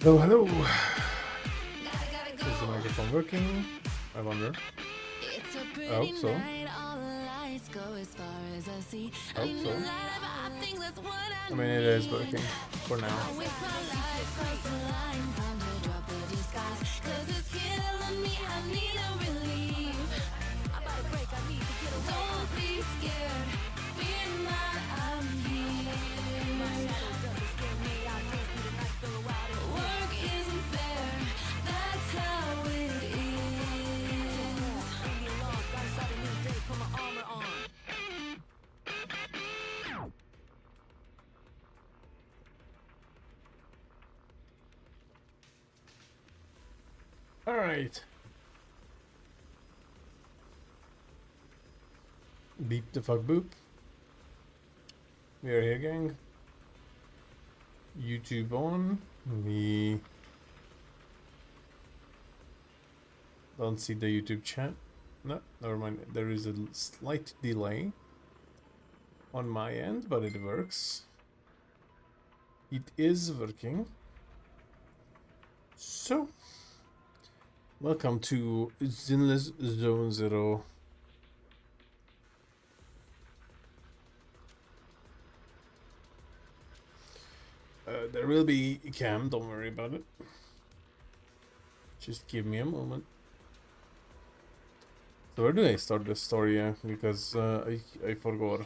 Oh, hello. Is the microphone working? I wonder. I hope so. I hope so. I mean, it is working for now. All right. Beep the fuck boop. We are here, gang. YouTube on. We don't see the YouTube chat. No, never mind. There is a slight delay on my end, but it works. It is working. So, welcome to Zenless Zone 0. There will be a cam, don't worry about it. Just give me a moment. So where do I start the story? Because I forgot.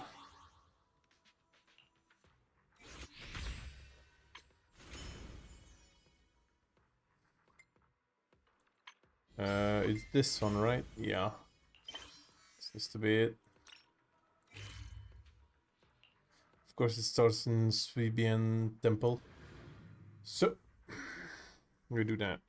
It's this one, right? Yeah. Seems to be it. Of course, it starts in Swabian Temple. So, we do that.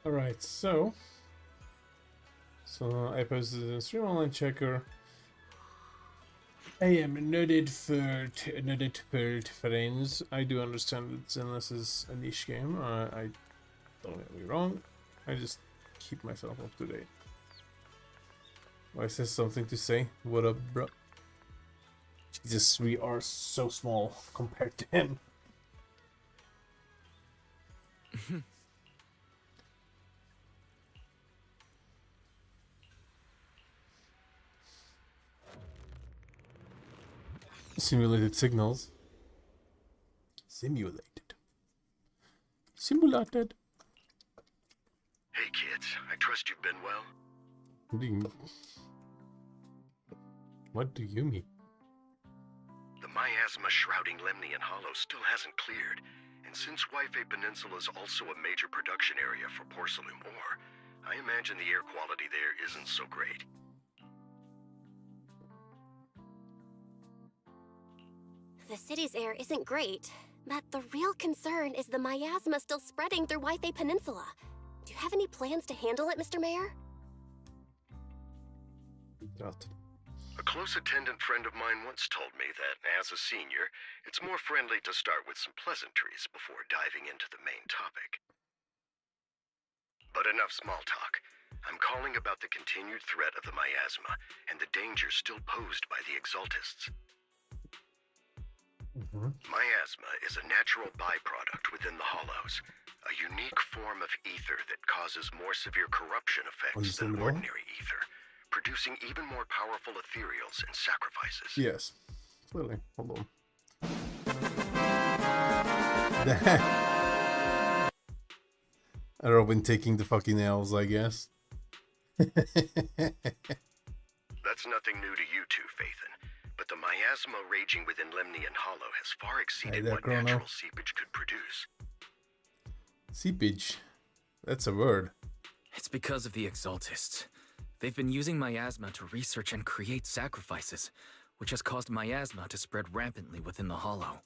Alright, so I posted a stream online checker. I am noted for friends. I do understand that Zenless is a niche game. I don't get me wrong. I just keep myself up to date. I says something to say. What up, bro? Jesus, we are so small compared to him. Simulated signals. Simulated. Simulated. Hey kids, I trust you've been well. What do you mean? The miasma shrouding Lemnian Hollow still hasn't cleared, and since Wi-Fi Peninsula is also a major production area for porcelain ore, I imagine the air quality there isn't so great. The city's air isn't great, but the real concern is the miasma still spreading through Wi-Fi Peninsula. Do you have any plans to handle it, Mr. Mayor? A close attendant friend of mine once told me that, as a senior, it's more friendly to start with some pleasantries before diving into the main topic. But enough small talk. I'm calling about the continued threat of the miasma and the danger still posed by the Exaltists. Miasma is a natural byproduct within the Hollows, a unique form of ether that causes more severe corruption effects than ordinary ether, producing even more powerful ethereals and sacrifices. Yes, clearly. Hold on. Robin taking the fucking L's, I guess. That's nothing new to you two, Phaethon. But the miasma raging within Lemnian Hollow has far exceeded there, what Chrono. natural seepage could produce. Seepage. That's a word. It's because of the Exaltists. They've been using miasma to research and create sacrifices, which has caused miasma to spread rampantly within the Hollow.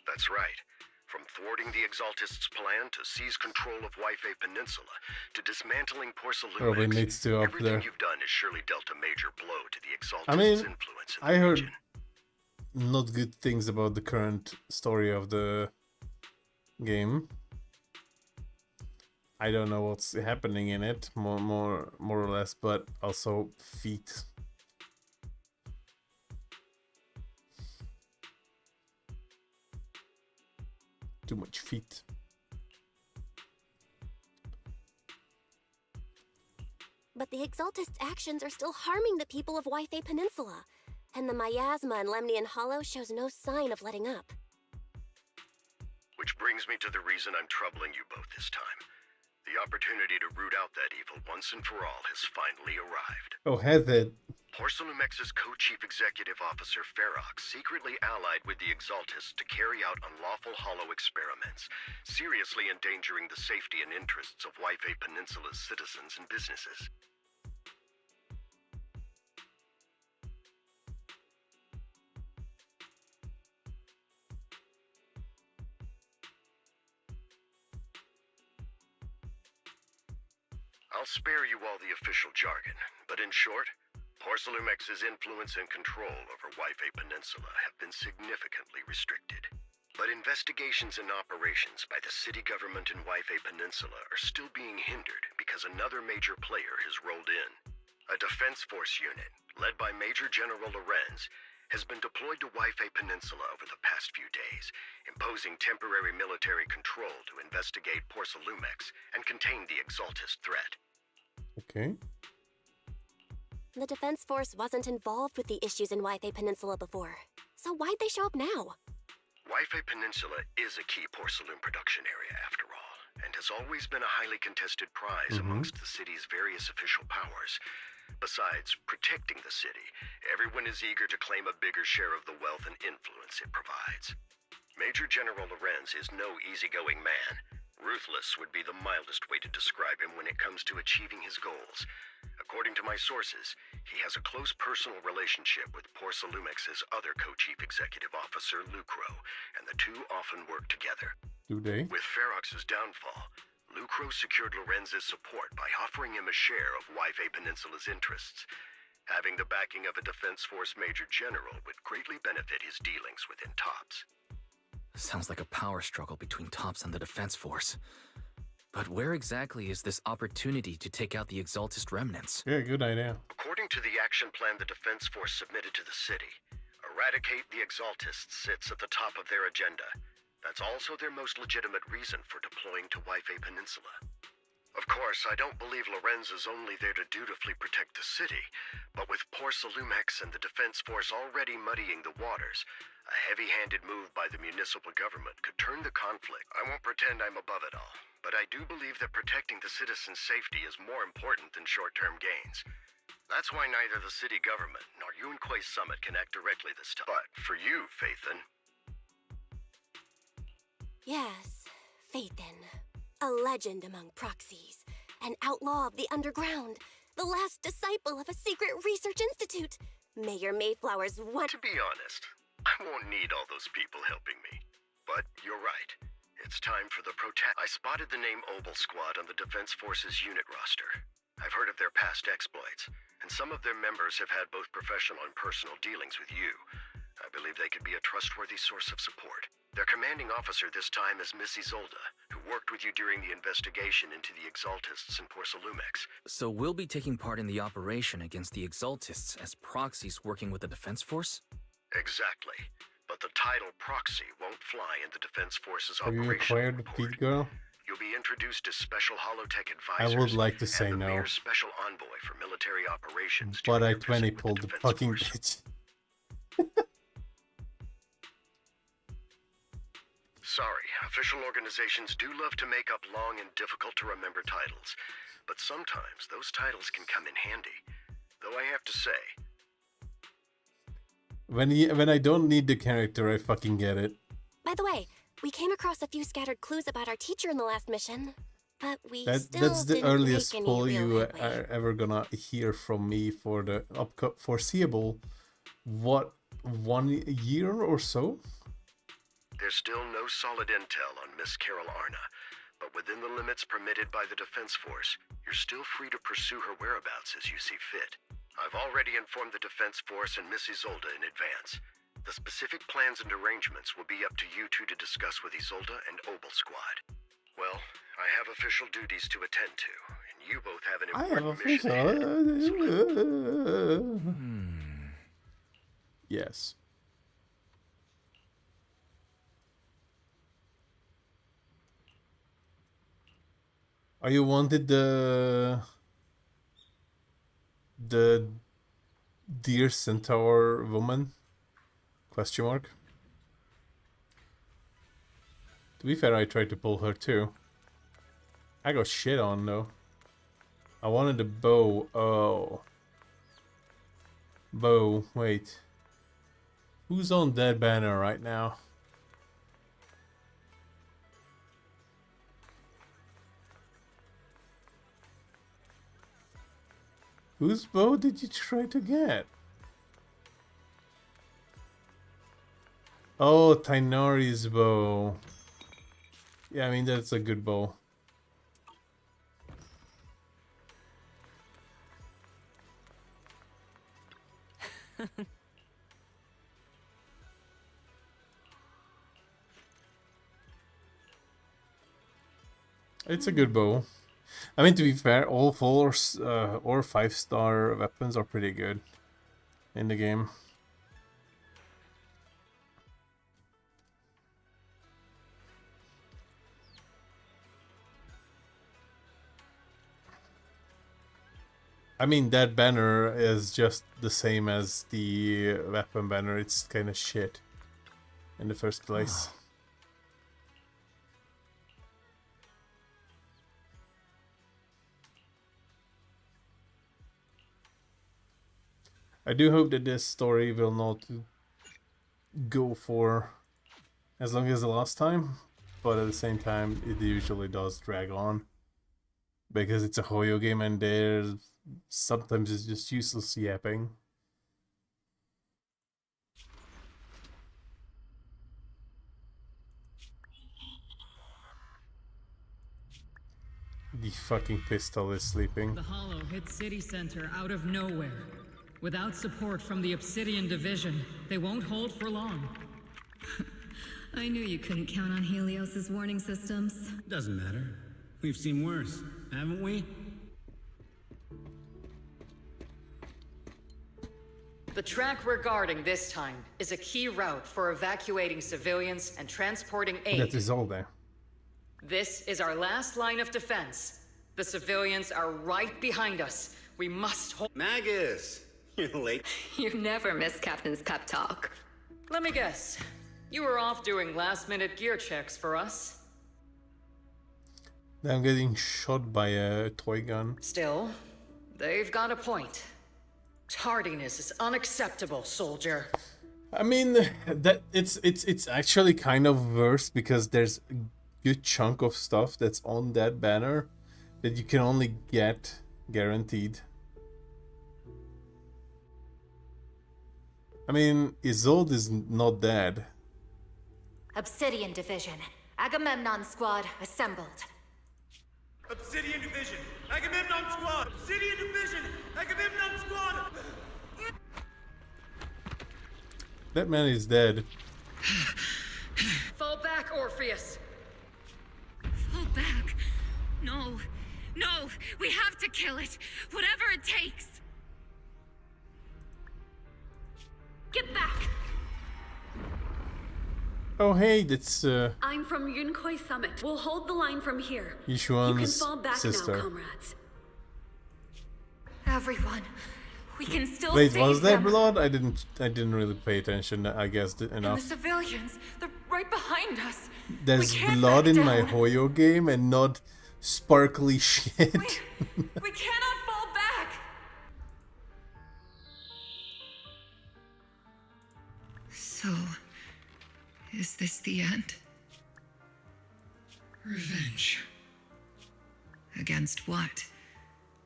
That's right. From thwarting the Exaltists' plan to seize control of Yfei Peninsula to dismantling Robin Porcelumex, needs to up everything there. you've done has surely dealt a major blow to the Exaltists' I mean, influence in I the heard region. not good things about the current story of the game. I don't know what's happening in it, more or less, but also feet. Too much feet. But the Exaltists' actions are still harming the people of Yfei Peninsula, and the miasma in Lemnian Hollow shows no sign of letting up. Which brings me to the reason I'm troubling you both this time. The opportunity to root out that evil once and for all has finally arrived. Oh, has it? Porcelumex's co-chief executive officer Ferox secretly allied with the Exaltists to carry out unlawful hollow experiments, seriously endangering the safety and interests of Yfei Peninsula's citizens and businesses. I'll spare you all the official jargon, but in short, Porcelumex's influence and control over Yfei Peninsula have been significantly restricted. But investigations and operations by the city government in Yfei Peninsula are still being hindered because another major player has rolled in. A defense force unit, led by Major General Lorenz, has been deployed to Yfei Peninsula over the past few days, imposing temporary military control to investigate Porcelumex and contain the Exaltist threat. Okay. The Defense Force wasn't involved with the issues in Yfei Peninsula before, so why'd they show up now? Yfei Peninsula is a key porcelain production area, after all, and has always been a highly contested prize amongst the city's various official powers. Besides protecting the city, everyone is eager to claim a bigger share of the wealth and influence it provides. Major General Lorenz is no easygoing man. Ruthless would be the mildest way to describe him when it comes to achieving his goals. According to my sources, he has a close personal relationship with Porcelumex's other co-chief executive officer, Lucro, and the two often work together. Do they? With Ferox's downfall, Lucro secured Lorenz's support by offering him a share of Yfei Peninsula's interests. Having the backing of a Defense Force Major General would greatly benefit his dealings within TOPS. Sounds like a power struggle between TOPS and the Defense Force. But where exactly is this opportunity to take out the Exaltist remnants? Yeah, good idea. According to the action plan the Defense Force submitted to the city, eradicate the Exaltists sits at the top of their agenda. That's also their most legitimate reason for deploying to Yfei Peninsula. Of course, I don't believe Lorenz is only there to dutifully protect the city, but with Porcelumex and the Defense Force already muddying the waters, a heavy-handed move by the municipal government could turn the conflict. I won't pretend I'm above it all, but I do believe that protecting the citizens' safety is more important than short-term gains. That's why neither the city government nor Yunque's summit can act directly this time. But for you, Phaethon... Yes, Phaethon. A legend among proxies. An outlaw of the underground. The last disciple of a secret research institute. Mayor Mayflower's one... To be honest, I won't need all those people helping me. But you're right. It's time for the I spotted the name Obel Squad on the Defense Force's unit roster. I've heard of their past exploits, and some of their members have had both professional and personal dealings with you. I believe they could be a trustworthy source of support. Their commanding officer this time is Miss Isolda, who worked with you during the investigation into the Exaltists in Porcelumex. So we'll be taking part in the operation against the Exaltists as proxies working with the Defense Force? Exactly. But the title proxy won't fly in the Defense Force's Have you operational acquired the report. Feed Girl? You'll be introduced as Special Holotech I Advisors would like to say and the no. Mayor's Special Envoy for Military Operations. But during I your 20 visit with pulled the Defense fucking Force. bitch. Sorry, official organizations do love to make up long and difficult to remember titles, but sometimes those titles can come in handy. Though I have to say, when I don't need the character, I fucking get it. By the way, we came across a few scattered clues about our teacher in the last mission, but we That's still the didn't earliest make any pull real you headway. are ever gonna hear from me for the foreseeable, what, 1 year or so? there's still no solid intel on Miss Carol Arna, but within the limits permitted by the Defense Force, you're still free to pursue her whereabouts as you see fit. I've already informed the Defense Force and Miss Isolde in advance. The specific plans and arrangements will be up to you two to discuss with Isolde and Obel Squad. Well, I have official duties to attend to, and you both have an I have important mission ahead. Yes. Are you wanted the deer centaur woman? Question mark. To be fair, I tried to pull her too. I got shit on though. I wanted the bow. Oh. Bow. Wait. Who's on that banner right now? Whose bow did you try to get? Oh, Tainari's bow. Yeah, I mean, that's a good bow. It's a good bow. I mean, to be fair, all 4 or 5-star weapons are pretty good in the game. I mean, that banner is just the same as the weapon banner. It's kind of shit in the first place. I do hope that this story will not go for as long as the last time, but at the same time, it usually does drag on. Because it's a Hoyo game and there's sometimes it's just useless yapping. The fucking pistol is sleeping. The Hollow hit City Center out of nowhere. Without support from the Obsidian Division, they won't hold for long. I knew you couldn't count on Helios's warning systems. Doesn't matter. We've seen worse, haven't we? The track we're guarding this time is a key route for evacuating civilians and transporting aid. That is all there. This is our last line of defense. The civilians are right behind us. We must hold. Magus! You're late. You never miss Captain's pep talk. Let me guess. You were off doing last-minute gear checks for us. I'm getting shot by a toy gun. Still, they've got a point. Tardiness is unacceptable, soldier. I mean, that it's actually kind of worse because there's a good chunk of stuff that's on that banner that you can only get guaranteed. I mean, Isolde is not dead. Obsidian Division. Agamemnon Squad assembled. Obsidian Division! Agamemnon Squad! Obsidian Division! Agamemnon Squad! That man is dead. Fall back, Orpheus! Fall back. No. No. We have to kill it. Whatever it takes. Get back! Oh hey, that's I'm from Yunkoi Summit. We'll hold the line from here. You can Yishuan's fall back sister. now, comrades. Everyone, we can still Wait, save was there them. blood? I didn't really pay attention, I guess, And enough. the civilians, the right behind us. There's We can't blood back in my down. Hoyo game and not sparkly shit. We cannot fall back. So, is this the end? Revenge. Against what?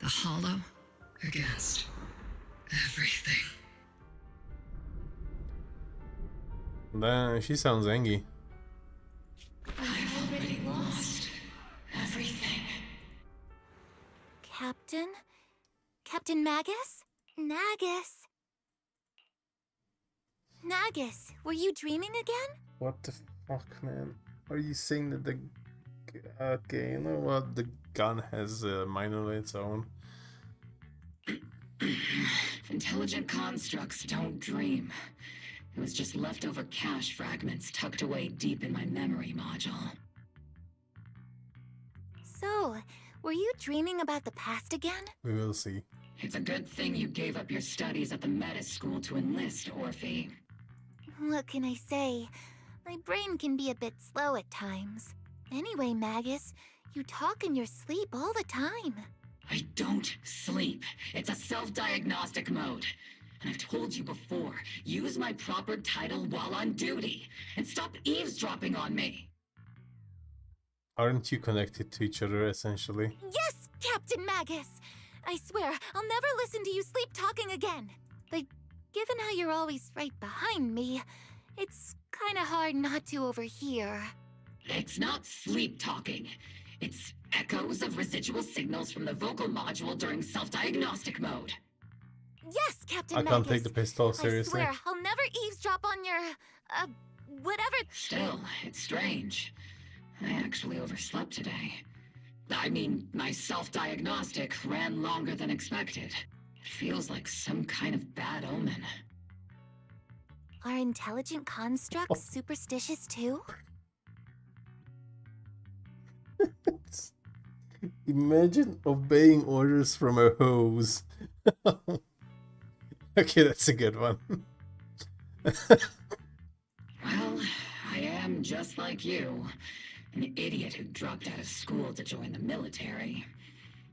The Hollow? Against everything. Nah, she sounds angry. I've already lost everything. Captain? Captain Magus? Nagus? Nagus, were you dreaming again? What the fuck, man? Are you saying that the... Okay, you know what? The gun has a mind of its own. Intelligent constructs don't dream. It was just leftover cache fragments tucked away deep in my memory module. So, were you dreaming about the past again? We will see. It's a good thing you gave up your studies at the Meta School to enlist, Orphe. What can I say? My brain can be a bit slow at times. Anyway, Magus, you talk in your sleep all the time. I don't sleep. It's a self-diagnostic mode. And I've told you before, use my proper title while on duty, and stop eavesdropping on me. Aren't you connected to each other, essentially? Yes, Captain Magus! I swear, I'll never listen to you sleep talking again. But given how you're always right behind me, it's kinda hard not to overhear. It's not sleep talking. It's echoes of residual signals from the vocal module during self-diagnostic mode. Yes, Captain I Magus. can't take the pistol seriously. I swear, I'll never eavesdrop on your, whatever. Still, it's strange. I actually overslept today. I mean, my self-diagnostic ran longer than expected. It feels like some kind of bad omen. Are intelligent constructs superstitious too? Imagine obeying orders from a hose. Okay, that's a good one. Well, I am just like you. An idiot who dropped out of school to join the military.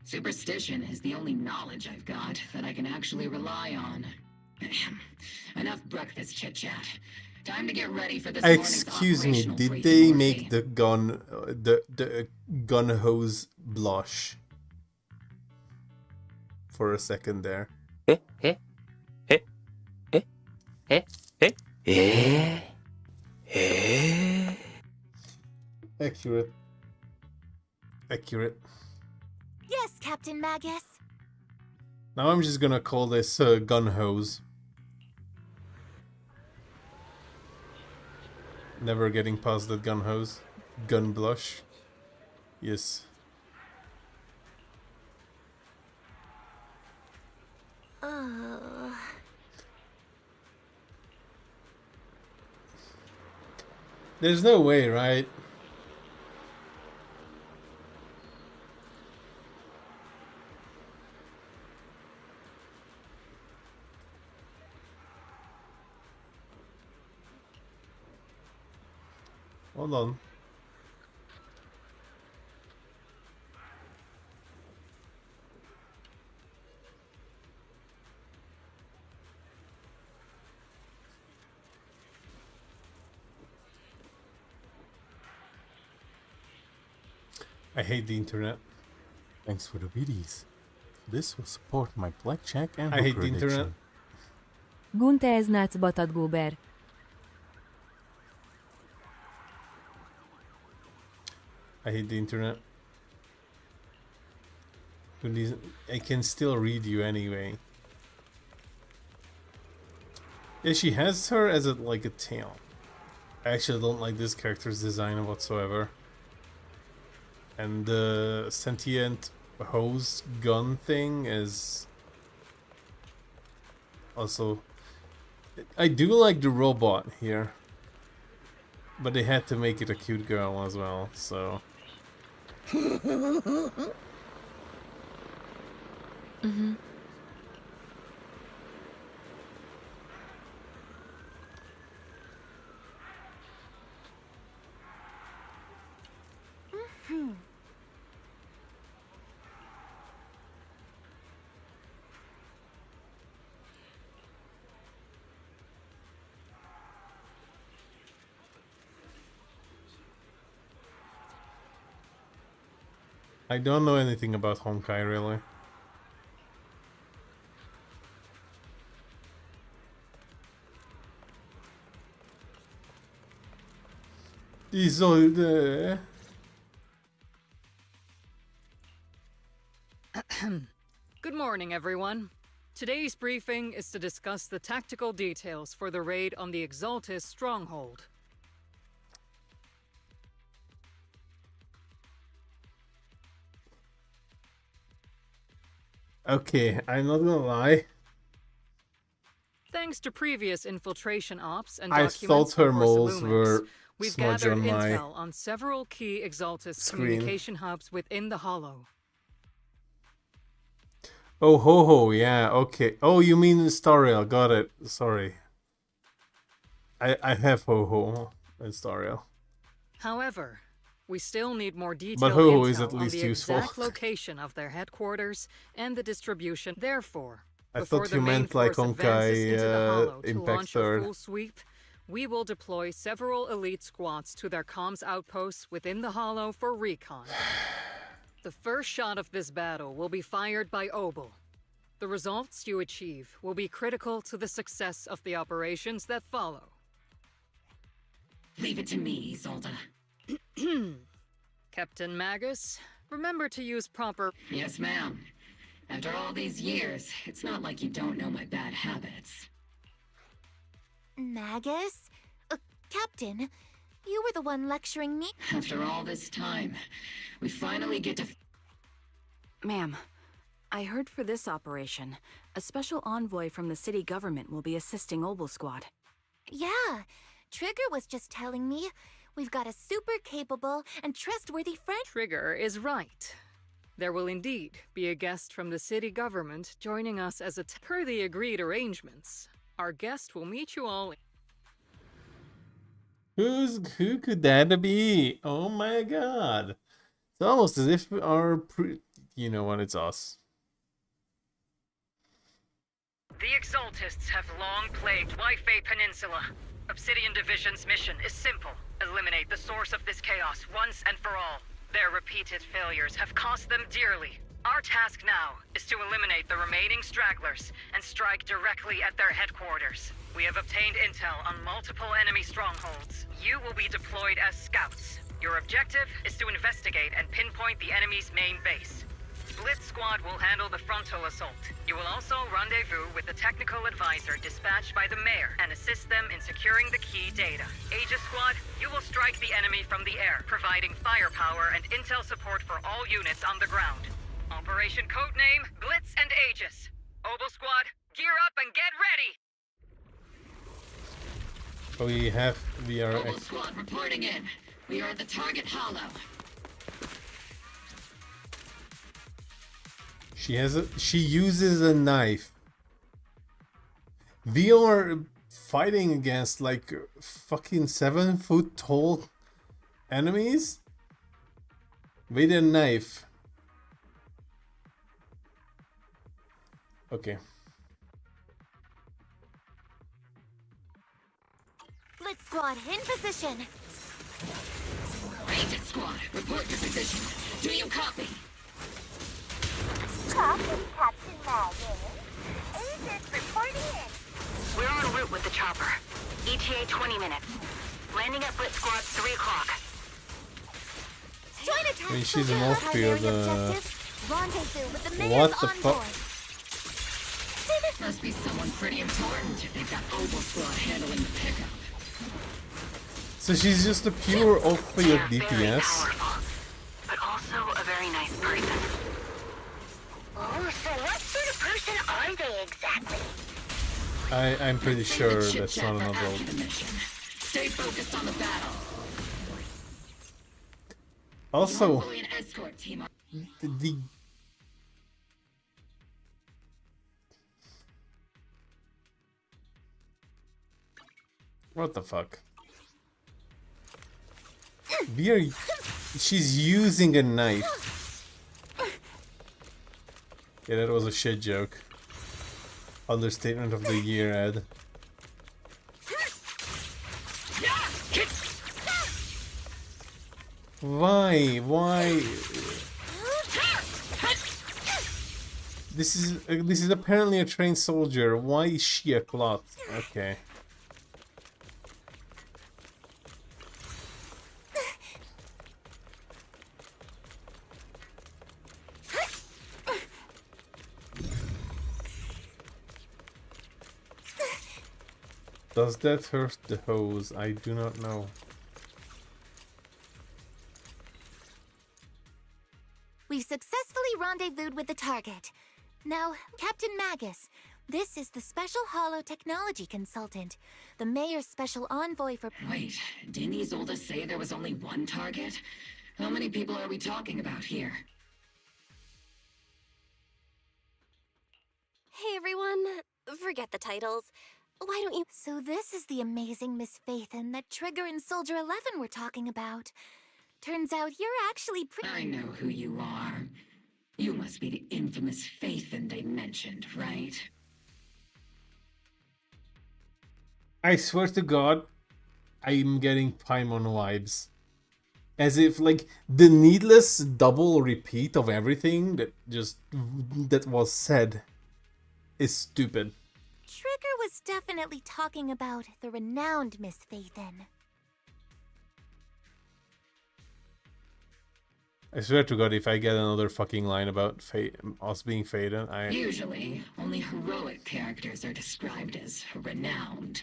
Superstition is the only knowledge I've got that I can actually rely on. Enough breakfast chit-chat. Time to get ready for this morning's Excuse me, operational did briefing, they Orphe. make the gun hose blush? For a second there. Accurate. Accurate. Yes, Captain Magus. Now I'm just gonna call this gun hose. Never getting past that gun hose. Gun blush. Yes. There's no way, right? Hold on. I hate the internet. Thanks for the biddies. This will support my blackjack and I hate hooker the internet. addiction. Gunte ez nac batat gober. I hate the internet. I can still read you anyway. Yeah, she has her as like a tail. I actually don't like this character's design whatsoever. And the sentient hose gun thing is also... I do like the robot here. But they had to make it a cute girl as well, so... Mm-hmm. I don't know anything about Honkai, really. Isolde. Good morning, everyone. Today's briefing is to discuss the tactical details for the raid on the Exaltis stronghold. Okay, I'm not gonna lie. Thanks to previous infiltration ops and I thought documents from thermals Lumix, were we've smudged gathered on my intel on several key Exaltis screen. communication hubs within the Hollow. Oh, ho, yeah, okay. Oh, you mean Stariel, got it. Sorry. I have ho in Stariel. However, we still need more detailed But ho intel is at on least the useful. exact location of their headquarters and the distribution. Therefore, I before thought the you main meant like force advances into the Honkai Hollow to Impact launch a 3rd. full sweep, we will deploy several elite squads to their comms outposts within the Hollow for recon. The first shot of this battle will be fired by Obel. The results you achieve will be critical to the success of the operations that follow. Leave it to me, Isolde. Captain Magus, remember to use proper... Yes, ma'am. After all these years, it's not like you don't know my bad habits. Magus? Captain, you were the one lecturing me. After all this time, we finally get to... Ma'am, I heard for this operation, a special envoy from the city government will be assisting Obel Squad. Yeah, Trigger was just telling me. We've got a super capable and trustworthy friend. Trigger is right. There will indeed be a guest from the city government joining us as a... Per the agreed arrangements, our guest will meet you all... Who could that be? Oh my god. It's almost as if our you know what, it's us. The Exaltists have long plagued Waifei Peninsula. Obsidian Division's mission is simple. Eliminate the source of this chaos once and for all. Their repeated failures have cost them dearly. Our task now is to eliminate the remaining stragglers and strike directly at their headquarters. We have obtained intel on multiple enemy strongholds. You will be deployed as scouts. Your objective is to investigate and pinpoint the enemy's main base. Blitz Squad will handle the frontal assault. You will also rendezvous with the technical advisor dispatched by the mayor and assist them in securing the key data. Aegis Squad, you will strike the enemy from the air, providing firepower and intel support for all units on the ground. Operation codename Blitz and Aegis. Obel Squad, gear up and get ready! We are Obel Squad reporting in. We are at the target hollow. She uses a knife. We are fighting against like fucking 7-foot tall enemies with a knife. Okay. Blitz Squad in position. Aegis Squad, report your position. Do you copy? Copy, Captain Magus. Aegis reporting in. We're en route with the chopper. ETA 20 minutes. Landing at Blitz Squad 3 o'clock. Join attack. I mean, she's an off-field, Rendezvous with the what mayor's the fuck? envoy. This must be someone pretty important if they've got Obel Squad handling the pickup. So she's just a pure off-field DPS. Powerful, but also a very nice person. Oh, so what sort of person are they exactly? I'm pretty sure that's not an adult. Stay focused on the battle. Also, Escort team. the what the fuck? She's using a knife. Yeah, that was a shit joke. Understatement of the year, Ed. Why? This is apparently a trained soldier. Why is she a clot? Okay. Does that hurt the hose? I do not know. We've successfully rendezvoused with the target. Now, Captain Magus, this is the Special Hollow Technology Consultant, the Mayor's Special Envoy for... Wait, didn't Isolde say there was only one target? How many people are we talking about here? Hey everyone, forget the titles. Why don't you... So this is the amazing Miss Phaethon that Trigger and Soldier 11 were talking about. Turns out you're actually I know who you are. You must be the infamous Phaethon they mentioned, right? I swear to God, I'm getting Paimon vibes. As if, like, the needless double repeat of everything that was said is stupid. Trigger was definitely talking about the renowned Miss Phaethon. I swear to God, if I get another fucking line about us being Phaethon, Usually, only heroic characters are described as renowned.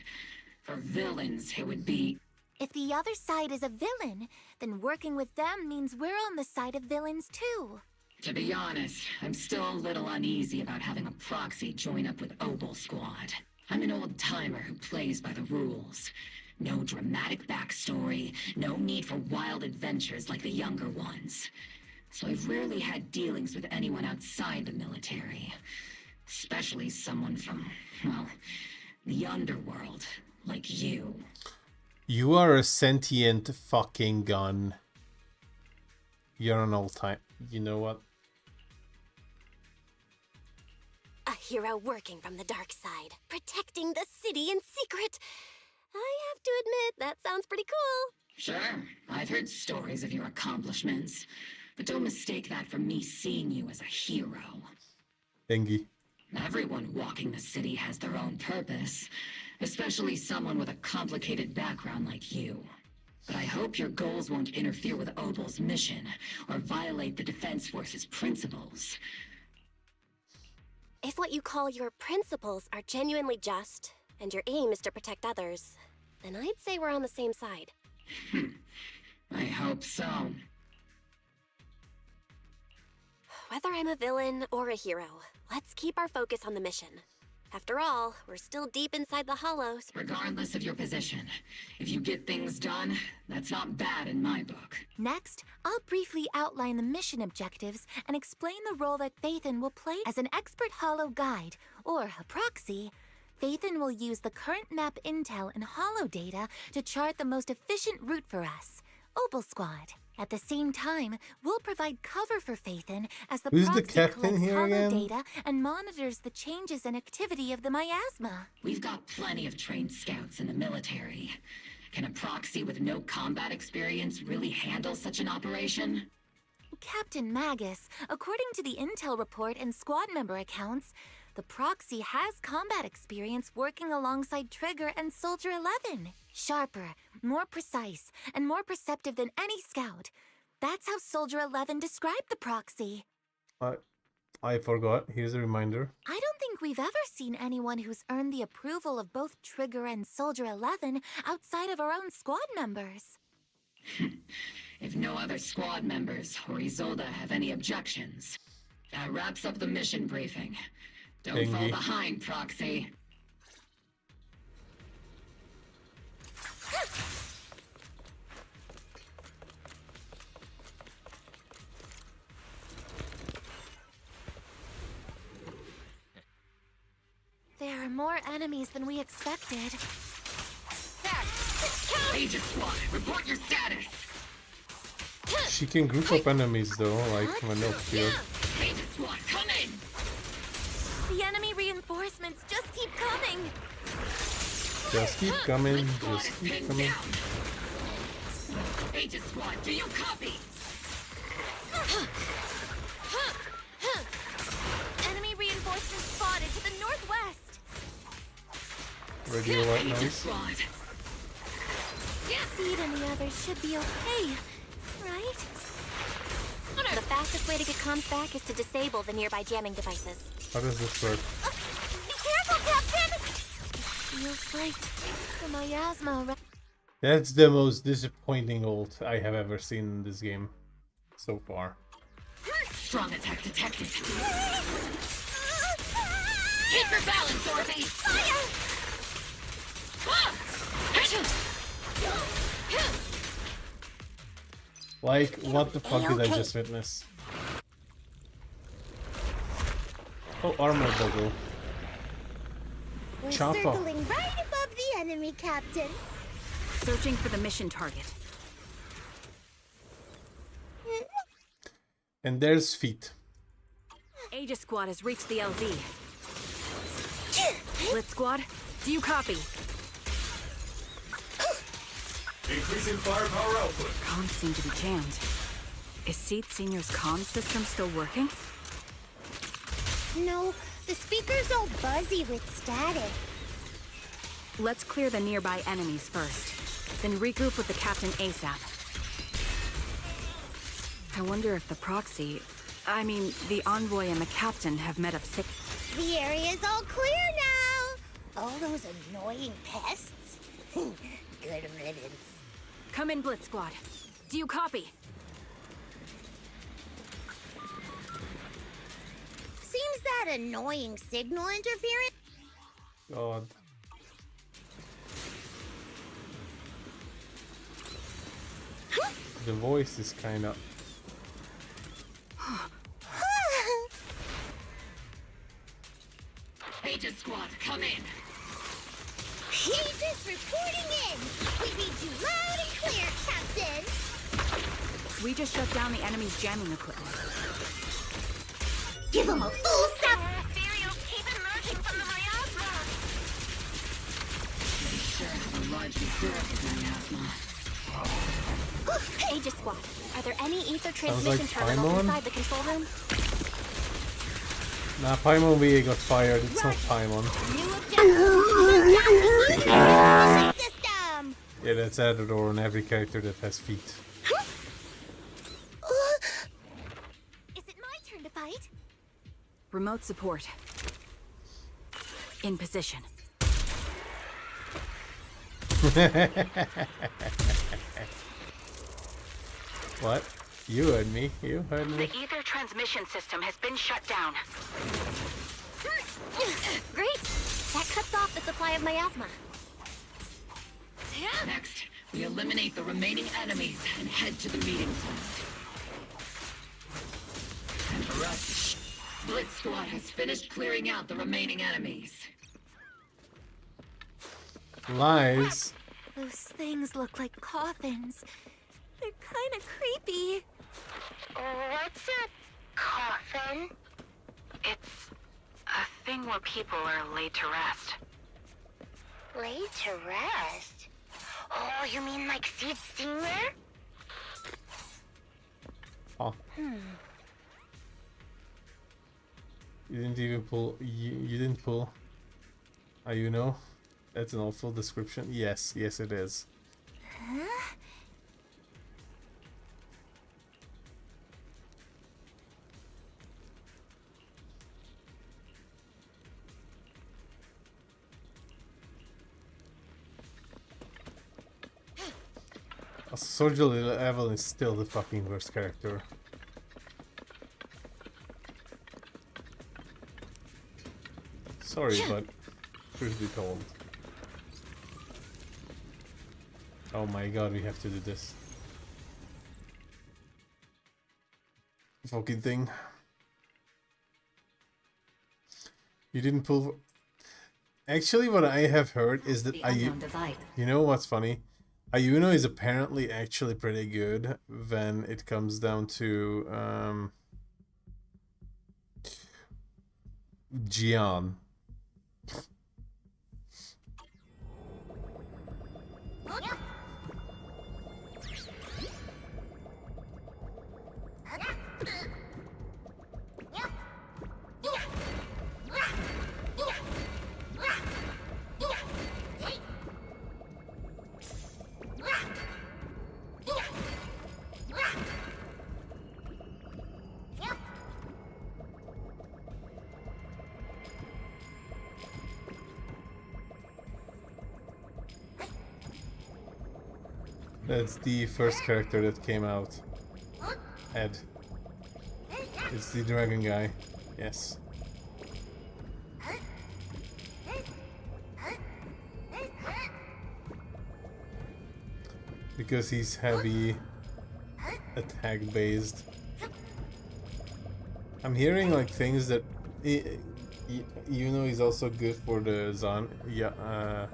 For villains, it would be... If the other side is a villain, then working with them means we're on the side of villains too. To be honest, I'm still a little uneasy about having a proxy join up with Obel Squad. I'm an old-timer who plays by the rules. No dramatic backstory, no need for wild adventures like the younger ones. So I've rarely had dealings with anyone outside the military. Especially someone from, well, the underworld, like you. You are a sentient fucking gun. You're an old time. You know what? A hero working from the dark side, protecting the city in secret. I have to admit, that sounds pretty cool. Sure, I've heard stories of your accomplishments, but don't mistake that for me seeing you as a hero. Dengi. Everyone walking the city has their own purpose, especially someone with a complicated background like you. But I hope your goals won't interfere with Obel's mission, or violate the Defense Force's principles. If what you call your principles are genuinely just, and your aim is to protect others, then I'd say we're on the same side. I hope so. Whether I'm a villain or a hero, let's keep our focus on the mission. After all, we're still deep inside the Hollows. Regardless of your position, if you get things done, that's not bad in my book. Next, I'll briefly outline the mission objectives and explain the role that Phaethon will play as an expert Hollow guide, or a proxy. Phaethon will use the current map intel and Hollow data to chart the most efficient route for us, Obel Squad. At the same time, we'll provide cover for Phaethon as the Who's proxy the captain collects here Hollow again? data and monitors the changes and activity of the miasma. We've got plenty of trained scouts in the military. Can a proxy with no combat experience really handle such an operation? Captain Magus, according to the intel report and squad member accounts, the proxy has combat experience working alongside Trigger and Soldier 11. Sharper, more precise, and more perceptive than any scout. That's how Soldier 11 described the proxy. I forgot. Here's a reminder. I don't think we've ever seen anyone who's earned the approval of both Trigger and Soldier 11 outside of our own squad members. If no other squad members or Isolde have any objections, that wraps up the mission briefing. Don't fall behind, Proxy. There are more enemies than we expected. Agent Squad, report your status. She can group up enemies though, like Manok Field. Agent Squad, come in! The enemy reinforcements just keep coming! Just keep coming, just keep coming. Agent Squad, do you copy? Enemy radio white noise. Seed and the others should be okay, right? The fastest way to get comms back is to disable the nearby jamming devices. How does this work? Be careful, Captain! Feels like the miasma. That's the most disappointing ult I have ever seen in this game so far. Strong attack detected. Hit for balance, Dorothy! Fire! Like, what the fuck did I just witness? Oh, armor bubble. We're Chopper. circling right above the enemy, Captain. Searching for the mission target. And there's feet. Aegis Squad has reached the LZ. Blitz Squad, do you copy? Increasing firepower output. Comms seem to be jammed. Is Seed Senior's comms system still working? No, the speaker's all buzzy with static. Let's clear the nearby enemies first, then regroup with the Captain ASAP. I wonder if the proxy, the envoy and the Captain have met up sick. The area's all clear now. All those annoying pests. Good riddance. Come in, Blitz Squad. Do you copy? Seems that annoying signal interference. God. The voice is kind of... Aegis Squad, come in. Aegis reporting in. We read you loud and clear, Captain. We just shut down the enemy's jamming equipment. Give them a full stop. Ethereals keep emerging from the miasma. They sure have a large reserve of miasma. Aegis Squad, are there any ether like transmission terminals Paimon? inside the control room? Nah, Paimon VA got fired. It's not Paimon. System. Yeah, that's added on every character that has feet. Is it my turn to fight? Remote support. In position. What? You heard me. You heard me. The ether transmission system has been shut down. Great. That cuts off the supply of miasma. Next, we eliminate the remaining enemies and head to the meeting point. And for us, Blitz Squad has finished clearing out the remaining enemies. Lies. Those things look like coffins. They're kind of creepy. What's a coffin? It's a thing where people are laid to rest. Laid to rest? Oh, you mean like Seed Senior? Oh. You didn't even pull. You didn't pull. You know? That's an awful description. Yes, yes, it is. Huh? Soldier Little Evelyn is still the fucking worst character. Sorry, but truth be told. Oh my god, we have to do this. Fucking thing. You didn't pull... Actually, what I have heard is that you know what's funny? Ayuno is apparently actually pretty good when it comes down to Jian. That's the first character that came out. Ed. It's the dragon guy. Yes. Because he's heavy attack based. I'm hearing like things that you know he's also good for the Zon. Yeah.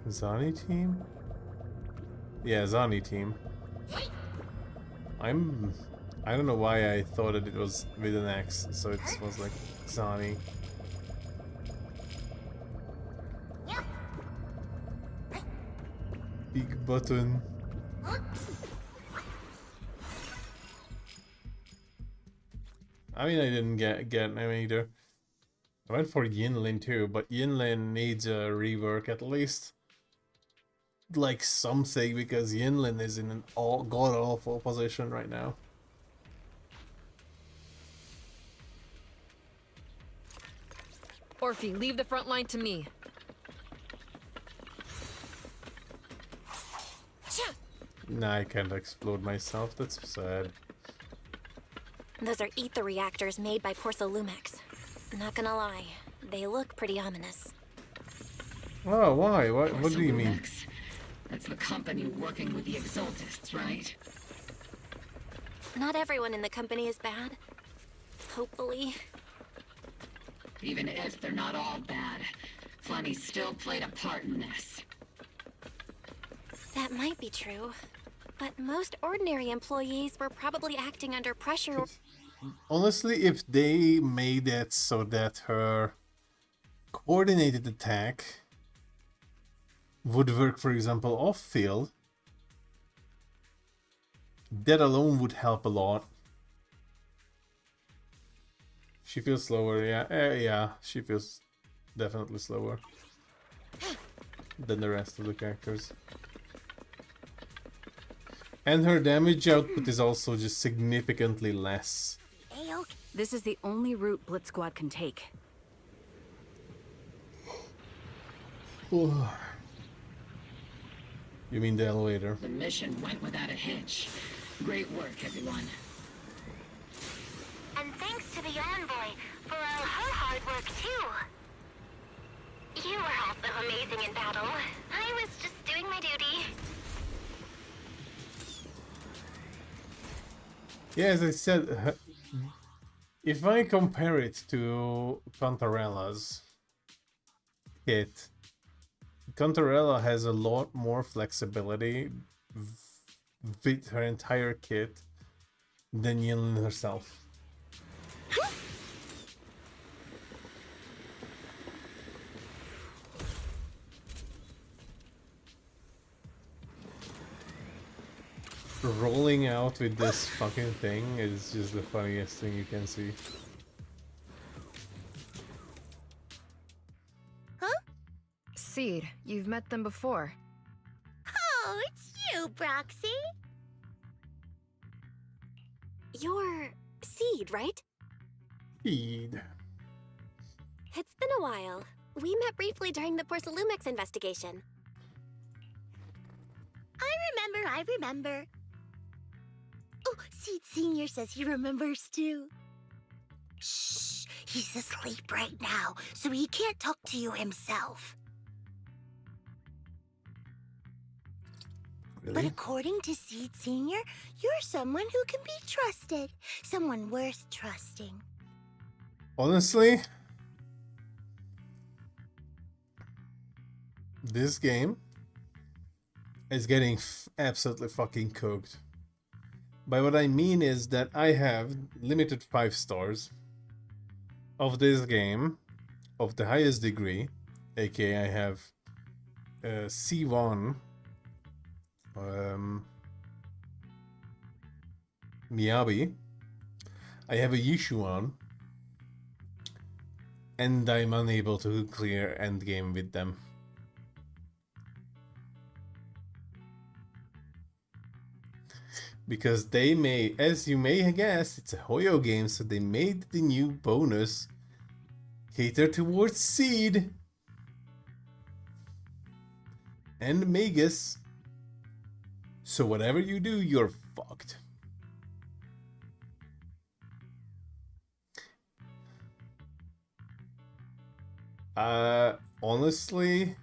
Zani team? Yeah, Zani team. I don't know why I thought that it was with an X, so it was like Zani. Big button. I mean, I didn't get him either. I went for Yinlin too, but Yinlin needs a rework at least. Like something, because Yinlin is in an god-awful position right now. Orphe, leave the front line to me. Nah, I can't explode myself, that's sad. Those are ether reactors made by Porcelumex. Not gonna lie, they look pretty ominous. Oh, why? What do you mean? That's the company working with the Exaltists, right? Not everyone in the company is bad. Hopefully. Even if they're not all bad, Flemmy still played a part in this. That might be true. But most ordinary employees were probably acting under pressure. Honestly, if they made it so that her coordinated attack would work, for example, off-field, that alone would help a lot. She feels slower, yeah. Yeah, she feels definitely slower than the rest of the characters. And her damage output is also just significantly less. This is the only route Blitz Squad can take. You mean the elevator? The mission went without a hitch. Great work, everyone. And thanks to the envoy for all her hard work, too. You were also amazing in battle. I was just doing my duty. Yeah, as I said, if I compare it to Cantarella's kit, Cantarella has a lot more flexibility with her entire kit than Yinlin herself. Rolling out with this fucking thing is just the funniest thing you can see. Huh? Seed, you've met them before. Oh, it's you, Proxy. You're Seed, right? Seed. It's been a while. We met briefly during the Porcelumex investigation. I remember. Oh, Seed Senior says he remembers too. Shh, he's asleep right now, so he can't talk to you himself. Really? But according to Seed Senior, you're someone who can be trusted. Someone worth trusting. Honestly, this game is getting absolutely fucking cooked. By what I mean is that I have limited 5 stars of this game of the highest degree, aka I have C1 Miyabi, I have a Yishuan, and I'm unable to clear endgame with them. Because they may, as you may guess, it's a Hoyo game, so they made the new bonus cater towards Seed. and Magus. So whatever you do, you're fucked. Honestly,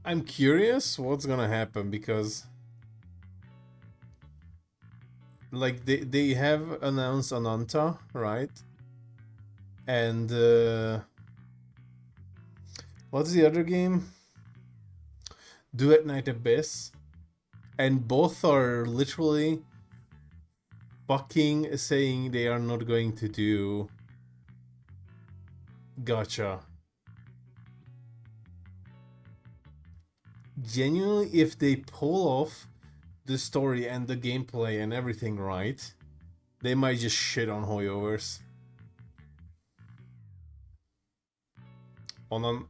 I'm curious what's gonna happen because like they have announced Ananta, right? And what's the other game? Do at Night Abyss. And both are literally fucking saying they are not going to do gacha. Genuinely, if they pull off the story and the gameplay and everything right, they might just shit on Hoyoverse. On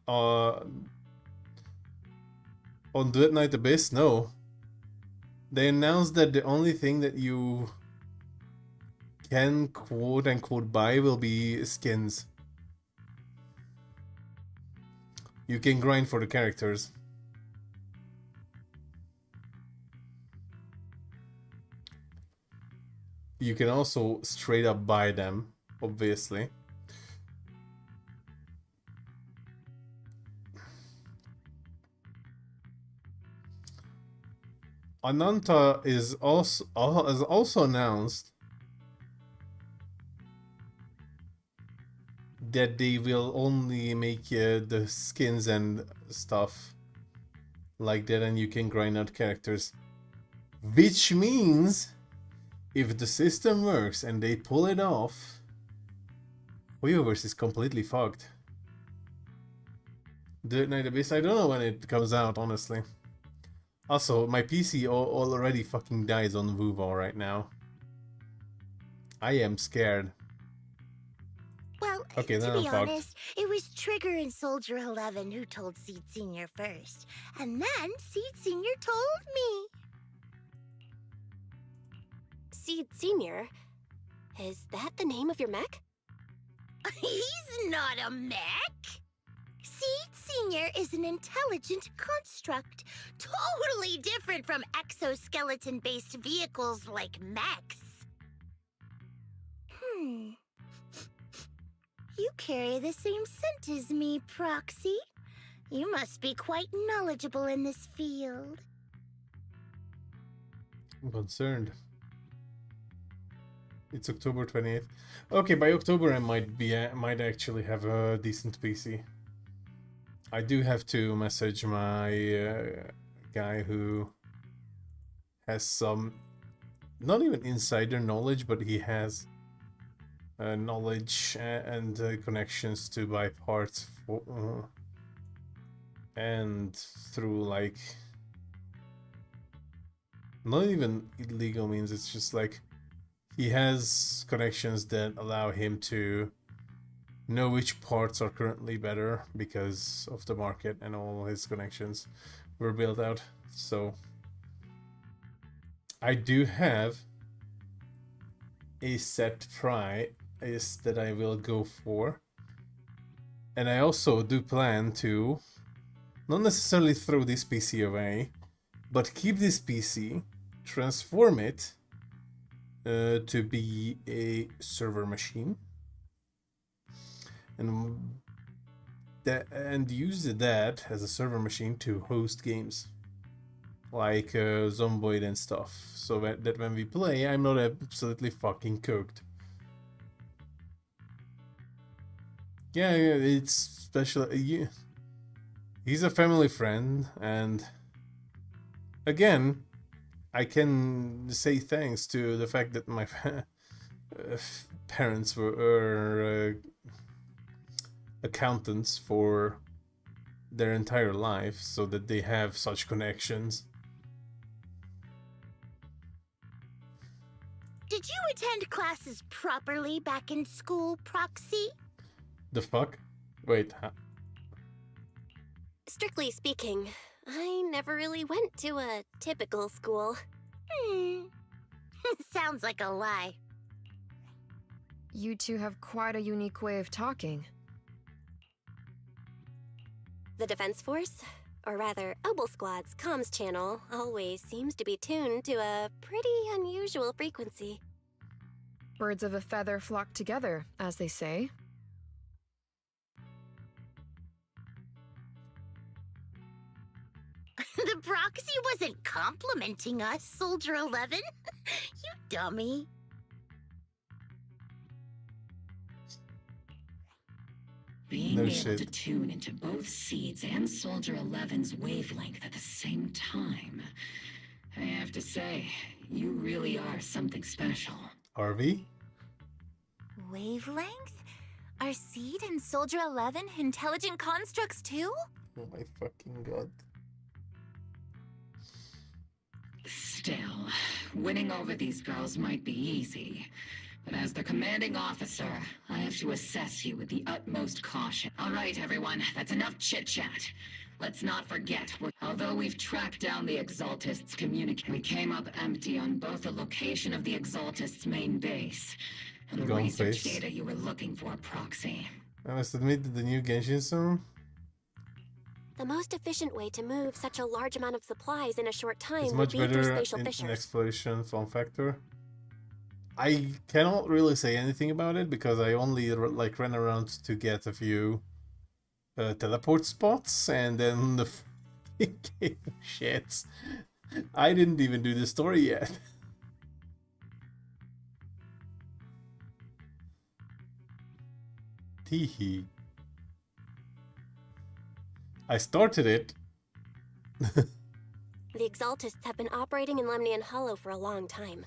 Do It Night Abyss, no. They announced that the only thing that you can quote unquote buy will be skins. You can grind for the characters. You can also straight up buy them, obviously. Ananta is also announced that they will only make the skins and stuff like that, and you can grind out characters. Which means, if the system works and they pull it off, Weaverse is completely fucked. The Night Abyss, I don't know when it comes out, honestly. Also, my PC already fucking dies on Vuvo right now. I am scared. Well, okay, to then be I'm fucked. honest, it was Trigger and Soldier 11 who told Seed Senior first. And then Seed Senior told me. Seed Senior? Is that the name of your mech? He's not a mech. Seed Senior is an intelligent construct, totally different from exoskeleton-based vehicles like mechs. You carry the same scent as me, Proxy. You must be quite knowledgeable in this field. I'm concerned. It's October 28th. Okay, by October I might actually have a decent PC. I do have to message my guy who has some, not even insider knowledge, but he has knowledge and connections to buy parts for, and through like, not even illegal means, it's just like he has connections that allow him to know which parts are currently better because of the market, and all his connections were built out. So I do have a set price that I will go for, and I also do plan to not necessarily throw this PC away, but keep this PC, transform it to be a server machine, and use that as a server machine to host games like Zomboid and stuff, so that when we play, I'm not absolutely fucking cooked. Yeah, it's special. He's a family friend, and again, I can say thanks to the fact that my parents were accountants for their entire life, so that they have such connections. Did you attend classes properly back in school, Proxy? The fuck? Wait, huh? Strictly speaking, I never really went to a typical school. Sounds like a lie. You two have quite a unique way of talking. The Defense Force, or rather, Obel Squad's comms channel, always seems to be tuned to a pretty unusual frequency. Birds of a feather flock together, as they say. The proxy wasn't complimenting us, Soldier 11. You dummy. Being No able shit. to tune into both Seeds and Soldier 11's wavelength at the same time. I have to say, you really are something special. Are we? Wavelength? Are Seed and Soldier 11 intelligent constructs too? Oh my fucking god. Still, winning over these girls might be easy. But as their commanding officer, I have to assess you with the utmost caution. All right, everyone, that's enough chit-chat. Let's not forget, although we've tracked down the Exaltists' communication, we came up empty on both the location of the Exaltists' main base and the Gone research face. data you were looking for, Proxy. I must admit that the new Genshin Zone The most efficient way to move such a large amount of supplies in a short time is would much be through better spatial in fissures. exploration form factor. I cannot really say anything about it because I only like ran around to get a few teleport spots and then the shit. I didn't even do the story yet. Teehee. I started it. The Exaltists have been operating in Lemnian Hollow for a long time.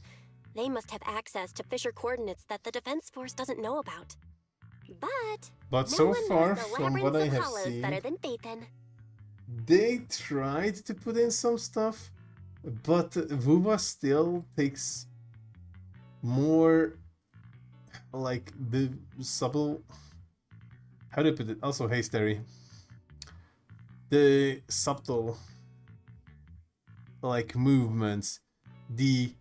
They must have access to fissure coordinates that the Defense Force doesn't know about. But But no so one far, knows the from what labyrinths I of have hollows seen, better than Phaethon. they tried to put in some stuff, but Vuba still takes more like the subtle. How do I put it? Also, hey, Starry. The subtle like movements, the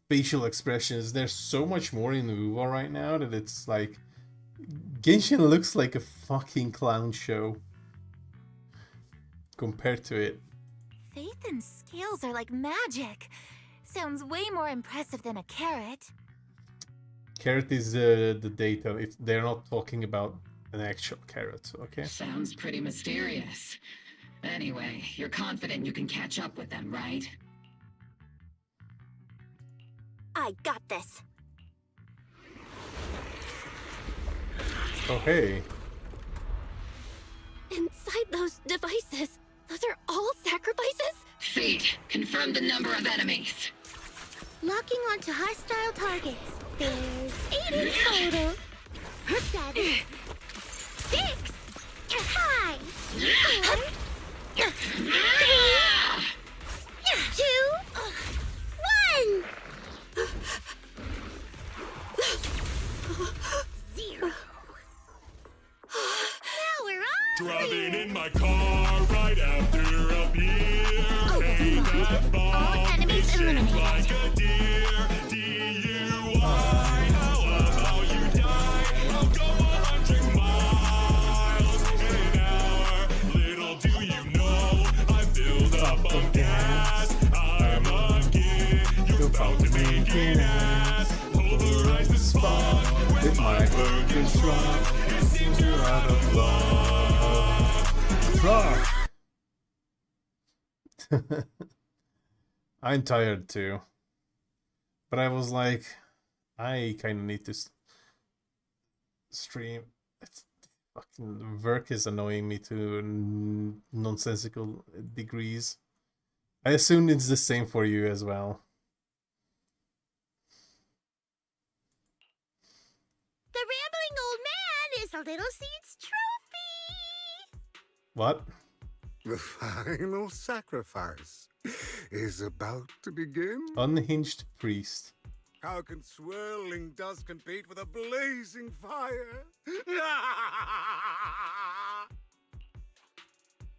facial expressions. There's so much more in Vuba right now that it's like Genshin looks like a fucking clown show compared to it. Phaethon's scales are like magic. Sounds way more impressive than a carrot. Carrot is the data. If they're not talking about an actual carrot, okay? Sounds pretty mysterious. Anyway, you're confident you can catch up with them, right? I got this. Oh, hey. Inside those devices, those are all sacrifices? Seed, confirm the number of enemies. Locking onto hostile targets. There's 8 in total. 7, 6, 5, 4, 3, 2, 1. 0. Now we're on. Driving in my car right after a beer. Hey, that bomb All enemies is shaped eliminated. like a deer. DUI, how about you die? I'll go 100 miles in an hour. Little do you know, I filled up on gas. I'm a kid, you're about to make an ass. Pulverize the spot with my burgers truck. It seems you're out of luck. I'm tired too. But I was like, I kind of need to stream. It's fucking work is annoying me to nonsensical degrees. I assume it's the same for you as well. The rambling old man is a little Seed's trophy. What? The final sacrifice is about to begin. Unhinged priest. How can swirling dust compete with a blazing fire?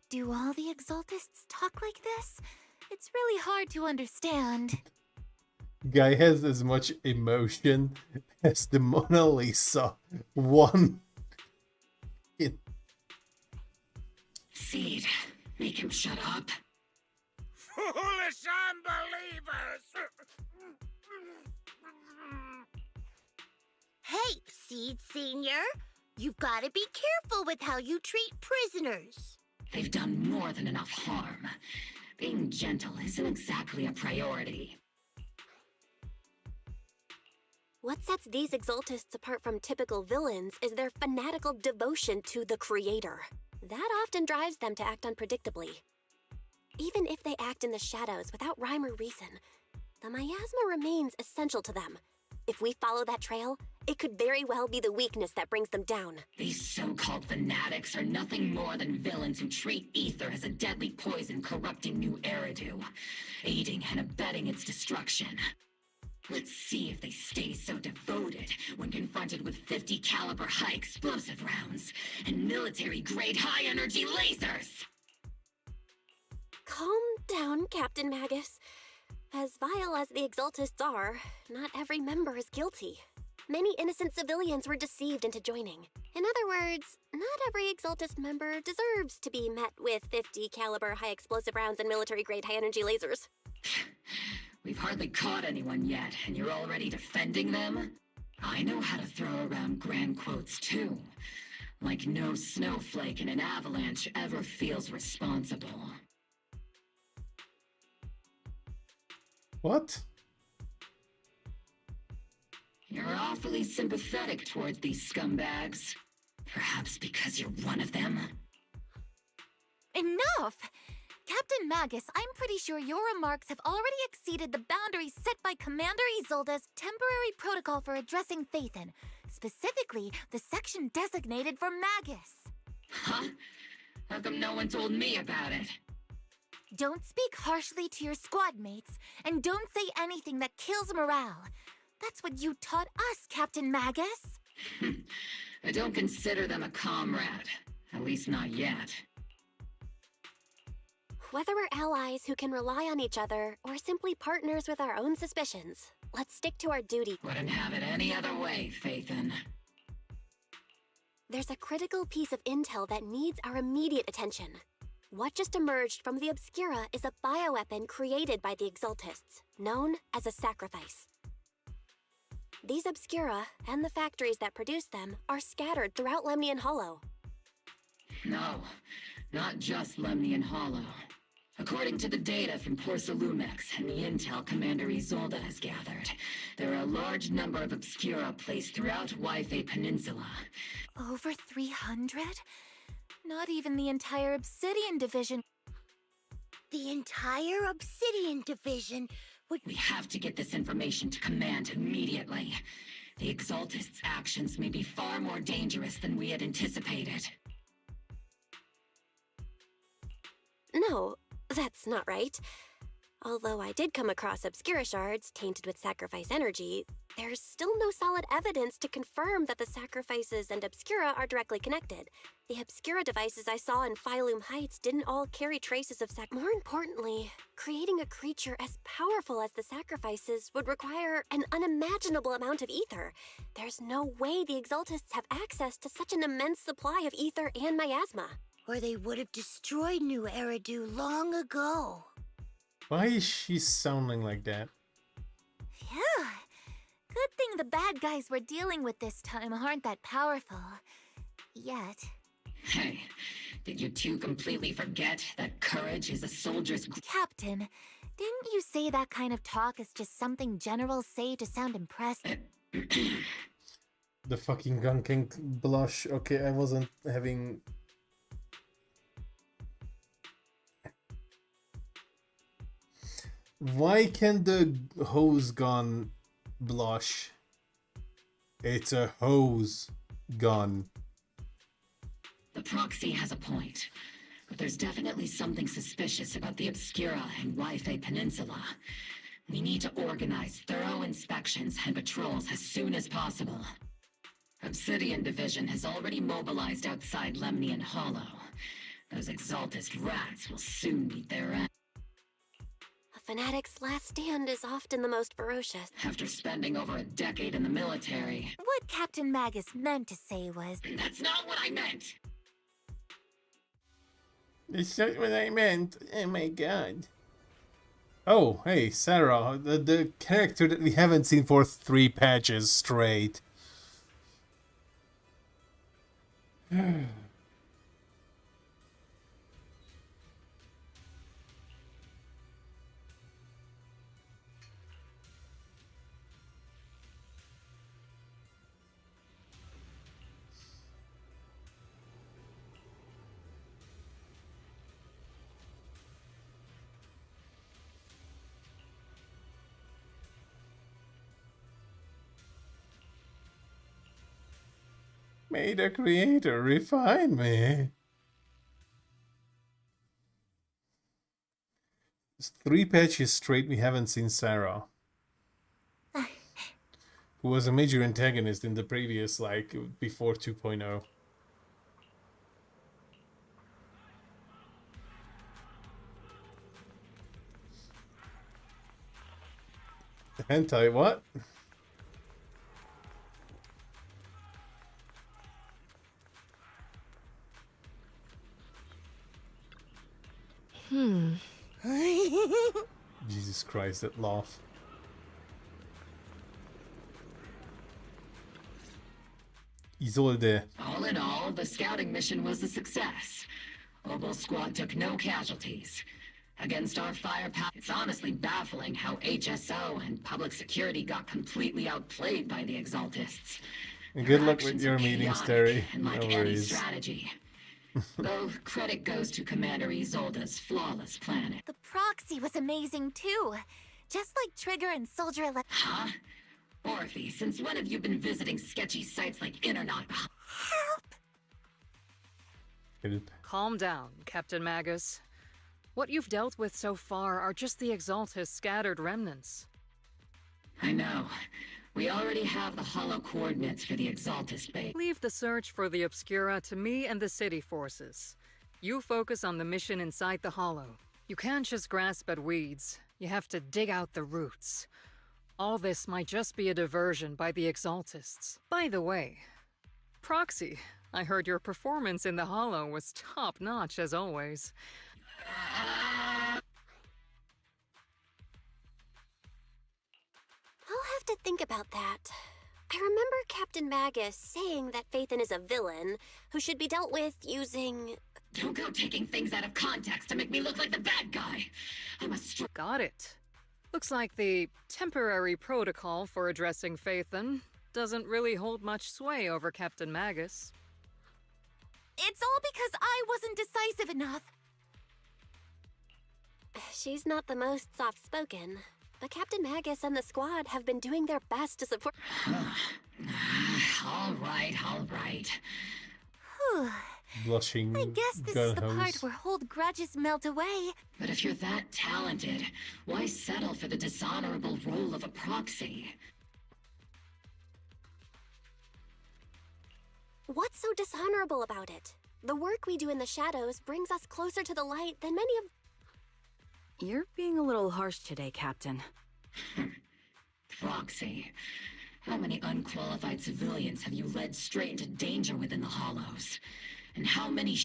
Do all the Exaltists talk like this? It's really hard to understand. Guy has as much emotion as the Mona Lisa. One. Seed, make him shut up. Foolish unbelievers! Hey, Seed Senior, you've got to be careful with how you treat prisoners. They've done more than enough harm. Being gentle isn't exactly a priority. What sets these exaltists apart from typical villains is their fanatical devotion to the Creator. That often drives them to act unpredictably. Even if they act in the shadows without rhyme or reason, the miasma remains essential to them. If we follow that trail, it could very well be the weakness that brings them down. These so-called fanatics are nothing more than villains who treat ether as a deadly poison corrupting New Eridu, aiding and abetting its destruction. Let's see if they stay so devoted when confronted with 50 caliber high explosive rounds and military-grade high-energy lasers! Calm down, Captain Magus. As vile as the exaltists are, not every member is guilty. Many innocent civilians were deceived into joining. In other words, not every exaltist member deserves to be met with 50 caliber high explosive rounds and military-grade high-energy lasers. We've hardly caught anyone yet, and you're already defending them? I know how to throw around grand quotes too. Like no snowflake in an avalanche ever feels responsible. What? You're awfully sympathetic towards these scumbags. Perhaps because you're one of them? Enough! Captain Magus, I'm pretty sure your remarks have already exceeded the boundaries set by Commander Isolde's temporary protocol for addressing Phaethon, specifically the section designated for Magus. Huh? How come no one told me about it? Don't speak harshly to your squad mates, and don't say anything that kills morale. That's what you taught us, Captain Magus. I don't consider them a comrade. At least not yet. Whether we're allies who can rely on each other, or simply partners with our own suspicions, let's stick to our duty. Wouldn't have it any other way, Phaethon. There's a critical piece of intel that needs our immediate attention. What just emerged from the Obscura is a bioweapon created by the Exaltists, known as a sacrifice. These Obscura, and the factories that produce them, are scattered throughout Lemnian Hollow. No, not just Lemnian Hollow. According to the data from Porcelumex and the intel Commander Isolde has gathered, there are a large number of Obscura placed throughout Wi-Fi Peninsula. Over 300? Not even the entire Obsidian Division. The entire Obsidian Division would... We have to get this information to Command immediately. The Exaltists' actions may be far more dangerous than we had anticipated. No, that's not right. Although I did come across Obscura shards tainted with sacrifice energy, there's still no solid evidence to confirm that the sacrifices and Obscura are directly connected. The Obscura devices I saw in Phylum Heights didn't all carry traces of More importantly, creating a creature as powerful as the sacrifices would require an unimaginable amount of ether. There's no way the Exaltists have access to such an immense supply of ether and miasma. Or they would have destroyed New Eridu long ago. Why is she sounding like that? Phew. Good thing the bad guys we're dealing with this time aren't that powerful. Yet. Hey, did you two completely forget that courage is a soldier's... Captain, didn't you say that kind of talk is just something generals say to sound impressed? The fucking gunking blush. Okay, I wasn't having... Why can the hose gun blush? It's a hose gun. The proxy has a point, but there's definitely something suspicious about the Obscura and Wi-Fi Peninsula. We need to organize thorough inspections and patrols as soon as possible. Obsidian Division has already mobilized outside Lemnian Hollow. Those Exaltist rats will soon meet their end. A fanatic's last stand is often the most ferocious. After spending over a decade in the military... What Captain Magus meant to say was... That's not what I meant! It's not what I meant. Oh my god. Oh, hey, Sarah, the character that we haven't seen for 3 patches straight. May the creator refine me. It's 3 patches straight we haven't seen Sarah. Who was a major antagonist in the previous, like, before 2.0. Hentai, what? Jesus Christ, that laugh. Isolde. All in all, the scouting mission was a success. Obel Squad took no casualties. Against our firepower, it's honestly baffling how HSO and public security got completely outplayed by the Exaltists. And good luck with your meetings, Terry. And No like any worries. strategy. Though credit goes to Commander Isolde's flawless planning. The proxy was amazing too. Just like Trigger and Soldier Huh? Orphe, since when have you been visiting sketchy sites like Internet? Calm down, Captain Magus. What you've dealt with so far are just the Exaltist scattered remnants. I know. We already have the hollow coordinates for the Exaltist base. Leave the search for the Obscura to me and the city forces. You focus on the mission inside the hollow. You can't just grasp at weeds. You have to dig out the roots. All this might just be a diversion by the Exaltists. By the way, Proxy, I heard your performance in the hollow was top-notch as always. I'll have to think about that. I remember Captain Magus saying that Phaethon is a villain who should be dealt with using... Don't go taking things out of context to make me look like the bad guy. I'm a Got it. Looks like the temporary protocol for addressing Phaethon doesn't really hold much sway over Captain Magus. It's all because I wasn't decisive enough. She's not the most soft-spoken, but Captain Magus and the squad have been doing their best to support... all right. Blushing I guess this is the part where old grudges melt away. But if you're that talented, why settle for the dishonorable role of a proxy? What's so dishonorable about it? The work we do in the shadows brings us closer to the light than many of... You're being a little harsh today, Captain. Proxy. How many unqualified civilians have you led straight into danger within the Hollows? And how many...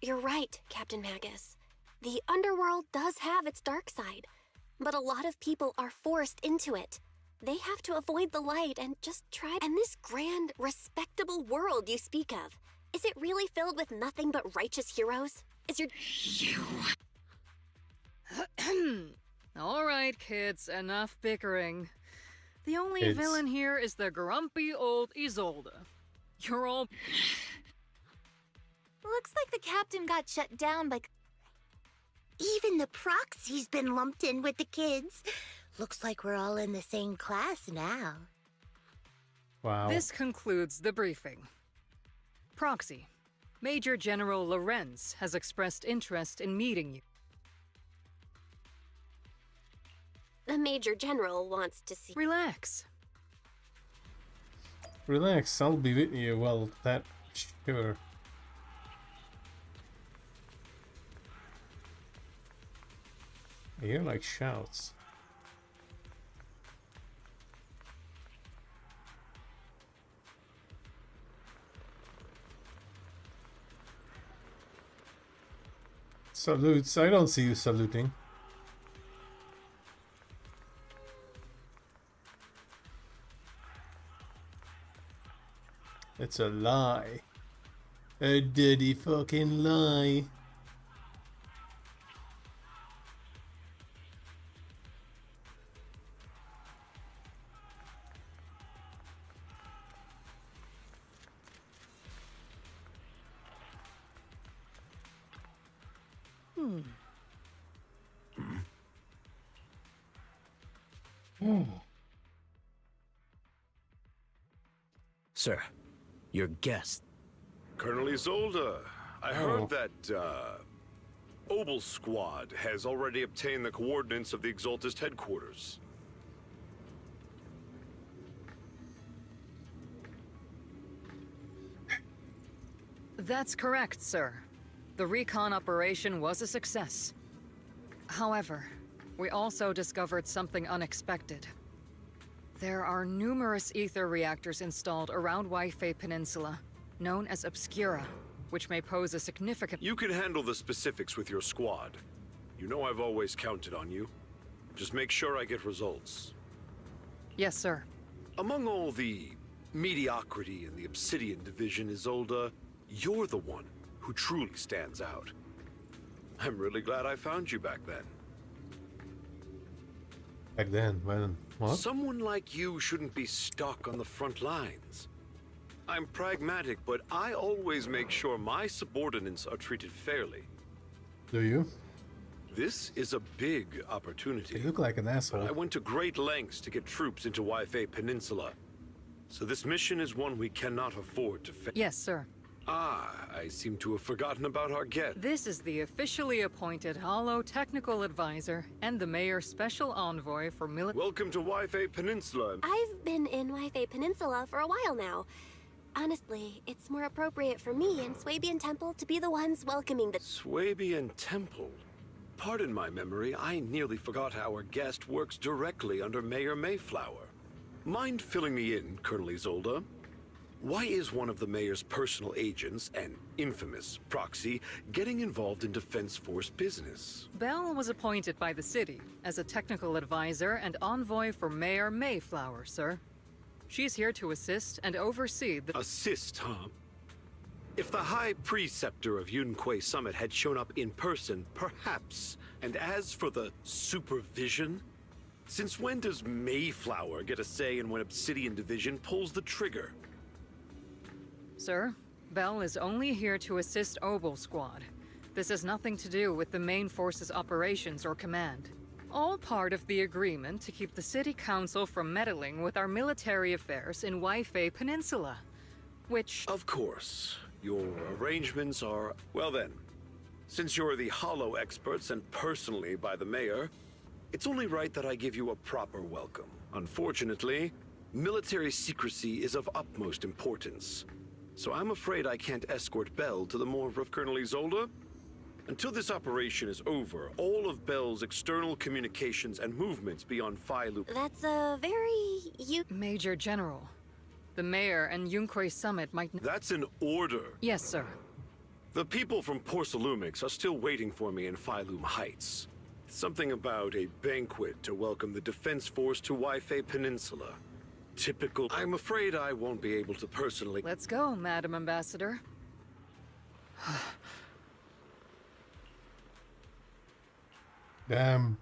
You're right, Captain Magus. The underworld does have its dark side, but a lot of people are forced into it. They have to avoid the light and just try... And this grand, respectable world you speak of, is it really filled with nothing but righteous heroes? Is your... All right, kids, enough bickering. The only Kids. villain here is the grumpy old Isolde. You're all... Looks like the captain got shut down by... Even the proxy's been lumped in with the kids. Looks like we're all in the same class now. Wow. This concludes the briefing. Proxy, Major General Lorenz has expressed interest in meeting you. The Major General wants to see... Relax. Relax, I'll be with you. Well, that... sure. I hear like shouts. Salutes. I don't see you saluting. It's a lie. A dirty fucking lie. Sir, your guest. Colonel Isolde, I heard that, Obel Squad has already obtained the coordinates of the Exaltist headquarters. That's correct, sir. The recon operation was a success. However, we also discovered something unexpected. There are numerous ether reactors installed around Waifei Peninsula, known as Obscura, which may pose a significant— You can handle the specifics with your squad. You know I've always counted on you. Just make sure I get results. Yes, sir. Among all the mediocrity in the Obsidian Division, Isolde, you're the one who truly stands out. I'm really glad I found you back then. Back then, when what? Someone like you shouldn't be stuck on the front lines. I'm pragmatic, but I always make sure my subordinates are treated fairly. Do you? This is a big opportunity. You look like an asshole. But I went to great lengths to get troops into Waifei Peninsula. So this mission is one we cannot afford to fail. Yes, sir. Ah, I seem to have forgotten about our guest. This is the officially appointed Hollow Technical Advisor and the Mayor's Special Envoy for military— Welcome to Waifei Peninsula. I've been in Waifei Peninsula for a while now. Honestly, it's more appropriate for me and Swabian Temple to be the ones welcoming the— Swabian Temple? Pardon my memory, I nearly forgot our guest works directly under Mayor Mayflower. Mind filling me in, Colonel Isolde? Why is one of the mayor's personal agents, an infamous proxy, getting involved in Defense Force business? Belle was appointed by the city as a technical advisor and envoy for Mayor Mayflower, sir. She's here to assist and oversee the— Assist, huh? If the High Preceptor of Yunquay Summit had shown up in person, perhaps. And as for the supervision? Since when does Mayflower get a say in when Obsidian Division pulls the trigger? Sir, Belle is only here to assist Obel Squad. This has nothing to do with the main force's operations or command. All part of the agreement to keep the City Council from meddling with our military affairs in Waifei Peninsula. Which— Of course. Your arrangements are— Well then, since you're the Hollow experts and personally by the Mayor, it's only right that I give you a proper welcome. Unfortunately, military secrecy is of utmost importance. So I'm afraid I can't escort Belle to the morgue of Colonel Isolde. Until this operation is over, all of Belle's external communications and movements beyond Phylum— That's a very— Major General, the Mayor and Yunquay Summit might— That's an order. Yes, sir. The people from Porcelumix are still waiting for me in Phylum Heights. Something about a banquet to welcome the Defense Force to Waifei Peninsula. Typical— I'm afraid I won't be able to personally— Let's go, Madam Ambassador. Damn.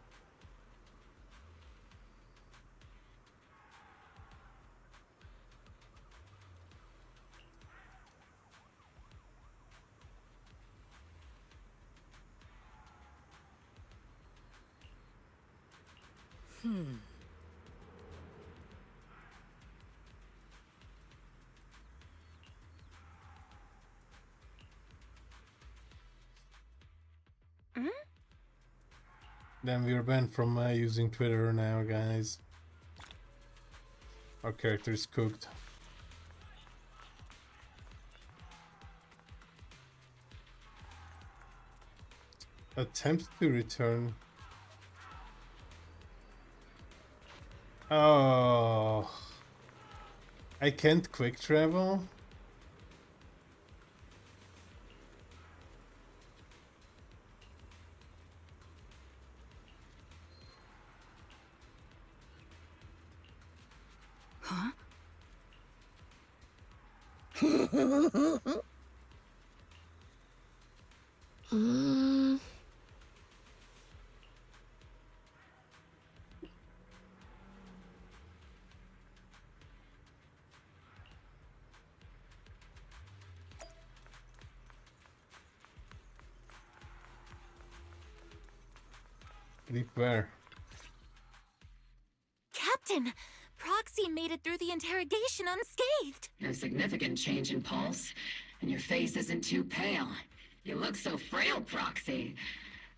Then we're banned from using Twitter now, guys. Our character is cooked. Attempt to return. Oh, I can't quick travel. Huh? Sleep where? Captain, Proxy made it through the interrogation unscathed. No significant change in pulse, and your face isn't too pale. You look so frail, Proxy.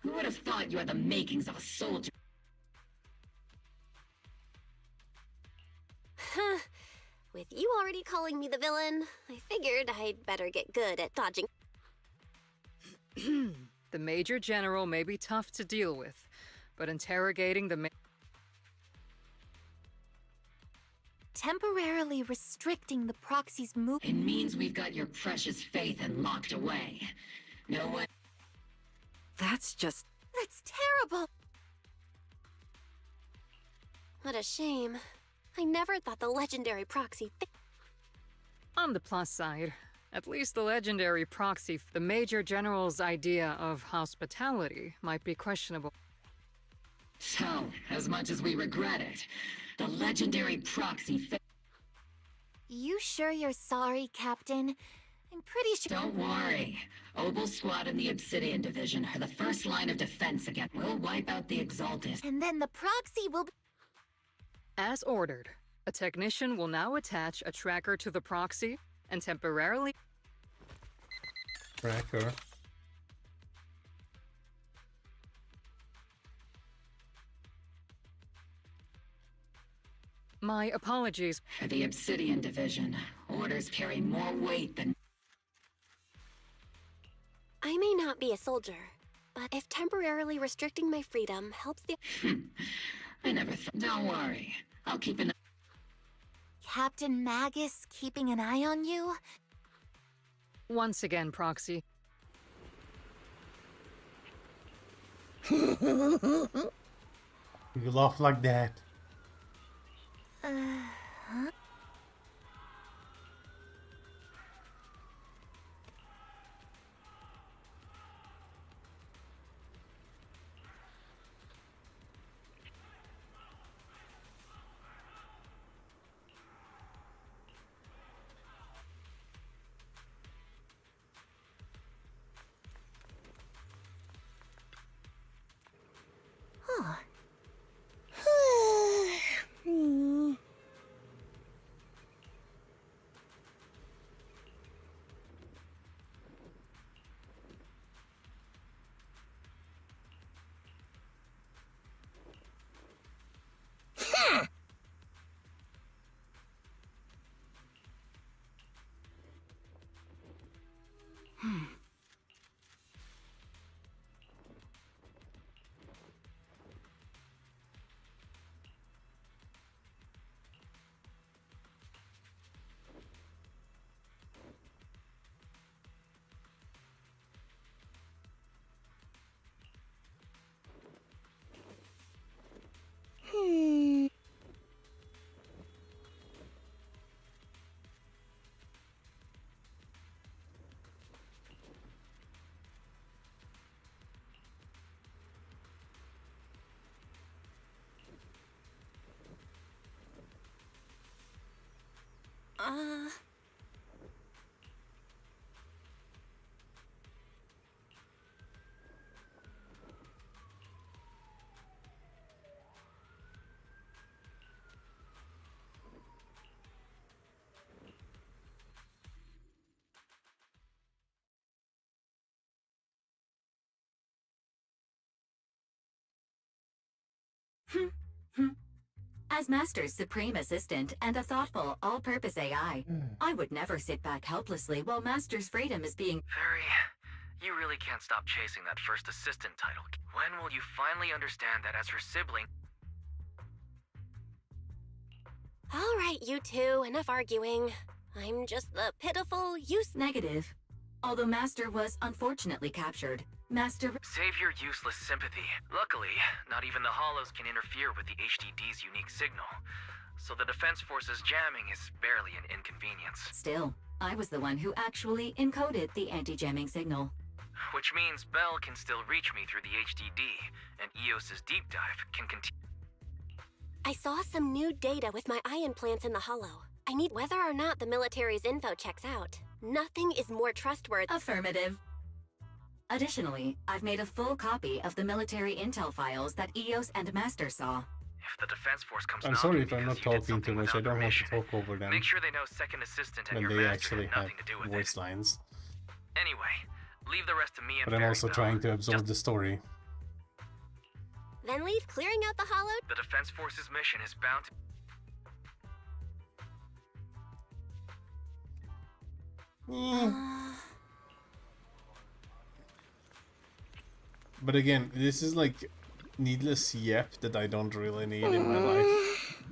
Who would have thought you had the makings of a soldier? Huh. With you already calling me the villain, I figured I'd better get good at dodging. The Major General may be tough to deal with, but interrogating the Temporarily restricting the Proxy's movement. It means we've got your precious Phaethon locked away. No one... That's terrible! What a shame. I never thought the legendary Proxy... On the plus side, at least the legendary Proxy, the Major General's idea of hospitality might be questionable. So, as much as we regret it, the legendary Proxy... You sure you're sorry, Captain? I'm pretty sure... Don't worry. Obel Squad and the Obsidian Division are the first line of defense again. We'll wipe out the Exaltus. And then the Proxy will... As ordered, a technician will now attach a tracker to the Proxy and temporarily... Tracker? My apologies. For the Obsidian Division, orders carry more weight than... I may not be a soldier, but if temporarily restricting my freedom helps the... I never thought... Don't worry. I'll keep an... Captain Magus keeping an eye on you? Once again, Proxy. You laugh like that. Huh? Huh. As Master's supreme assistant and a thoughtful, all-purpose AI, I would never sit back helplessly while Master's freedom is being... You really can't stop chasing that first assistant title. When will you finally understand that as her sibling... All right, you two, enough arguing. I'm just the pitiful Negative. Although Master was unfortunately captured, Master... Save your useless sympathy. Luckily, not even the Hollows can interfere with the HDD's unique signal. so the Defense Force's jamming is barely an inconvenience. Still, I was the one who actually encoded the anti-jamming signal. Which means Bell can still reach me through the HDD, and EOS's deep dive can continue. I saw some new data with my ion plants in the Hollow. I need whether or not the military's info checks out. Nothing is more trustworthy. Affirmative. Additionally, I've made a full copy of the military intel files that EOS and Master saw. If the Defense Force comes I'm sorry if I'm not talking too much. I don't have to talk over them make sure they know Second Assistant and when your they master actually had have nothing to do with voice lines. Anyway, leave the rest to me and But I'm also trying to absorb the story. Then leave clearing out the Hollow. The Defense Force's mission is bound to... But again, this is like needless yep that I don't really need in my life.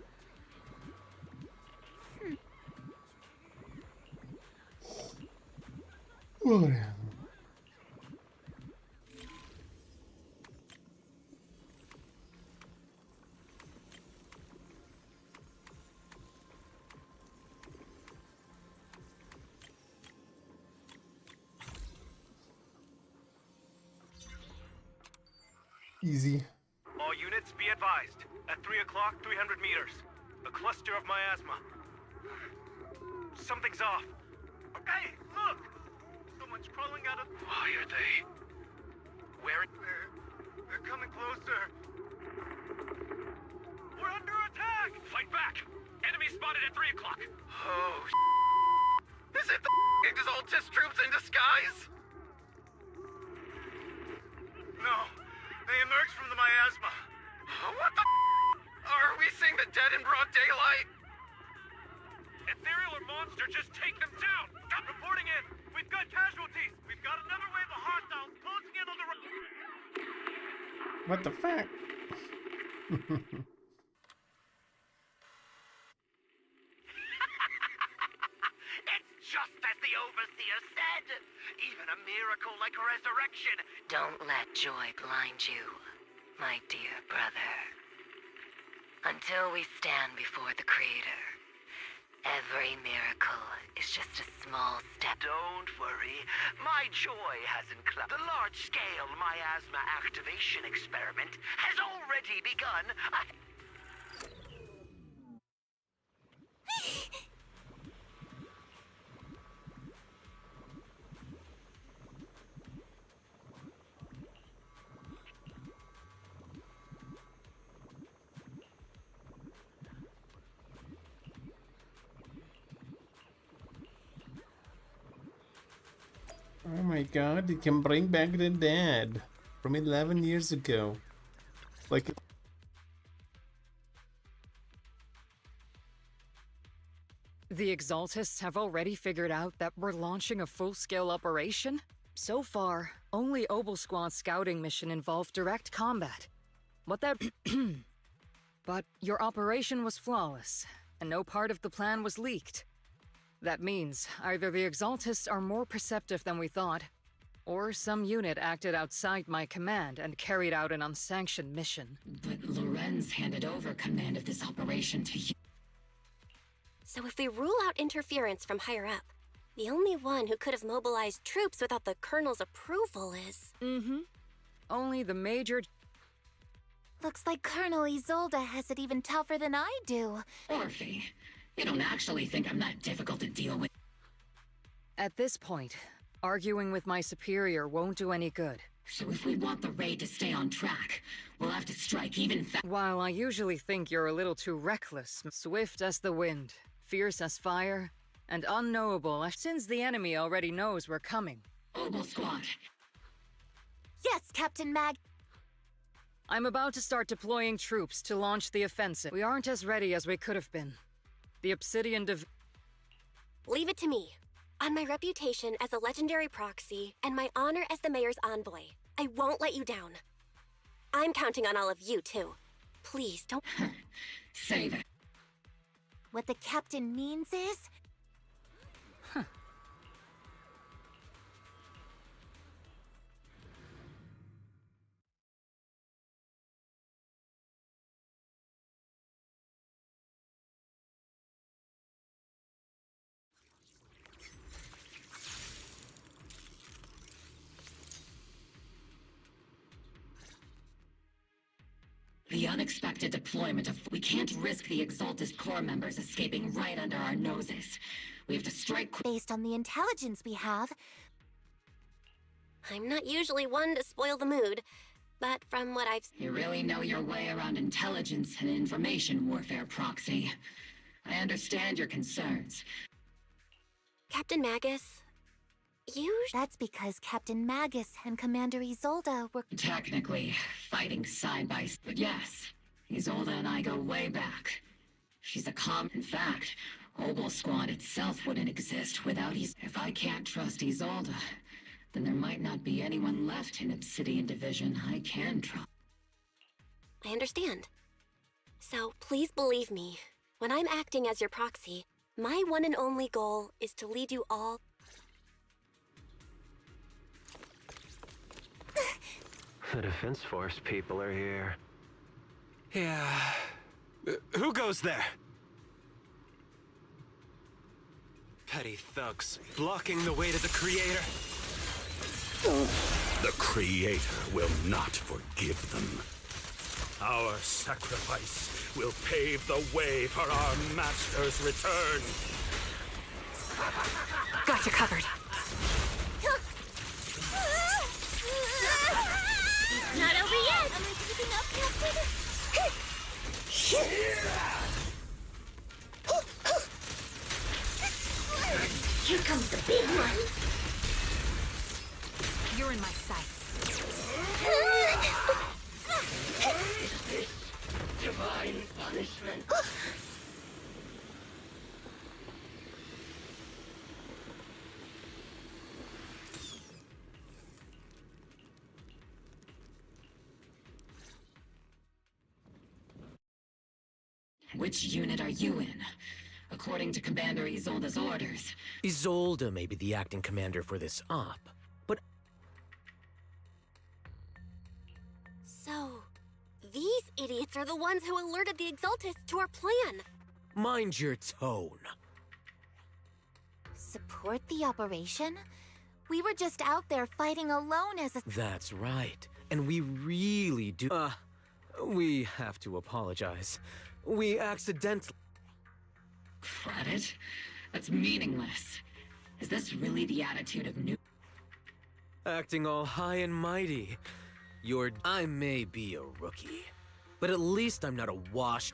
Whatever. Easy. All units be advised. At 3 o'clock, 300 meters. A cluster of miasma. Something's off. Hey, look! Someone's crawling out of... Why are they? Where? They're coming closer. We're under attack! Fight back! Enemy spotted at 3 o'clock! Oh, is it the Exaltist troops in disguise? No, they emerged from the miasma. What the Are we seeing the dead in broad daylight? Ethereal or monster, just take them down! Reporting in! We've got casualties! We've got another wave of hostiles closing in on the What the fuck? It's just as the Overseer said! Even a miracle like resurrection! Don't let joy blind you, my dear brother. Until we stand before the Creator, every miracle is just a small step. Don't worry. My joy hasn't clubbed. The large-scale miasma activation experiment has already begun. Oh my god, it can bring back the dead from 11 years ago. Like... The Exaltists have already figured out that we're launching a full-scale operation? So far, only Obel Squad's scouting mission involved direct combat. But your operation was flawless, and no part of the plan was leaked. That means either the Exaltists are more perceptive than we thought, or some unit acted outside my command and carried out an unsanctioned mission. But Lorenz handed over command of this operation to you. So if we rule out interference from higher up, the only one who could have mobilized troops without the Colonel's approval is... Only the Major... Looks like Colonel Isolde has it even tougher than I do. Orphe, you don't actually think I'm that difficult to deal with? At this point, arguing with my superior won't do any good. So if we want the raid to stay on track, we'll have to strike even faster. While I usually think you're a little too reckless, swift as the wind, fierce as fire, and unknowable since the enemy already knows we're coming. Obel Squad. Yes, Captain Mag. I'm about to start deploying troops to launch the offensive. We aren't as ready as we could have been. The Obsidian Leave it to me. On my reputation as a legendary proxy, and my honor as the Mayor's envoy, I won't let you down. I'm counting on all of you, too. Please, don't... Save it. What the Captain means is... The unexpected deployment of... We can't risk the Exaltist core members escaping right under our noses. We have to strike... Based on the intelligence we have, I'm not usually one to spoil the mood, but from what I've... You really know your way around intelligence and information warfare, Proxy. I understand your concerns. Captain Magus, That's because Captain Magus and Commander Isolde were... Technically, fighting side by side. But yes, Isolde and I go way back. She's a In fact, Obel Squad itself wouldn't exist without If I can't trust Isolde, then there might not be anyone left in Obsidian Division I can trust. I understand. So please believe me, when I'm acting as your proxy, my one and only goal is to lead you all... The Defense Force people are here. Yeah. Who goes there? Petty thugs, blocking the way to the Creator. The Creator will not forgive them. Our sacrifice will pave the way for our Master's return. Got you covered. Not over yet! Am I keeping up, Captain? Here comes the big one! You're in my sights. Divine punishment. Which unit are you in? According to Commander Isolde's orders. Isolde may be the acting commander for this op, but... So, these idiots are the ones who alerted the Exaltists to our plan. Mind your tone. Support the operation? We were just out there fighting alone as a... That's right. And we really do... we have to apologize. We accidentally... Credit? That's meaningless. Is this really the attitude of new... Acting all high and mighty. I may be a rookie, but at least I'm not a wash...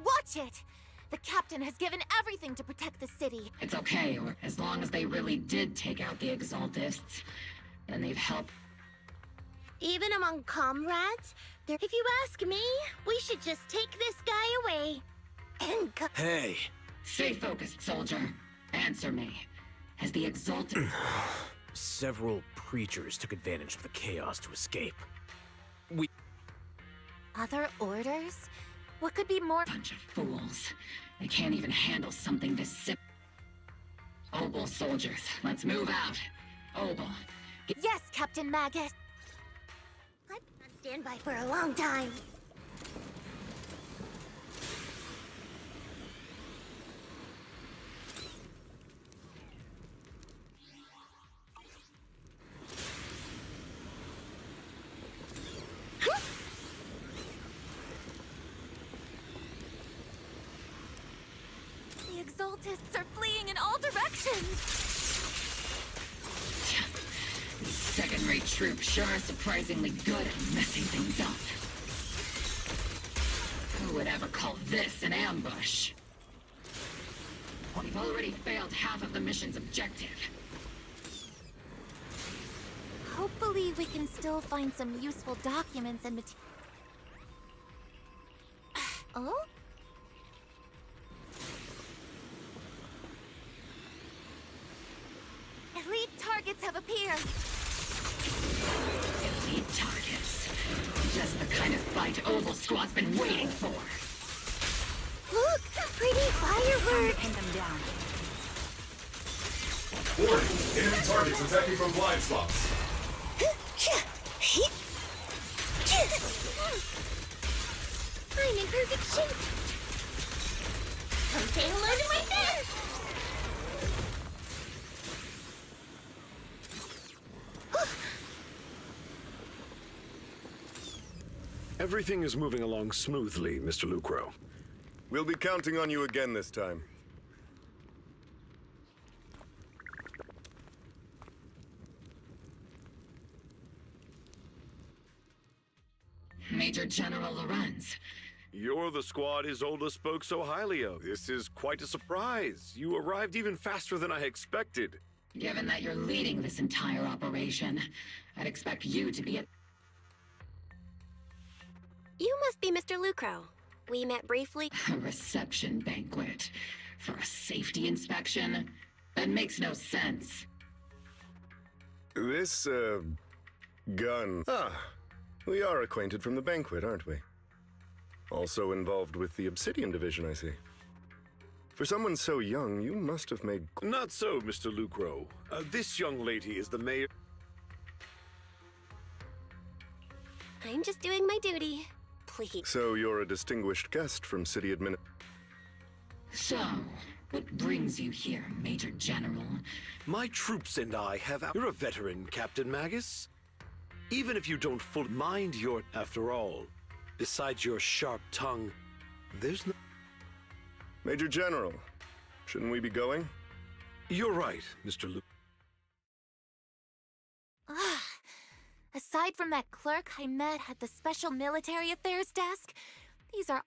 Watch it! The captain has given everything to protect the city. It's okay, or as long as they really did take out the Exaltists, then they've helped... Even among comrades, if you ask me, we should just take this guy away. And Hey! Stay focused, soldier. Answer me. Has the Exalted... Several preachers took advantage of the chaos to escape. Other orders? What could be more... Bunch of fools. They can't even handle something this simple. Obel soldiers, let's move out. Obel. Yes, Captain Magus. I've been on standby for a long time. The Exaltists are fleeing in all directions. These second-rate troops sure are surprisingly good at messing things up. Who would ever call this an ambush? We've already failed half of the mission's objective. Hopefully we can still find some useful documents and materials. Oh? Elite targets have appeared! Elite targets. Just the kind of fight Obel Squad's been waiting for. Look! Pretty fireworks! Pin them down. Warning! Enemy targets attacking from blind spots. I'm in perfect shape! Come say hello to my friends! Everything is moving along smoothly, Mr. Lucro. We'll be counting on you again this time. Major General Lorenz. You're the squad Isolde spoke so highly of. This is quite a surprise. You arrived even faster than I expected. Given that you're leading this entire operation, I'd expect you to be at... You must be Mr. Lucro. We met briefly. A reception banquet for a safety inspection? That makes no sense. This, gun. Ah, we are acquainted from the banquet, aren't we? Also involved with the Obsidian Division, I see. For someone so young, you must have made... Not so, Mr. Lucro. This young lady is the mayor... I'm just doing my duty. Please. So you're a distinguished guest from City Admin... So, what brings you here, Major General? My troops and I have... You're a veteran, Captain Magus. Even if you don't fully mind your... After all, besides your sharp tongue, there's no... Major General, shouldn't we be going? You're right, Mr. Luke. Aside from that clerk I met at the Special Military Affairs desk, these are...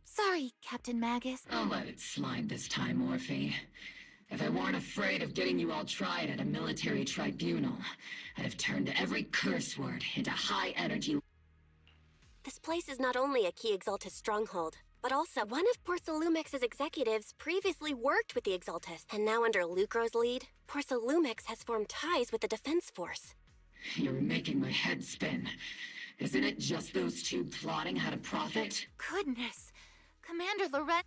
sorry, Captain Magus. I'll let it slide this time, Orphe. If I weren't afraid of getting you all tried at a military tribunal, I'd have turned every curse word into high-energy... This place is not only a key Exaltus stronghold, but also one of Porcelumex's executives previously worked with the Exaltus, and now under Lucro's lead, Porcelumex has formed ties with the Defense Force. You're making my head spin. Isn't it just those two plotting how to profit? Goodness. Commander Lorenz...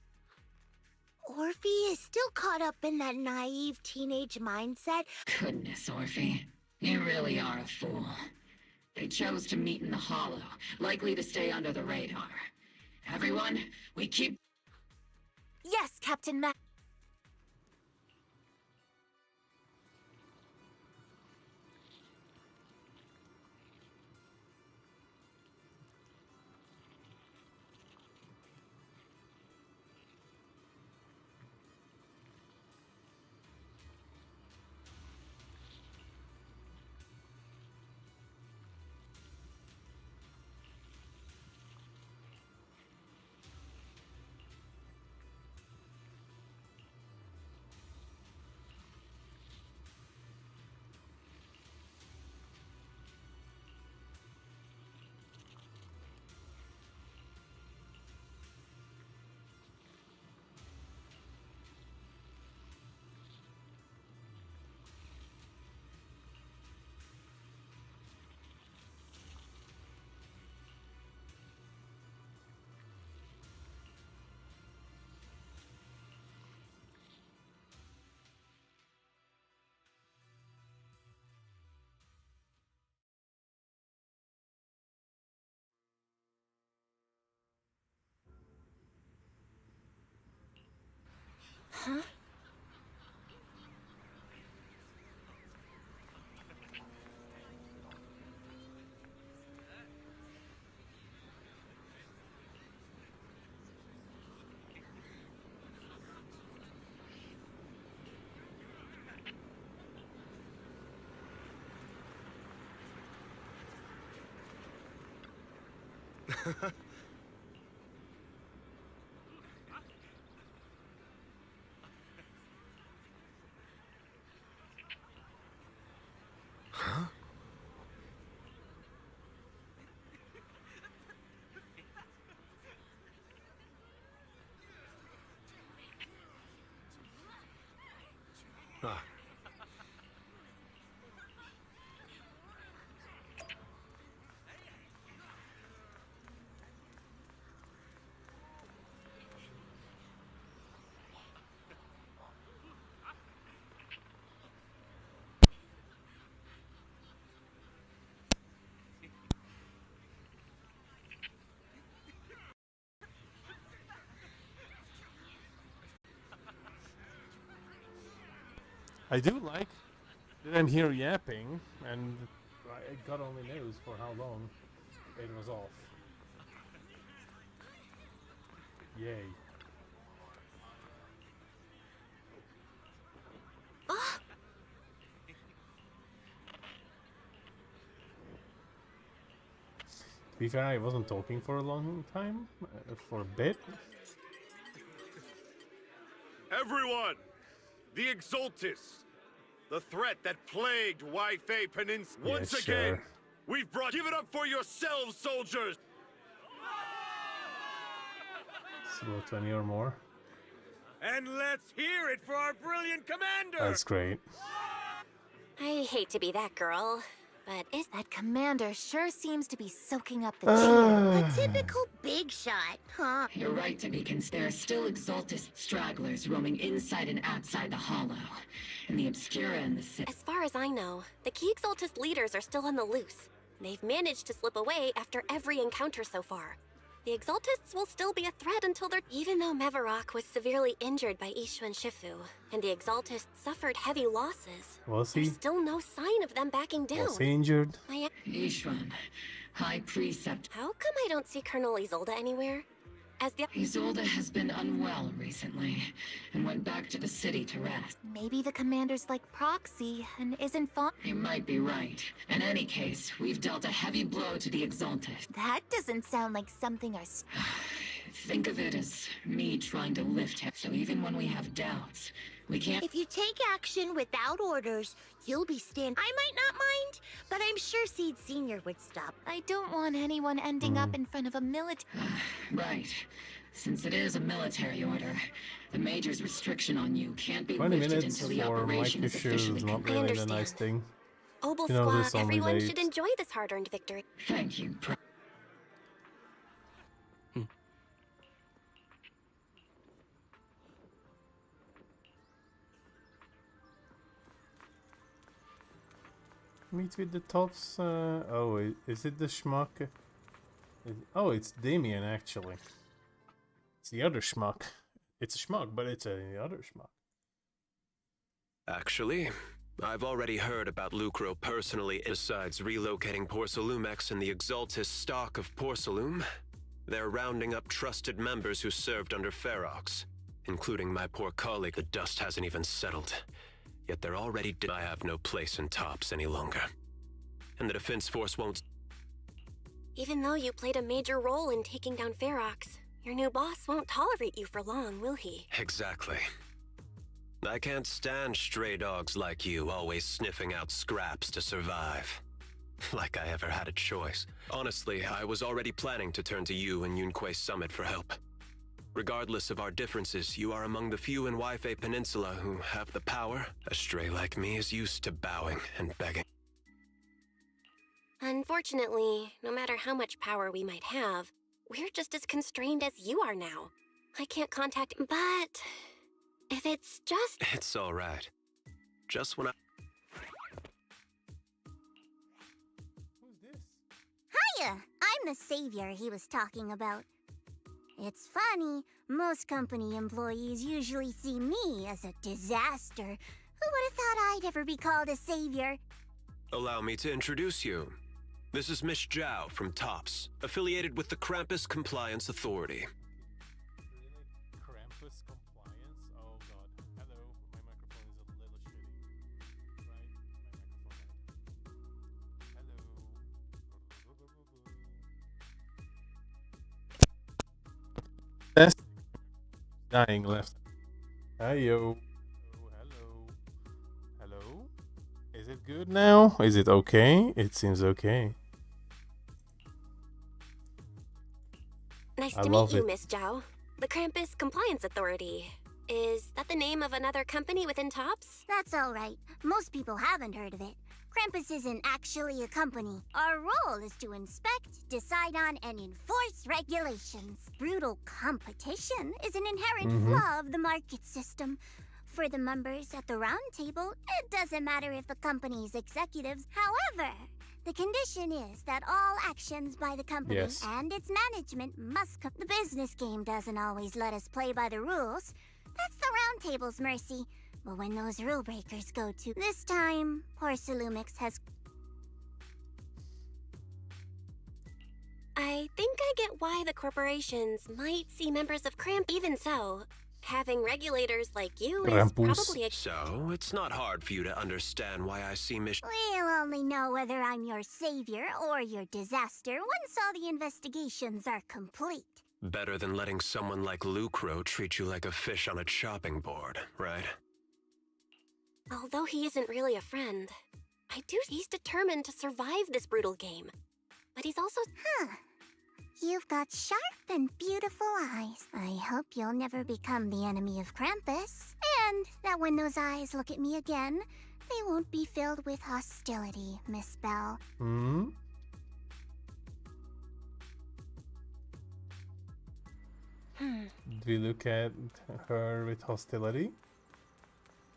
Orphe is still caught up in that naive teenage mindset. Goodness, Orphe. You really are a fool. They chose to meet in the Hollow, likely to stay under the radar. Everyone, we keep... Yes, Captain Magus. Huh? Huh? Ah. I do like that I'm here yapping, and God only knows for how long it was off. Yay. Ah! To be fair, I wasn't talking for a long time, for a bit. Everyone! The Exaltists! The threat that plagued Wi-Fi Peninsula. Yeah, Once sure. again, we've brought... Give it up for yourselves, soldiers! It's about 20 or more. And let's hear it for our brilliant commander! That's great. I hate to be that girl, but is That commander sure seems to be soaking up the A cheer. typical big shot, huh? You're right to be concerned. There are still Exaltist stragglers roaming inside and outside the Hollow. And the Obscura and the City. as far as I know, the key Exaltist leaders are still on the loose. They've managed to slip away after every encounter so far. The Exaltists will still be a threat until they're... Even though Mevarok was severely injured by Ishu and Shifu, and the Exaltists suffered heavy losses, Was he? there's still no sign of them backing down. Was he injured? Ishwan, High Precept. How come I don't see Colonel Isolde anywhere? As the... Isolde has been unwell recently, and went back to the city to rest. Maybe the commander's like Proxy and isn't fond. You might be right. In any case, we've dealt a heavy blow to the Exalted. That doesn't sound like something our... Think of it as me trying to lift him. So even when we have doubts, we can't... If you take action without orders, you'll be stand. I might not mind, but I'm sure Seed Senior would stop. I don't want anyone ending up in front of a military... Right. Since it is a military order, the Major's restriction on you can't be 20 lifted minutes until the for operation Mike is Ishu officially is not complete. really a nice thing. Obel You know, Squad, this only everyone dates. should enjoy this hard-earned victory. Thank you, Meet with the tops. Oh, is it the schmuck? Oh, it's Damien actually. It's the other schmuck. It's a schmuck, but it's the other schmuck. Actually, I've already heard about Lucro personally. Besides relocating Porcelumex and the Exaltist stock of Porcelum, they're rounding up trusted members who served under Ferox, including my poor colleague. The dust hasn't even settled. Yet they're already I have no place in Tops any longer. And the Defense Force won't... Even though you played a major role in taking down Ferox, your new boss won't tolerate you for long, will he? Exactly. I can't stand stray dogs like you always sniffing out scraps to survive. Like I ever had a choice. Honestly, I was already planning to turn to you and Yunquei Summit for help. Regardless of our differences, you are among the few in Wi-Fi Peninsula who have the power. A stray like me is used to bowing and begging. Unfortunately, no matter how much power we might have, we're just as constrained as you are now. I can't contact... But... if it's just... It's alright. Just when I... Hiya! I'm the savior he was talking about. It's funny, most company employees usually see me as a disaster. Who would have thought I'd ever be called a savior? Allow me to introduce you. This is Miss Zhao from TOPS, affiliated with the Krampus Compliance Authority. Krampus compliance? Oh god. Hello, my microphone is a little shitty. Right? My microphone. Hello. Test. Dying left. Heyo. Hello. Hello. Is it good now? Is it okay? It seems okay. Nice I to love meet you, it. Miss Zhao. The Krampus Compliance Authority. Is that the name of another company within TOPS? That's all right. Most people haven't heard of it. Krampus isn't actually a company. Our role is to inspect, decide on, and enforce regulations. Brutal competition is an inherent flaw of the market system. For the members at the round table, it doesn't matter if the company's executives. However, the condition is that all actions by the company and its management must come. The business game doesn't always let us play by the rules. That's the round table's mercy. But when those rule breakers go to... This time, Porcelumix has... I think I get why the corporations might see members of Cramp. Even so, having regulators like you is probably a... So, it's not hard for you to understand why I see mission. We'll only know whether I'm your savior or your disaster once all the investigations are complete. Better than letting someone like Lucro treat you like a fish on a chopping board, right? Although he isn't really a friend, he's determined to survive this brutal game. But he's also... You've got sharp and beautiful eyes. I hope you'll never become the enemy of Krampus. And that when those eyes look at me again, they won't be filled with hostility, Miss Bell. Hmm? Did we look at her with hostility?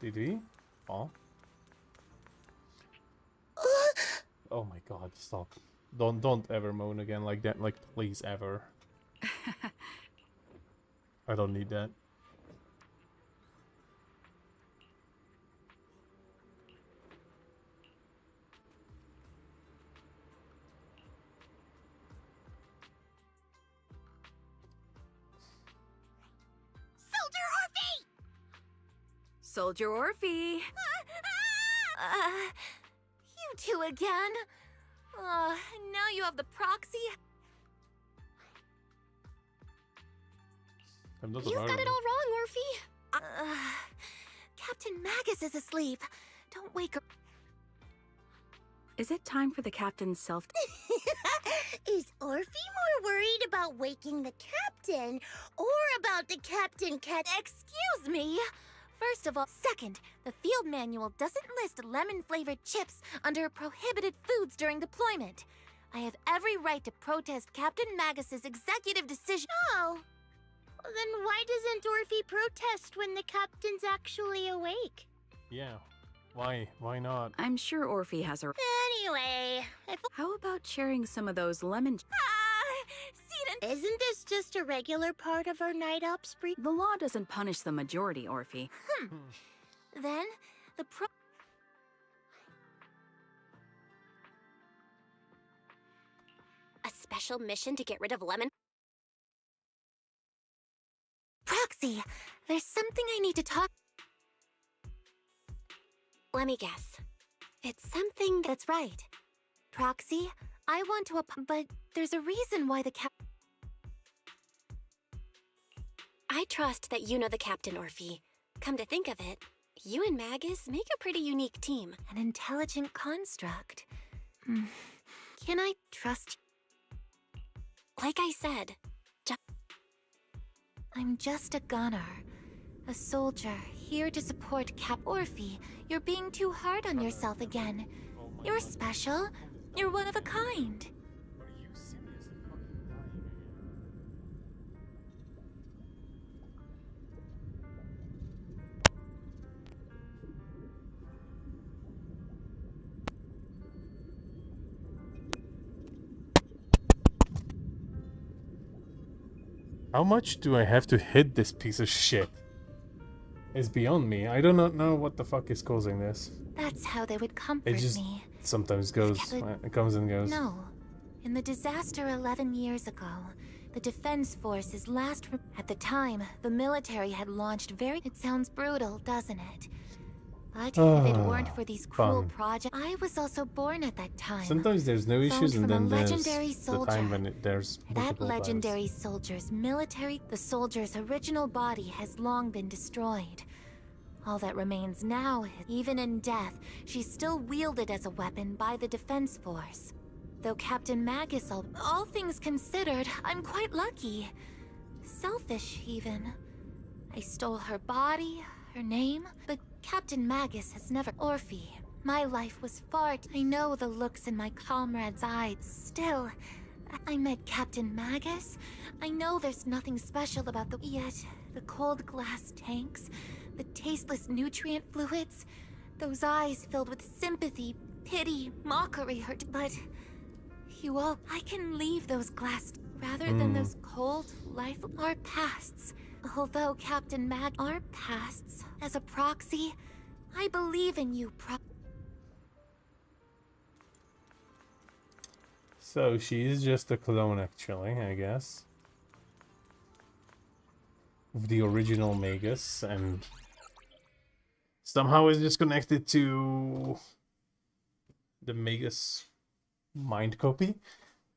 Did we? Oh. Oh my god, stop. Don't ever moan again like that, like please ever. I don't need that. Soldier Orphe! You two again? Now you have the proxy? I'm not You've got alone. it all wrong, Orphe. Captain Magus is asleep. Don't wake her. Is it time for the captain's self? Is Orphe more worried about waking the captain or about the captain cat? Excuse me! First of all, second, the field manual doesn't list lemon-flavored chips under prohibited foods during deployment. I have every right to protest Captain Magus's executive decision. Oh. Then why doesn't Orphe protest when the captain's actually awake? Yeah. Why? Why not? I'm sure Orphe has her. Anyway, How about sharing some of those lemon... Isn't this just a regular part of our night ops brief? The law doesn't punish the majority, Orphe. Then, A special mission to get rid of Lemon? Proxy, there's something I need to talk... Let me guess. It's something... That's right. Proxy, I want to but there's a reason why the I trust that you know the captain, Orphe. Come to think of it, you and Magus make a pretty unique team. An intelligent construct. Can I trust... Like I said, I'm just a gunner. A soldier, here to support Cap Orphe. You're being too hard on yourself again. You're special. You're one of a kind. How much do I have to hit this piece of shit? It's beyond me. I do not know what the fuck is causing this. That's how they would comfort It just me. sometimes goes. It comes and goes. No. In the disaster 11 years ago, the Defense Force's last... At the time, the military had launched very... It sounds brutal, doesn't it? But if it weren't for these cruel projects... I was also born at that time. Sometimes there's no issues, and then there's legendary the time when there's That multiple legendary soldier's military... The soldier's original body has long been destroyed. All that remains now is, even in death, she's still wielded as a weapon by the Defense Force. Though Captain Magus, all things considered, I'm quite lucky. Selfish, even. I stole her body, her name, but Captain Magus has never... Orphe, my life was far... I know the looks in my comrades' eyes. Still, I met Captain Magus. I know there's nothing special about the... Yet, the cold glass tanks, the tasteless nutrient fluids, those eyes filled with sympathy, pity, mockery, hurt... But... You all... I can leave those glass... Rather than those cold, life... Our pasts. Although Captain our pasts, as a proxy, I believe in you, So she's just a clone, actually, I guess, of the original Magus, and somehow is just connected to the Magus mind copy,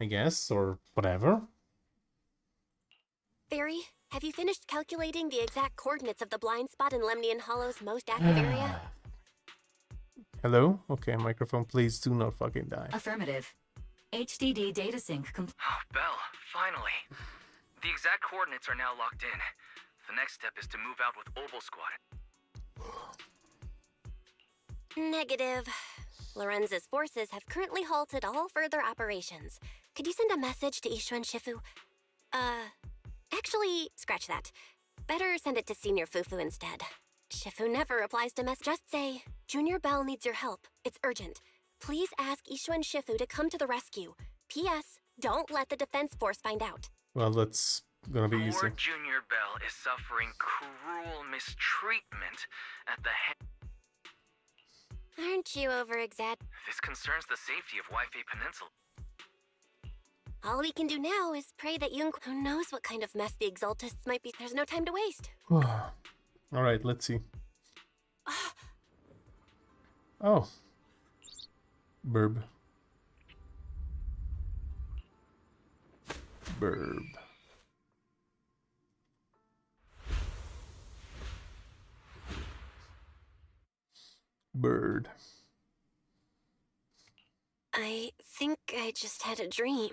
I guess, or whatever. Barry, have you finished calculating the exact coordinates of the blind spot in Lemnian Hollow's most active area? Hello? Okay, microphone, please do not fucking die. Affirmative. HDD data sync Oh, Belle, finally. The exact coordinates are now locked in. The next step is to move out with Obel Squad. Negative. Lorenza's forces have currently halted all further operations. Could you send a message to Ishu and Shifu? Actually, scratch that. Better send it to Senior Fufu instead. Shifu never replies to mess. Just say, Junior Belle needs your help. It's urgent. Please ask Ishu and Shifu to come to the rescue. P.S. Don't let the defense force find out. Well, that's gonna be easy. Poor Junior Belle is suffering cruel mistreatment at the hand. Aren't you over-exaggerating? This concerns the safety of Wi-Fi Peninsula. All we can do now is pray that Who knows what kind of mess the Exaltists might be. There's no time to waste. Alright, let's see. Oh. Burb. Burb. Bird. I think I just had a dream.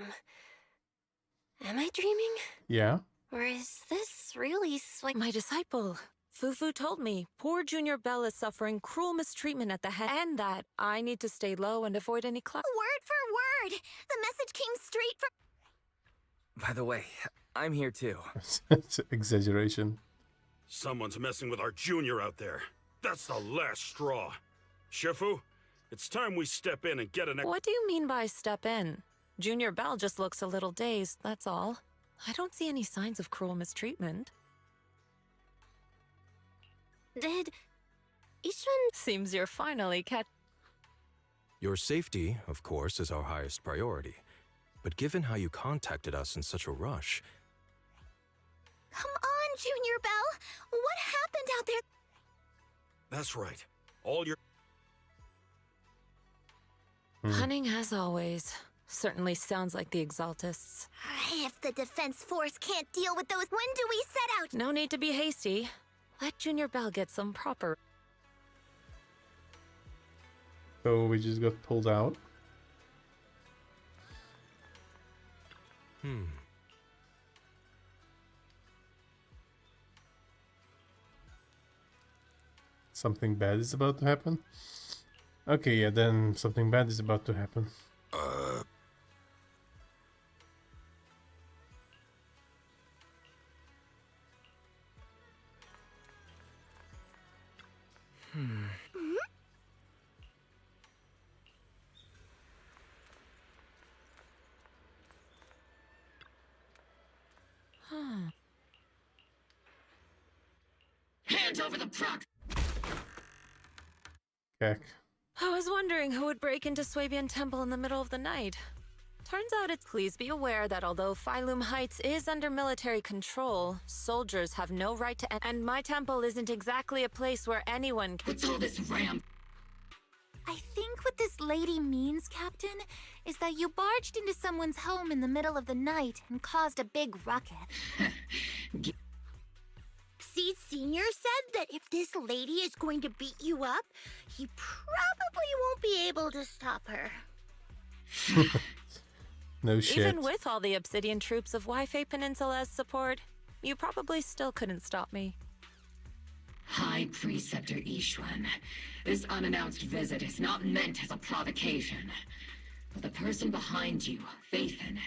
Am I dreaming? Yeah? Or is this really My disciple, Fufu told me poor Junior Belle is suffering cruel mistreatment at the head, and that I need to stay low and avoid any Word for word! The message came straight from... By the way, I'm here too. It's exaggeration. Someone's messing with our junior out there. That's the last straw. Shifu, it's time we step in and get an... What do you mean by step in? Junior Belle just looks a little dazed, that's all. I don't see any signs of cruel mistreatment. Did Ishun... Seems you're finally Your safety, of course, is our highest priority. But given how you contacted us in such a rush... Come on, Junior Belle! What happened out there? That's right. All your... Cunning as always. Certainly sounds like the Exaltists. If the defense force can't deal with those, when do we set out? No need to be hasty. Let Junior Belle get some proper... So we just got pulled out. Something bad is about to happen? Okay, yeah, then something bad is about to happen. Hand over the proc. Heck. I was wondering who would break into Swabian Temple in the middle of the night. Turns out it's... Please be aware that although Phylum Heights is under military control, soldiers have no right to... And my temple isn't exactly a place where anyone can... What's all this ram? I think what this lady means, Captain, is that you barged into someone's home in the middle of the night and caused a big ruckus. Seed Senior said that if this lady is going to beat you up, he probably won't be able to stop her. No shit. Even with all the Obsidian troops of Wi-Fi Peninsula as support, you probably still couldn't stop me. High Preceptor Ishwan, this unannounced visit is not meant as a provocation. But the person behind you, Phaethon,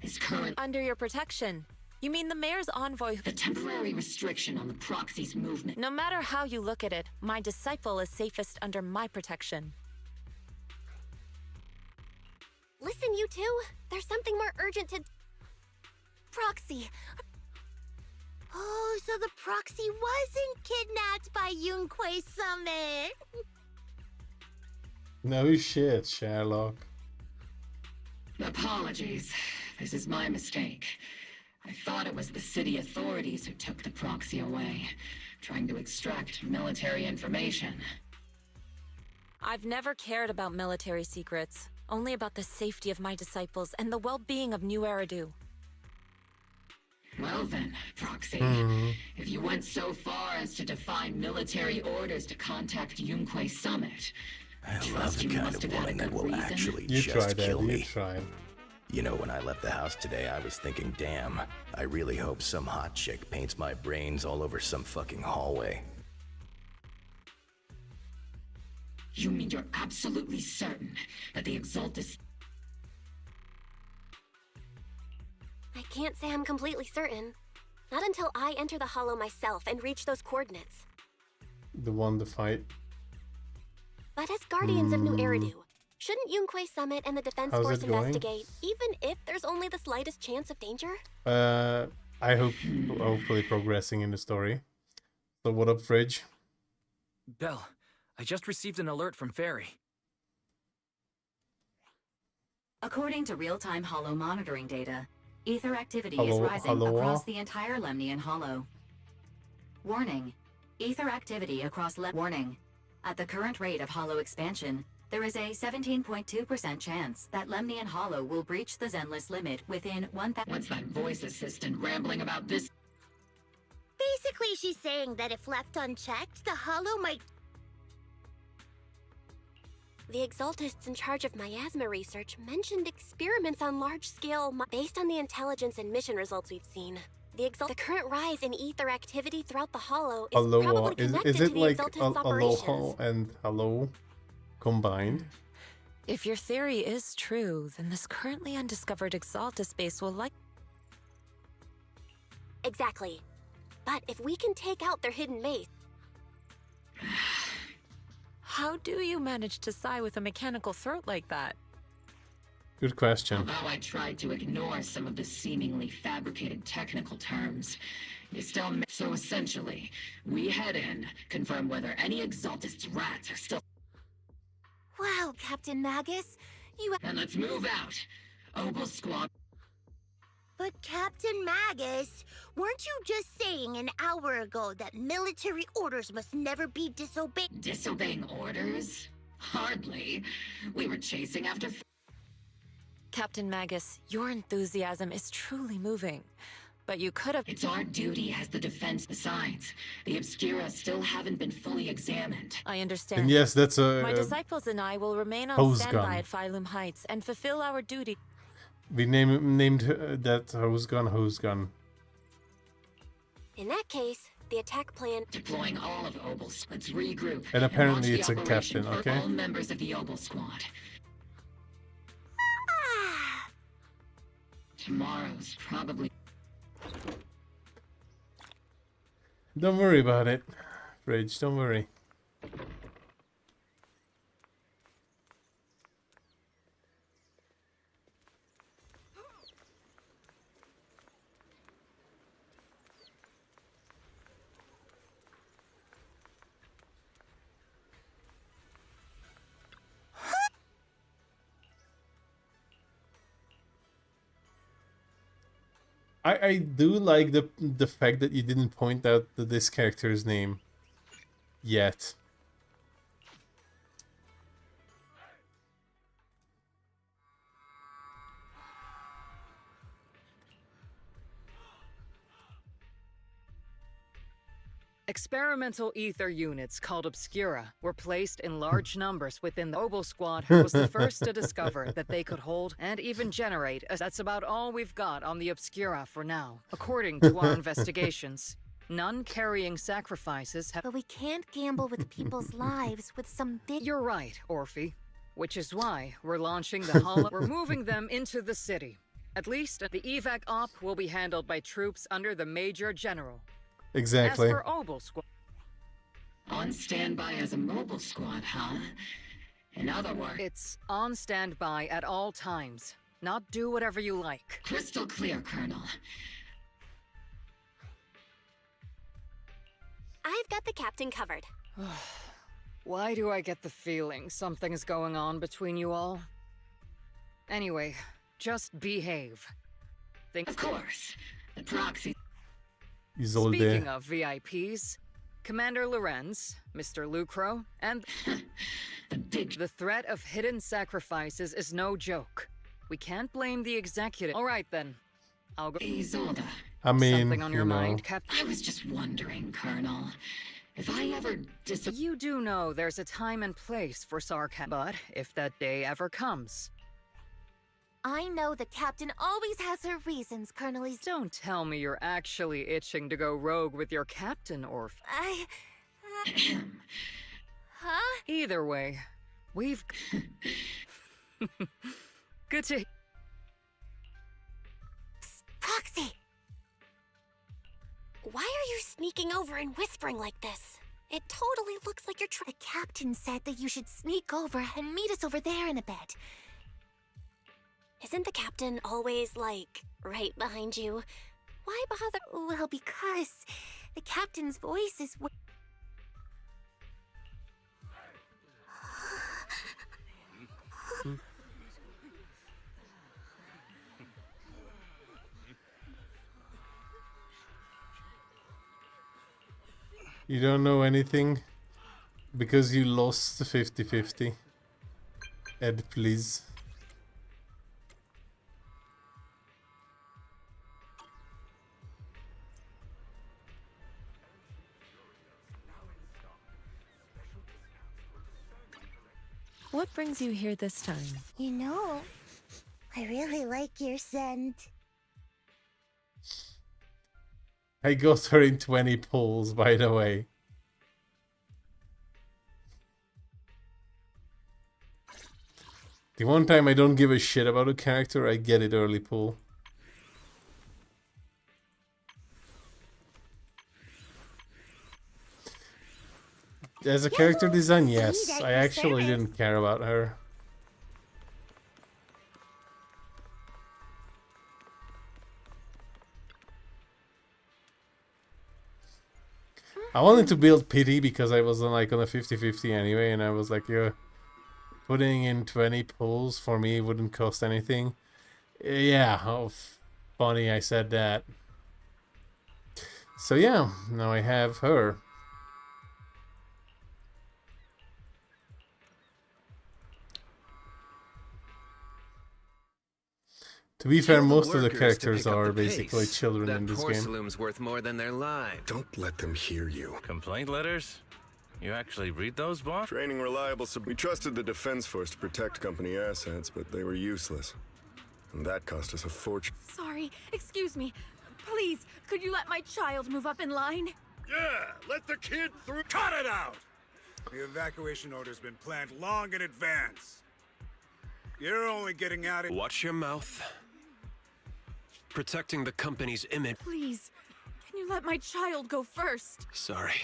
is currently... Under your protection. You mean the mayor's envoy... The temporary restriction on the proxy's movement... No matter how you look at it, my disciple is safest under my protection. Listen, you two. There's something more urgent to... Proxy. Oh, so the proxy wasn't kidnapped by Yunquei Summit. No shit, Sherlock. Apologies. This is my mistake. I thought it was the city authorities who took the proxy away, trying to extract military information. I've never cared about military secrets, only about the safety of my disciples and the well-being of New Eridu. Well then, Proxy, if you went so far as to defy military orders to contact Yunquay Summit, I love the kind of woman that will actually You just tried, kill Eddie, me. you tried. You know, when I left the house today, I was thinking, damn, I really hope some hot chick paints my brains all over some fucking hallway. You mean you're absolutely certain that the Exaltus... I can't say I'm completely certain. Not until I enter the Hollow myself and reach those coordinates. The one to fight. But as Guardians of New Eridu, shouldn't Yunquay Summit and the Defense How's Force it going? investigate, even if there's only the slightest chance of danger? I hope, hopefully progressing in the story. So what up, Fridge? Bell, I just received an alert from Fairy. According to real-time Hollow monitoring data, ether activity Hello- is rising hello? across the entire Lemnian Hollow. Warning. Ether activity across Warning. At the current rate of Hollow expansion, there is a 17.2% chance that Lemnian Hollow will breach the Zenless limit within 1,000... What's that voice assistant rambling about this? Basically, she's saying that if left unchecked, the Hollow might... The Exaltists in charge of miasma research mentioned experiments on large-scale based on the intelligence and mission results we've seen. The current rise in ether activity throughout the Hollow is Aloha. probably connected Is to it the like Exaltists' Aloha operations. and Hello combined? If your theory is true, then this currently undiscovered Exaltus base will Exactly. But if we can take out their hidden base... How do you manage to sigh with a mechanical throat like that? Good question. Although I tried to ignore some of the seemingly fabricated technical terms, you still... So essentially, we head in, confirm whether any Exaltist rats are still... Wow, Captain Magus, you... And let's move out. Obel Squad... But Captain Magus, weren't you just saying an hour ago that military orders must never be disobeyed? Disobeying orders? Hardly. We were chasing after... Captain Magus, your enthusiasm is truly moving. But you could have... It's our duty as the defense. Besides, the Obscura still haven't been fully examined. I understand. And yes, that's a... My disciples and I will remain on hose standby gun. at Phylum Heights and fulfill our duty. We named that hose gun. In that case, the attack plan... Deploying all of Obel's. Let's regroup. And apparently launch it's the a operation captain, for okay? all members of the Obel Squad. Tomorrow's probably... Don't worry about it, Fridge, don't worry. I do like the fact that you didn't point out this character's name yet. Experimental ether units called Obscura were placed in large numbers within the Obel Squad, who was the first to discover that they could hold and even generate. That's about all we've got on the Obscura for now. According to our investigations, none carrying sacrifices have... But we can't gamble with people's lives with some big... You're right, Orphe. Which is why we're launching the Hollow. We're moving them into the city. At least the evac op will be handled by troops under the Major General. Exactly. As for Obel Squad... On standby as a mobile squad, huh? In other words... It's on standby at all times. Not do whatever you like. Crystal clear, Colonel. I've got the captain covered. Why do I get the feeling something's going on between you all? Anyway, Just behave. Think. Of course. The proxy. Speaking of VIPs, Commander Lorenz, Mr. Lucro, and the threat of hidden sacrifices is no joke. We can't blame the executive. All right then, I'll go. Isolde. I mean, Something on your you know. mind, Captain? I was just wondering, Colonel. If I ever You do know there's a time and place for sarcasm, but if that day ever comes. I know the captain always has her reasons, Colonel. Don't tell me you're actually itching to go rogue with your captain, Orf. Huh? Either way, we've... Good to... Proxy! Why are you sneaking over and whispering like this? It totally looks like you're The captain said that you should sneak over and meet us over there in a bit. Isn't the captain always, like, right behind you? Why bother? Well, because the captain's voice is... You don't know anything? Because you lost 50-50. Ed, please. What brings you here this time? You know, I really like your scent. I got her in 20 pulls, by the way. The one time I don't give a shit about a character, I get it early pull. As a character design, yes. I actually didn't care about her. I wanted to build pity because I was like on a 50-50 anyway, and I was like, yeah, putting in 20 pulls for me wouldn't cost anything. Yeah, how funny I said that. So yeah, now I have her. To be fair, most of the characters are basically children in this game. That porcelain's worth more than their lives. Don't let them hear you. Complaint letters? You actually read those, boss? Training reliable, so we trusted the Defense Force to protect company assets, but they were useless. And that cost us a fortune. Sorry, excuse me. Please, could you let my child move up in line? Yeah, let the kid through. Cut it out! The evacuation order's been planned long in advance. You're only getting out of... Watch your mouth. Protecting the company's image. Please, can you let my child go first? Sorry.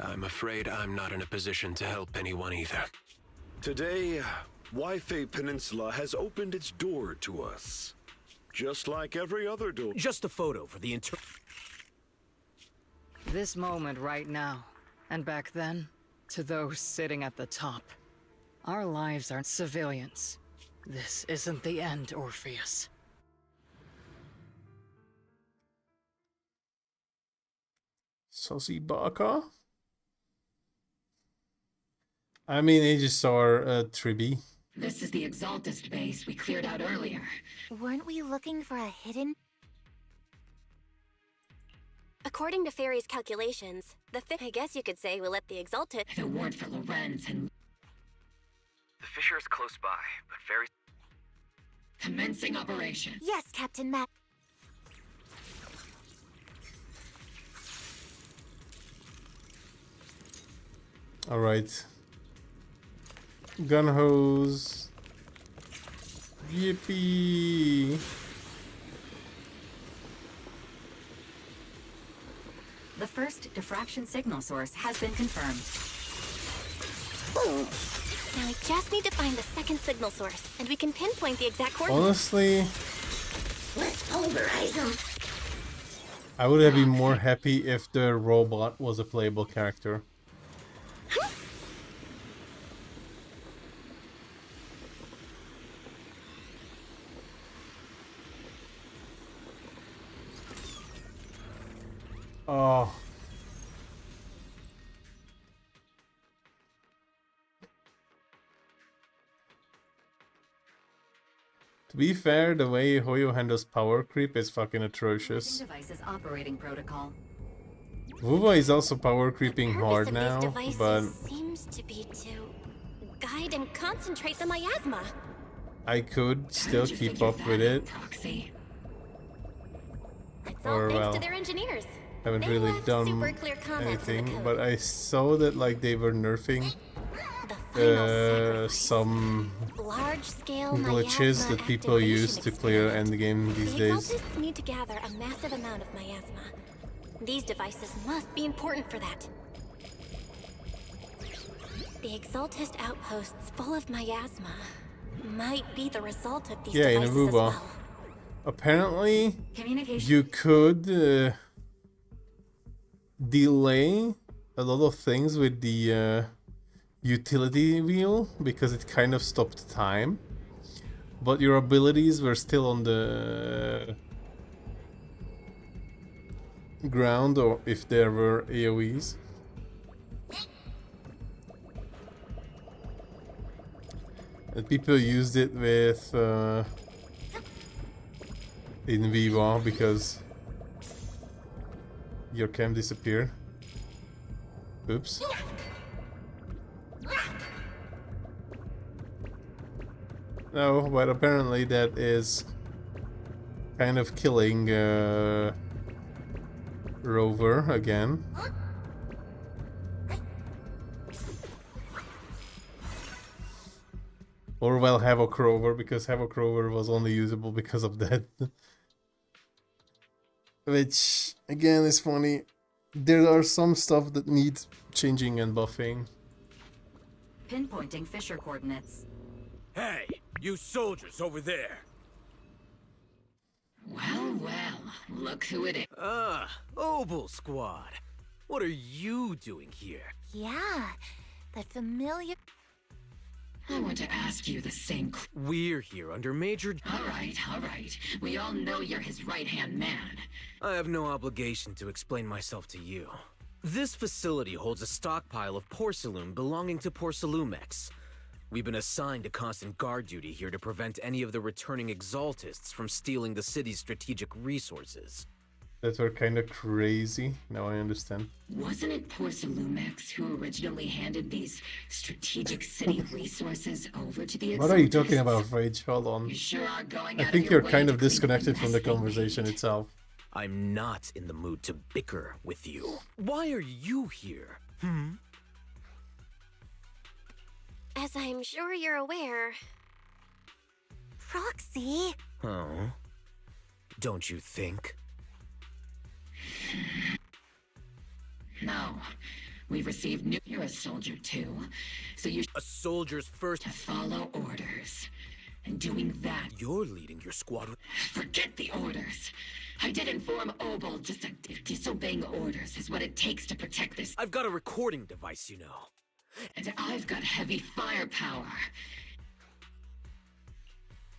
I'm afraid I'm not in a position to help anyone either. Today, Wi-Fi Peninsula has opened its door to us. Just like every other door. Just a photo for the This moment right now, and back then, to those sitting at the top. Our lives aren't civilians. This isn't the end, Orpheus. Saucy Baka? I mean, Aegisar Triby. This is the Exaltist base we cleared out earlier. Weren't we looking for a hidden... According to Fairy's calculations, I guess you could say we let the Exalted... If it weren't for Lorenz and... The fissure is close by, but very... Commencing operation. Yes, Captain Matt. Alright. Gun hose. Yippee! The first diffraction signal source has been confirmed. Boom! Now I just need to find the second signal source, and we can pinpoint the exact coordinates. Honestly, Let's pulverize them. I would have been more happy if the robot was a playable character. Oh. To be fair, the way Hoyo handles power creep is fucking atrocious. Devices operating protocol. Vuva is also power creeping hard Purpose of now, these but devices seems to be to guide and concentrate the miasma. I could still keep up with it. It's all Or thanks well, to their engineers. haven't They really left done super clear comments in the anything, code. but I saw that like they were nerfing some Large-scale glitches miasma that people activation use to clear endgame these The days. exaltists need to gather a massive amount of miasma. These devices must be important for that. The exaltist outposts full of miasma might be the result of these Yeah, in devices as Aruba. well. Apparently, Communication. you could delay a lot of things with the utility wheel because it kind of stopped time, but your abilities were still on the ground, or if there were AoEs. And people used it with in Viva because your cam disappeared. Oops. No, but apparently that is kind of killing Rover again. Or well, Havoc Rover, because Havoc Rover was only usable because of that. Which, again, is funny. There are some stuff that needs changing and buffing. Pinpointing Fisher coordinates. Hey, you soldiers over there. Well, well, look who it is. Ah, Obel Squad. What are you doing here? Yeah, that familiar... I want to ask you the same. We're here under Major... All right. We all know you're his right-hand man. I have no obligation to explain myself to you. This facility holds a stockpile of porcelain belonging to Porcelumex. We've been assigned to constant guard duty here to prevent any of the returning exaltists from stealing the city's strategic resources. That were kind of crazy. Now I understand. Wasn't it Porcelumex who originally handed these strategic city resources over to the What are you Exaltists? talking about, Rage? Hold on. You sure are going I out think of your you're way kind to of clean up disconnected the from the mess they conversation made. itself. I'm not in the mood to bicker with you. Why are you here? As I'm sure you're aware, Proxy? Oh? Don't you think? No. We've received new... You're a soldier too, so you... A soldier's first... to follow orders. And doing that... You're leading your squad with... Forget the orders. I did inform Obel just if disobeying orders is what it takes to protect this... I've got a recording device, you know. And I've got heavy firepower.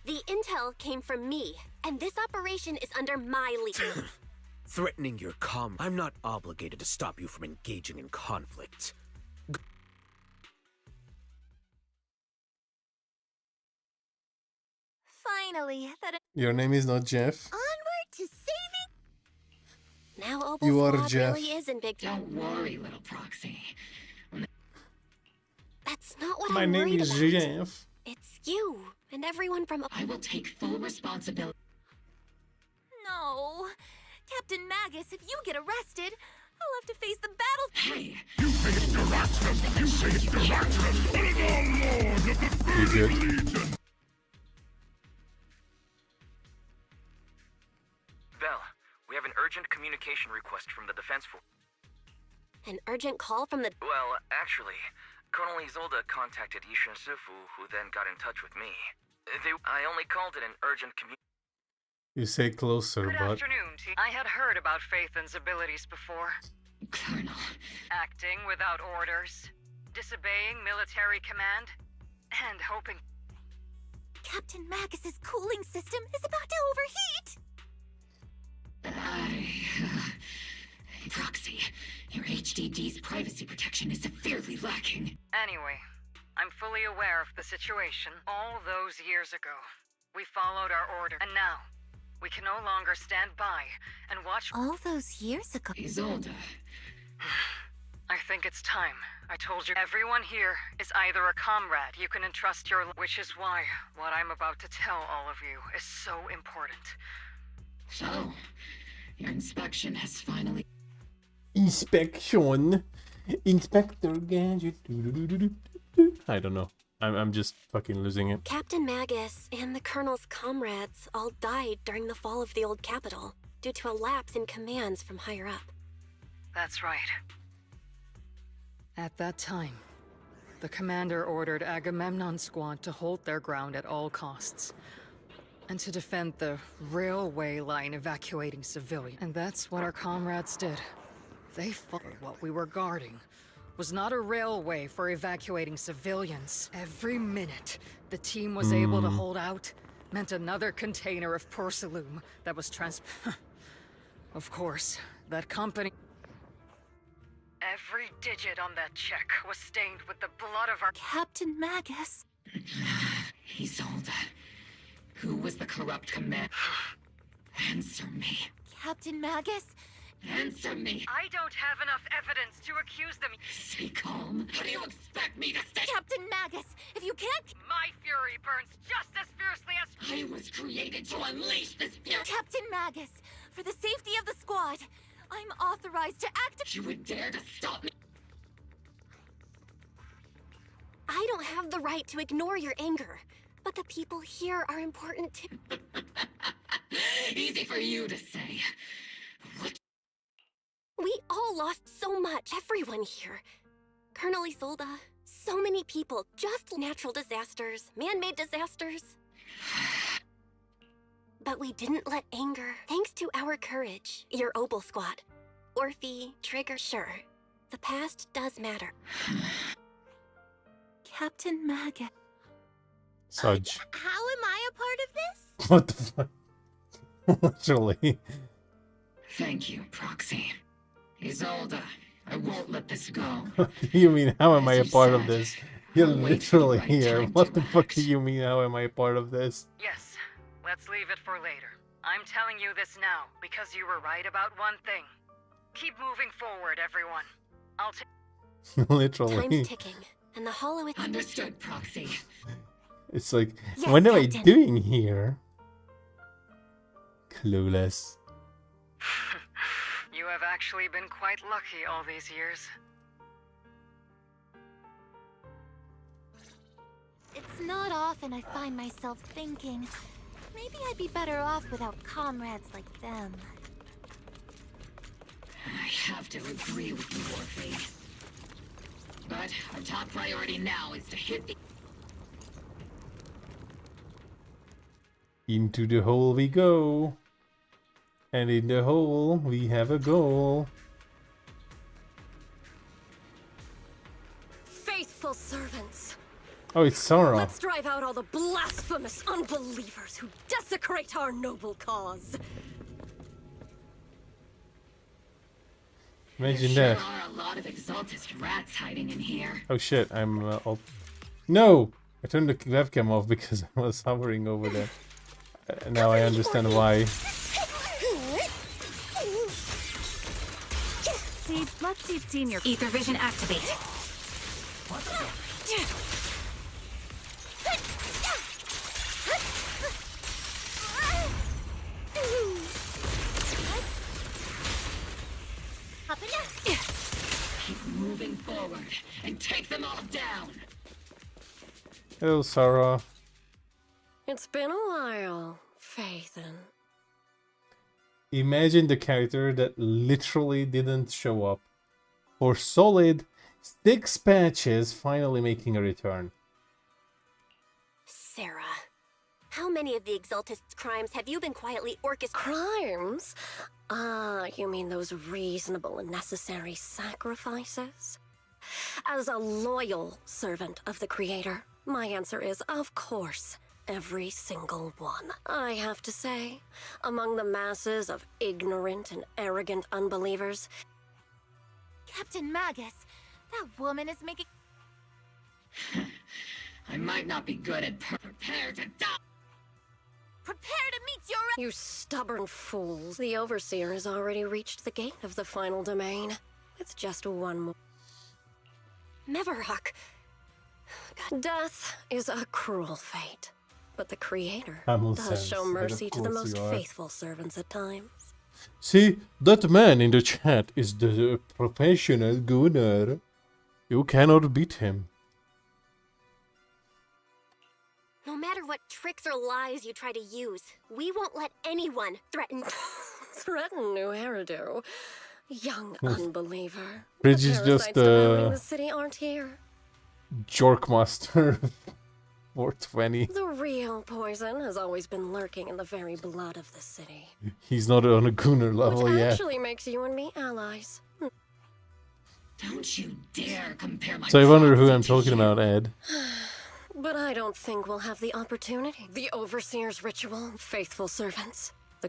the intel came from me, and this operation is under my lead. Threatening your I'm not obligated to stop you from engaging in conflict. Finally, that... Your name is not Jeff. Onward to saving... Now Obel You are Squad Jeff. really is in big trouble. Don't worry, little Proxy. That's not what My I'm name worried is about. Jeff. It's you and everyone from... I will take full responsibility. No. Captain Magus, if you get arrested, I'll have to face the battle... Hey! You good? Bell, we have an urgent communication request from the Defense Force. An urgent call from the... Well, actually, Colonel Isolde contacted Yishin Sifu, who then got in touch with me. I only called it an urgent You say closer, Good but... afternoon, team. I had heard about Phaethon's abilities before. Colonel. Acting without orders, disobeying military command, and hoping... Captain Magus's cooling system is about to overheat! MD's privacy protection is severely lacking. Anyway, I'm fully aware of the situation. All those years ago, we followed our order, and now we can no longer stand by and watch. All those years ago. Isolde. I think it's time. I told you, everyone here is either a comrade you can entrust your which is why what I'm about to tell all of you is so important. So, your inspection has finally... Inspection. Inspector Gadget. I don't know. I'm just fucking losing it. Captain Magus and the Colonel's comrades all died during the fall of the old capital due to a lapse in commands from higher up. That's right. At that time, the commander ordered Agamemnon's squad to hold their ground at all costs, and to defend the railway line evacuating civilians. And that's what our comrades did. They fought. What we were guarding was not a railway for evacuating civilians. Every minute the team was able to hold out meant another container of porcelain that was Of course, that company... Every digit on that check was stained with the blood of our... Captain Magus. Isolde. Who was the corrupt commander? Answer me. Captain Magus? Answer me. I don't have enough evidence to accuse them. Stay calm. What do you expect me to stay? Captain Magus, if you can't... My fury burns just as fiercely as... I was created to unleash this fury. Captain Magus, for the safety of the squad, I'm authorized to act... You would dare to stop me? I don't have the right to ignore your anger, but the people here are important too. Easy for you to say. What? We all lost so much, everyone here. Colonel Isolde, so many people, just natural disasters, man-made disasters. But we didn't let anger, thanks to our courage, your Obel squad. Orphe, Trigger, sure. The past does matter. Captain Magus. Sudge. How am I a part of this? What the fuck? Literally. Thank you, Proxy. Isolde, I won't let this go. You mean, how am I a As you part of said, this? You're I'll wait for the literally right here. time What to the fuck act. do you mean, how am I a part of this? Yes, let's leave it for later. I'm telling you this now because you were right about one thing. Keep moving forward, everyone. I'll take... Literally. Time's ticking, and the hollow is... Understood, Proxy. It's like, Yes, what am I Captain. doing here? Clueless. You have actually been quite lucky all these years. It's not often I find myself thinking, maybe I'd be better off without comrades like them. I have to agree with you, Orphe. But our top priority now is to hit the... Into the hole we go. And in the hole we have a goal. Faithful servants. Oh, it's Sarah. Let's drive out all the blasphemous unbelievers who desecrate our noble cause. Imagine There that. sure are a lot of exaltist rats hiding in here. Oh shit, I'm No! I turned the webcam off because I was hovering over there. Now I understand why. See, let's see senior. Ether vision activate. Up and down. Keep moving forward and take them all down. Hello, Sarah. It's been a while, Faithin. Imagine the character that literally didn't show up for solid 6 patches finally making a return. Sarah, how many of the Exaltists' crimes have you been quietly orchestrating? Crimes? Ah, you mean those reasonable and necessary sacrifices? As a loyal servant of the Creator, my answer is, of course, every single one. I have to say, among the masses of ignorant and arrogant unbelievers, Captain Magus, that woman is making... I might not be good at prepare to die. Prepare to meet your... You stubborn fools. The Overseer has already reached the gate of the final domain. With just one more. Mevarok. Death is a cruel fate. But the Creator does show mercy to the most faithful servants at times. See, that man in the chat is the professional gunner. You cannot beat him. No matter what tricks or lies you try to use, we won't let anyone threaten... Threaten New Eridu. Young unbeliever. Bridge is just the city aren't here. Jorkmaster 420. The real poison has always been lurking in the very blood of the city. He's not on a gunner level Which yet. actually makes you and me allies. Don't you dare compare my... So I wonder who I'm talking about, Ed. But I don't think we'll have the opportunity. The Overseer's ritual, faithful servants. The...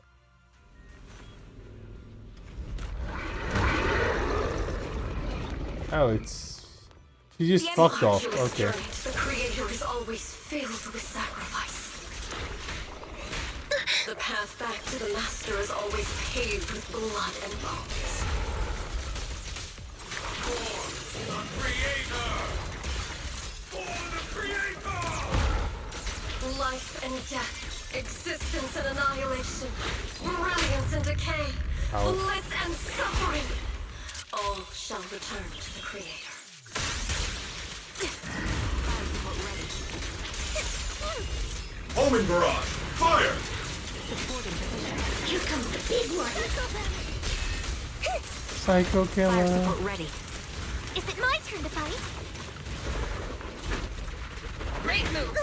Oh, it's... He just fucked off. Okay. The Creator is always filled with sacrifice. The path back to the Master is always paved with blood and bones. For the Creator! For the Creator! Life and death, existence and annihilation, brilliance and decay, bliss and suffering, all shall return to the Creator. Omen barrage! Fire! Here comes the big one. Psycho killer. ready. Is it my turn to fight? Great move.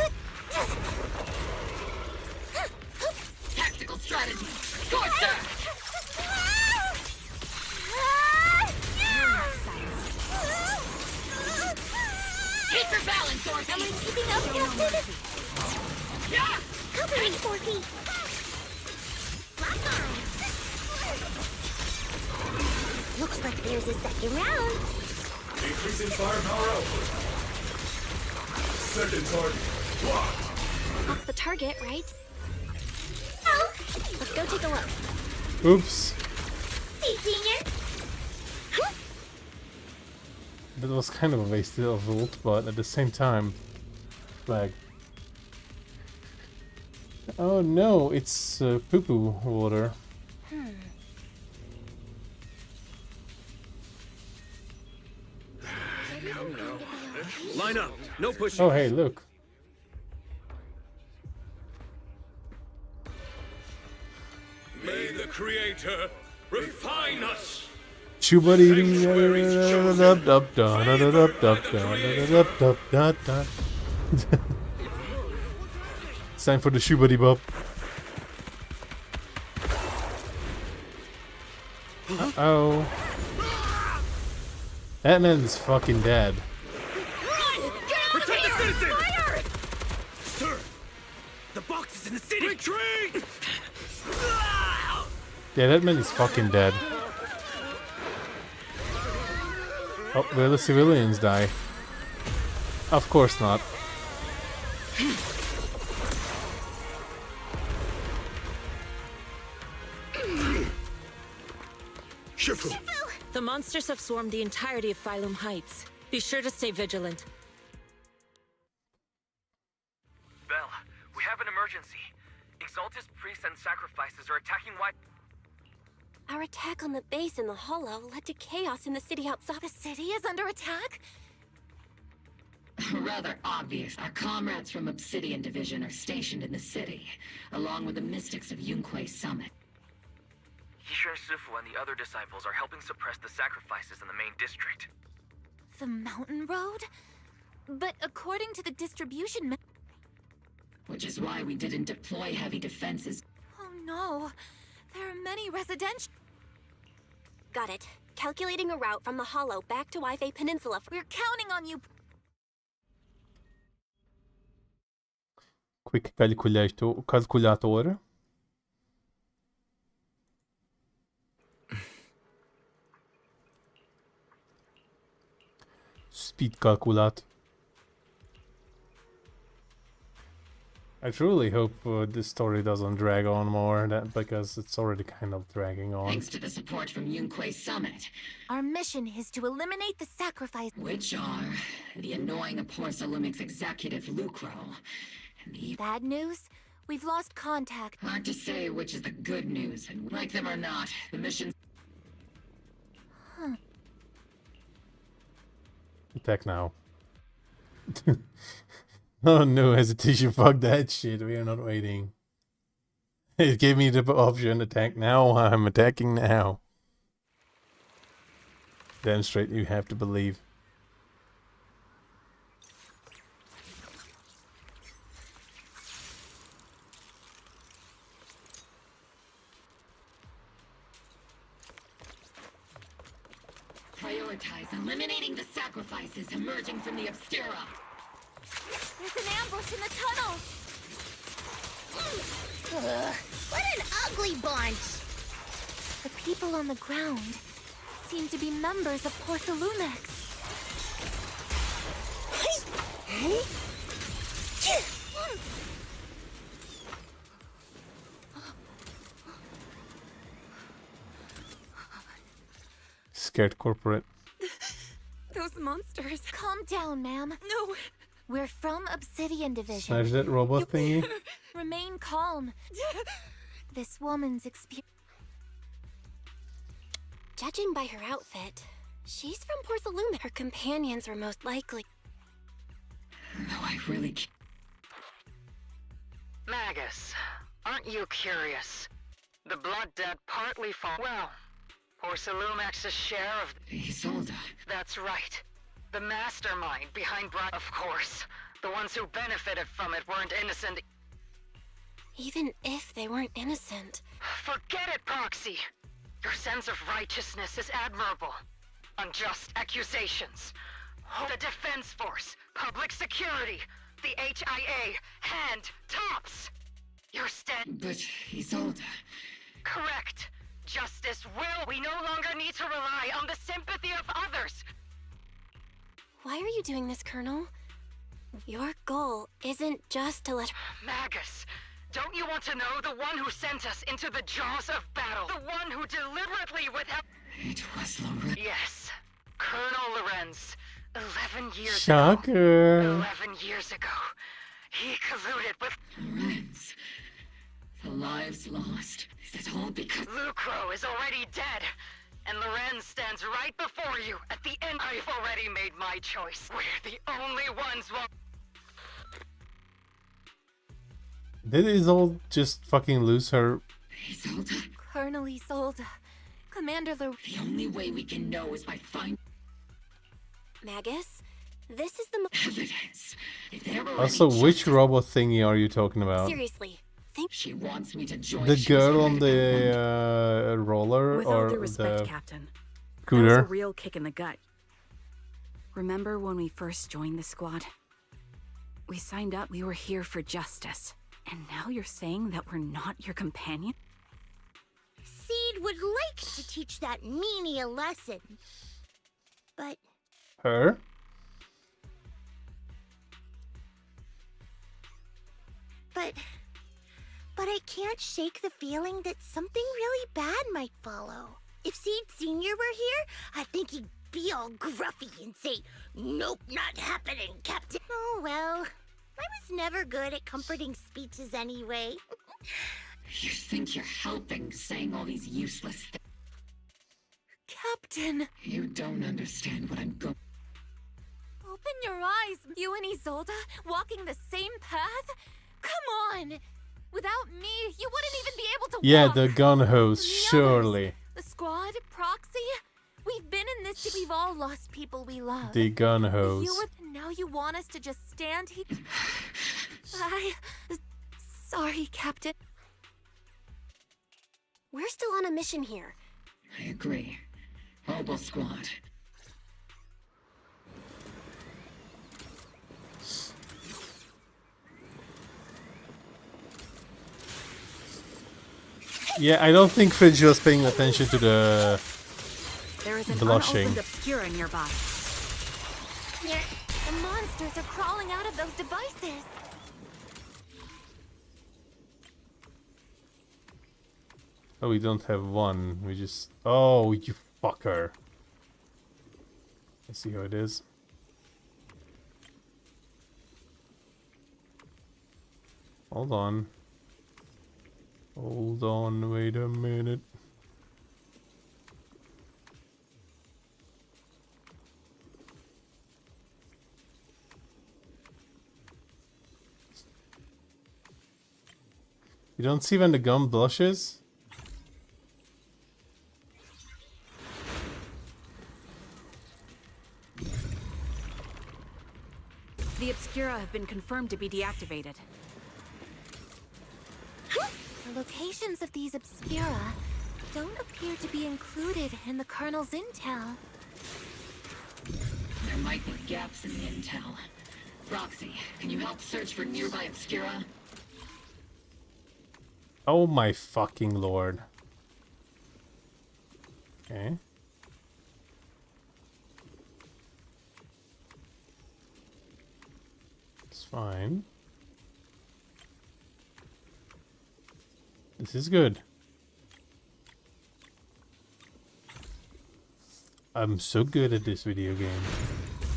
Tactical strategy. Scorcher! Hit for balance, Orphe! Am I keeping up, Captain? Yeah! Cover me, Orphe! Looks like there's a second round. Increasing firepower output. Second target. Blocked. That's the target, right? Oh. Let's go take a look. Oops. See, Senior? That was kind of a waste of ult, but at the same time, like... Oh no, it's poo-poo water. Come now. Line up. No pushing. Oh hey, look. May the Creator refine us! It's time for the shubadi bop. Uh-oh. That man's fucking dead. Protect the citizens! Sir! The box is in the city! Retreat! Yeah, that man is fucking dead. Oh, will the civilians die? Of course not. Shifu! The monsters have swarmed the entirety of Phylum Heights. Be sure to stay vigilant. Bell, we have an emergency. Exaltist priests and sacrifices are attacking White... Our attack on the base in the Hollow led to chaos in the city outside. The city is under attack? Rather obvious. Our comrades from Obsidian Division are stationed in the city, along with the mystics of Yunque Summit. Yishun Sifu and the other disciples are helping suppress the sacrifices in the main district. The mountain road? But according to the distribution... Which is why we didn't deploy heavy defenses. Oh no. There are many residential... Got it. Calculating a route from the Hollow back to Wi-Fi Peninsula. We're counting on you. Quick calculator. speed kalkulat. I truly hope this story doesn't drag on more, because it's already kind of dragging on. Thanks to the support from Yunquei Summit. Our mission is to eliminate the sacrifice. Which are the annoying Porcelumix executive Lucro. And the bad news? We've lost contact. Hard to say which is the good news, and like them or not, the mission... Huh. Attack now. Oh, no hesitation, fuck that shit, we are not waiting. It gave me the option, attack now, I'm attacking now. Damn straight you have to believe. Prioritize eliminating the sacrifices emerging from the Obscura. There's an ambush in the tunnel! What an ugly bunch! The people on the ground seem to be members of Porcelumix. Scared corporate. Those monsters. Calm down, ma'am. No. We're from Obsidian Division. Smash that robot thingy. Remain calm. This woman's experience. Judging by her outfit, she's from Porcelum. Her companions were most likely. No, I really can't. Magus, aren't you curious? The Blood Dead partly fall. Well, Porcelumex's share of. Isolde. That's right. The mastermind behind of course. The ones who benefited from it weren't innocent. Even if they weren't innocent. Forget it, Proxy. Your sense of righteousness is admirable. Unjust accusations. The Defense Force, Public Security, the HIA, hand tops. Your But Isolde. Correct. Justice will. We no longer need to rely on the sympathy of others. Why are you doing this, Colonel? Your goal isn't just to let... Magus, don't you want to know the one who sent us into the jaws of battle? The one who deliberately withheld... It was Lorenz. Yes, Colonel Lorenz. 11 years Shocker. ago. 11 years ago. He colluded with... Lorenz. The lives lost. Is it all because... Lucro is already dead. And Lorenz stands right before you. At the end, I've already made my choice. We're the only ones who... Did Isolde just fucking lose her? Isolde? Colonel Isolde. Commander The only way we can know is by finding... Magus, this is the... Evidence. If there were Also, any which robot thingy are you talking about? Seriously, think... She wants me to join... The girl on the roller With or all due respect, the Captain. That scooter? was a real kick in the gut. Remember when we first joined the squad? We signed up, we were here for justice. And now you're saying that we're not your companion? Seed would like to teach that meanie a lesson. But... Her? But I can't shake the feeling that something really bad might follow. If Seed Sr. were here, I think he'd be all gruffy and say, "Nope, not happening, Captain." Oh well, I was never good at comforting speeches anyway. You think you're helping saying all these useless things? Captain! You don't understand what I'm going... Open your eyes! You and Isolde walking the same path? Come on! Without me, you wouldn't even be able to Yeah, walk! the gun hose, The surely. others, the squad, Proxy? We've been in this... We've all lost people we love. The gun hose. You were... Now you want us to just stand here? Sorry, Captain. We're still on a mission here. I agree. Mobile squad. Yeah, I don't think Fridge was paying attention to the There is an blushing. unopened obscura nearby. The monsters are crawling out of those devices. Oh, we don't have one. We just... Oh, you fucker. Let's see how it is. Hold on. Hold on, wait a minute. You don't see when the gun blushes? The Obscura have been confirmed to be deactivated. The locations of these Obscura don't appear to be included in the Colonel's intel. There might be gaps in the intel. Roxy, can you help search for nearby Obscura? Oh my fucking lord. Okay. It's fine. This is good. I'm so good at this video game.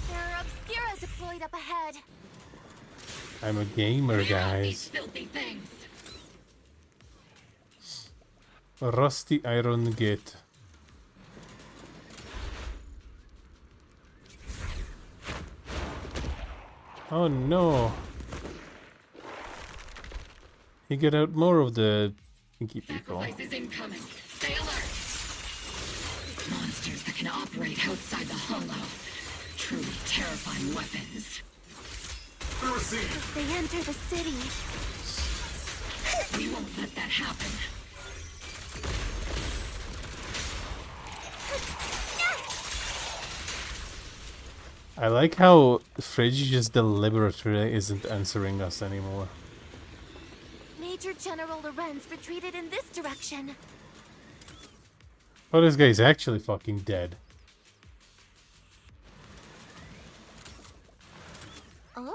There are Obscura deployed up ahead. I'm a gamer, guys. Filthy things. Rusty iron gate. Oh no. He got out more of the pinky people. Sacrifices incoming. Stay alert. Monsters that can operate outside the hollow. Truly terrifying weapons. If they enter the city, We won't let that happen. I like how Fridge just deliberately isn't answering us anymore. Major General Lorenz retreated in this direction. Oh, this guy's actually fucking dead. Oh?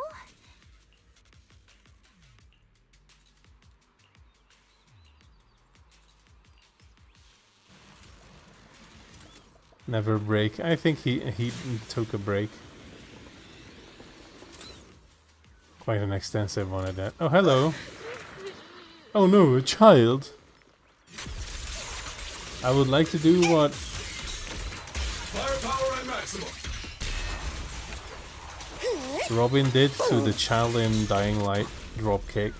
Never break. I think he took a break. Quite an extensive one at that. Oh, hello. Oh no, a child. I would like to do what Firepower at maximum. Robin did to the child in Dying Light dropkick.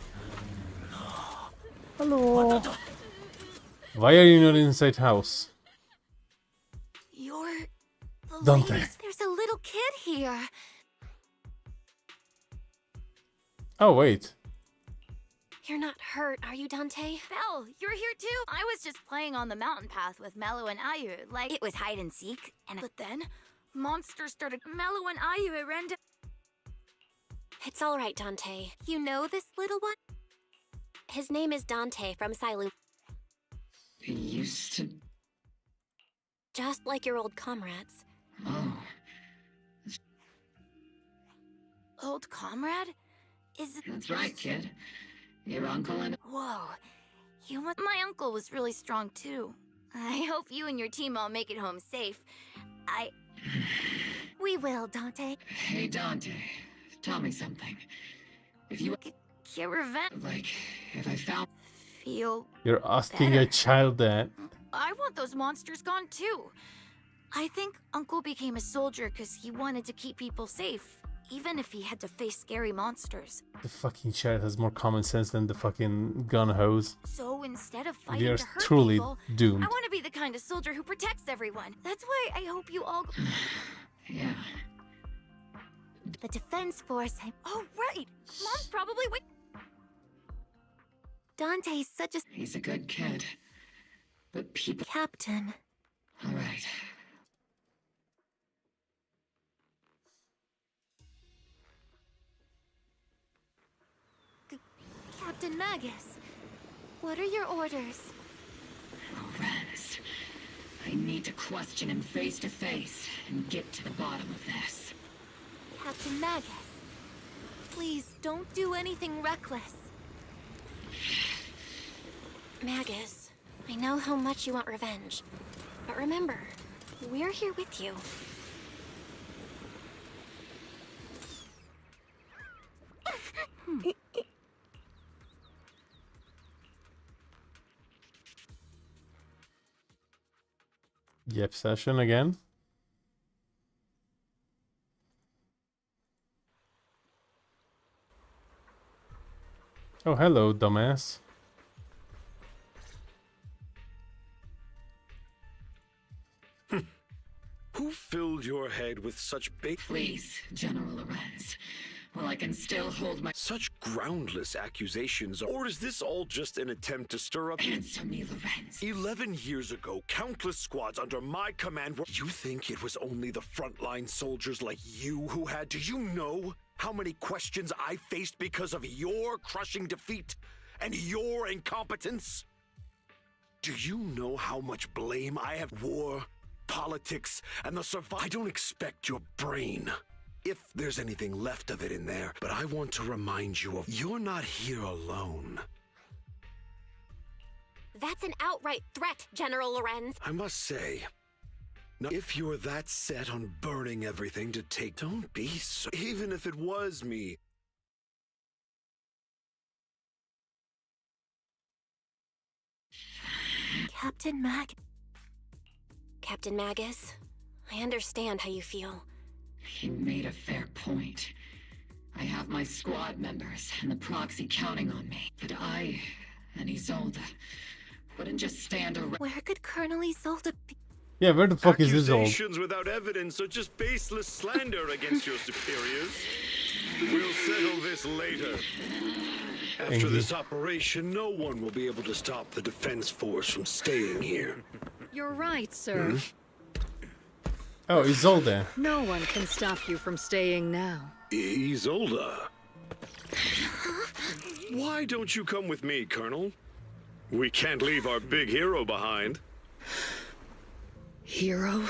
Hello. Why are you not inside house? You're the Dante. ladies. There's a little kid here. Oh wait. You're not hurt, are you, Dante? Belle, you're here too? I was just playing on the mountain path with Mello and Ayu, like it was hide and seek, but then monsters started. Mello and Ayu ran to. It's all right, Dante. You know this little one? His name is Dante from Silum. He used to... Just like your old comrades. Oh. Old comrade? Is it? That's right, kid. Your uncle and... Whoa. You must... My uncle was really strong too. I hope you and your team all make it home safe. We will, Dante. Hey, Dante. Tell me something. If you... Get revenge. Like, if I found... Feel... You're asking better. a child that. I want those monsters gone too. I think Uncle became a soldier because he wanted to keep people safe, even if he had to face scary monsters. The fucking child has more common sense than the fucking gun hose. So instead of fighting You're to hurt truly people, doomed. I want to be the kind of soldier who protects everyone. That's why I hope you all... Yeah. The Defense Force... Oh, right! Mom's probably... Dante's such a... He's a good kid. But people... Captain. All right. Captain Magus, what are your orders? Lorenz. I need to question him face to face and get to the bottom of this. Captain Magus. Please, don't do anything reckless. Magus, I know how much you want revenge. But remember, we're here with you. Yep, session again. Oh, hello, dumbass. Who filled your head with such big... Please, General Lorenz. Well, I can still hold my... Such groundless accusations, or is this all just an attempt to stir up... Answer me, Lorenz. 11 years ago, countless squads under my command were... You think it was only the frontline soldiers like you who had... Do you know how many questions I faced because of your crushing defeat and your incompetence? Do you know how much blame I have? War, politics, and the survival... I don't expect your brain, if there's anything left of it in there, but I want to remind you of... You're not here alone. That's an outright threat, General Lorenz. I must say, now, if you're that set on burning everything to take... Don't be so... Even if it was me... Captain Magus, I understand how you feel. He made a fair point. I have my squad members and the proxy counting on me. But I and Isolde wouldn't just stand around. Where could Colonel Isolde be? Yeah, where the fuck is Isolde? Accusations without evidence are just baseless slander against your superiors. We'll settle this later. After this operation, no one will be able to stop the defense force from staying here. You're right, sir. Oh, Isolde. No one can stop you from staying now. Isolde. Why don't you come with me, Colonel? We can't leave our big hero behind. Hero?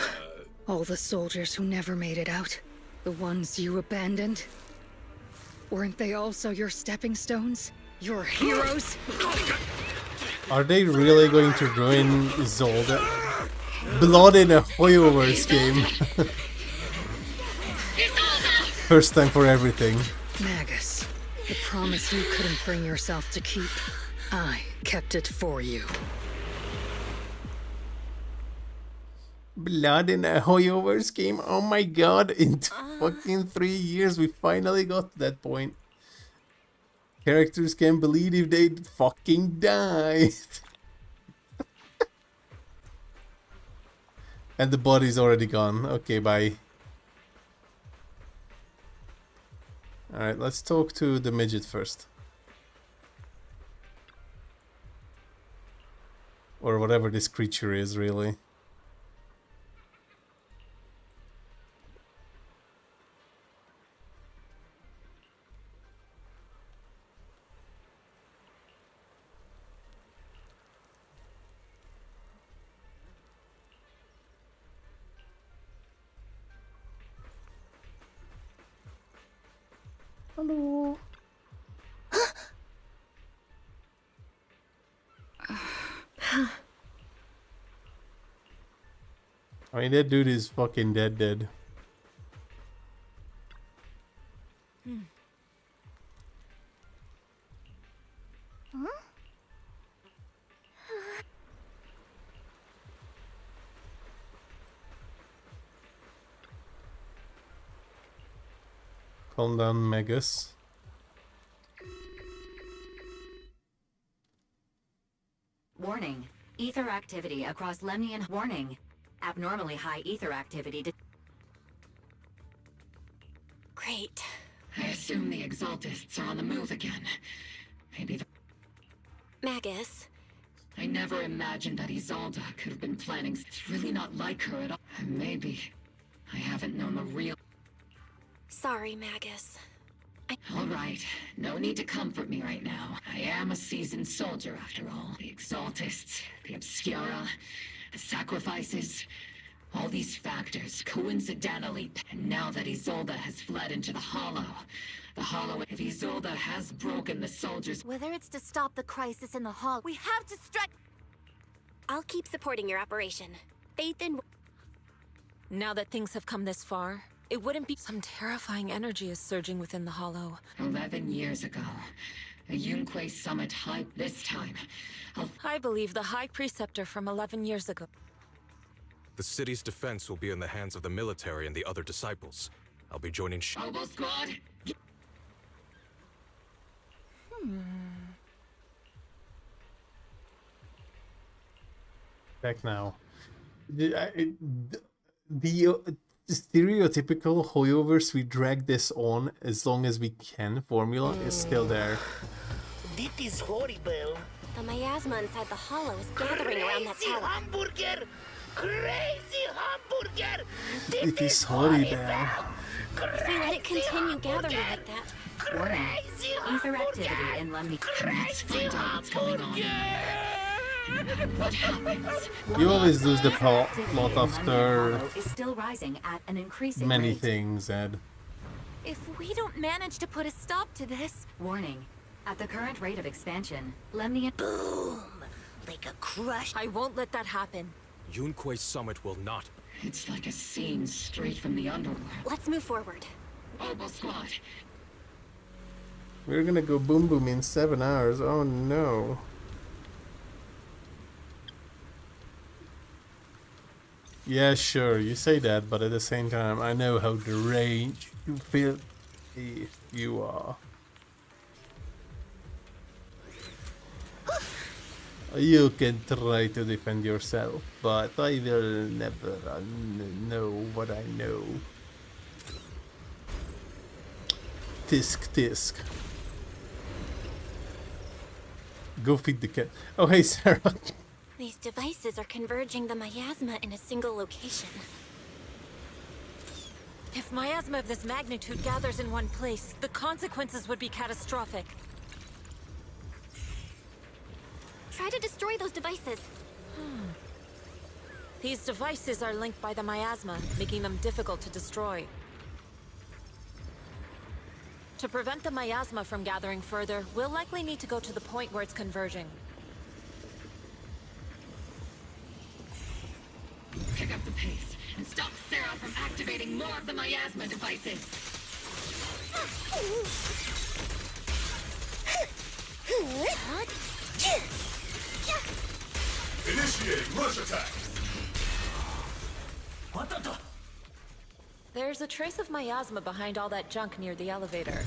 All the soldiers who never made it out? The ones you abandoned? Weren't they also your stepping stones? Your heroes? Are they really going to ruin Isolde? Blood in a Hoyoverse game. First time for everything. Magus, the promise you couldn't bring yourself to keep, I kept it for you. Blood in a Hoyoverse game? Oh my god, in fucking 3 years we finally got to that point. Characters can't believe if they fucking died. And the body's already gone. Okay, bye. Alright, let's talk to the midget first. Or whatever this creature is, really. Hello. I mean, that dude is fucking dead. Calm down, Magus. Warning. Ether activity across Lemnian. Warning. Abnormally high ether activity. Great. I assume the Exaltists are on the move again. Maybe the... Magus. I never imagined that Isolde could have been planning. It's really not like her at all. Maybe I haven't known the real... Sorry, Magus. All right. No need to comfort me right now. I am a seasoned soldier, after all. The Exaltists, the Obscura, the sacrifices. All these factors coincidentally, and now that Isolde has fled into the Hollow, if Isolde has broken the soldiers, Whether it's to stop the crisis in the hall, we have to strike. I'll keep supporting your operation. Phaethon. Now that things have come this far, it wouldn't be. Some terrifying energy is surging within the Hollow. 11 years ago, a Yunque summit high this time. I believe the High Preceptor from 11 years ago. The city's defense will be in the hands of the military and the other disciples. I'll be joining Oboe Squad! Back now. The stereotypical hoyovers we drag this on as long as we can formula is still there. This is horrible. The miasma inside the hollow is gathering around that tower. Hamburger! Crazy hamburger! It is horrible. If we let it continue gathering like that. Warning. Ether activity in Lemni. Let's find out what's going on. What happens? You always lose the plot after Is still rising at an increasing many rate. things, Ed. If we don't manage to put a stop to this... Warning. At the current rate of expansion, Lemnian... Boom! Like a crush. I won't let that happen. Yunque Summit will not. It's like a scene straight from the underworld. Let's move forward. Oboe Squad! We're gonna go boom boom in 7 hours. Oh no. Yeah, sure, you say that, but at the same time, I know how deranged you feel you are. You can try to defend yourself, but I will never know what I know. Tisk tisk. Go feed the cat. Oh hey Sarah. These devices are converging the miasma in a single location. If miasma of this magnitude gathers in one place, the consequences would be catastrophic. Try to destroy those devices. These devices are linked by the miasma, making them difficult to destroy. To prevent the miasma from gathering further, we'll likely need to go to the point where it's converging. Pick up the pace and stop Sarah from activating more of the miasma devices. Initiating rush attack! There's a trace of miasma behind all that junk near the elevator.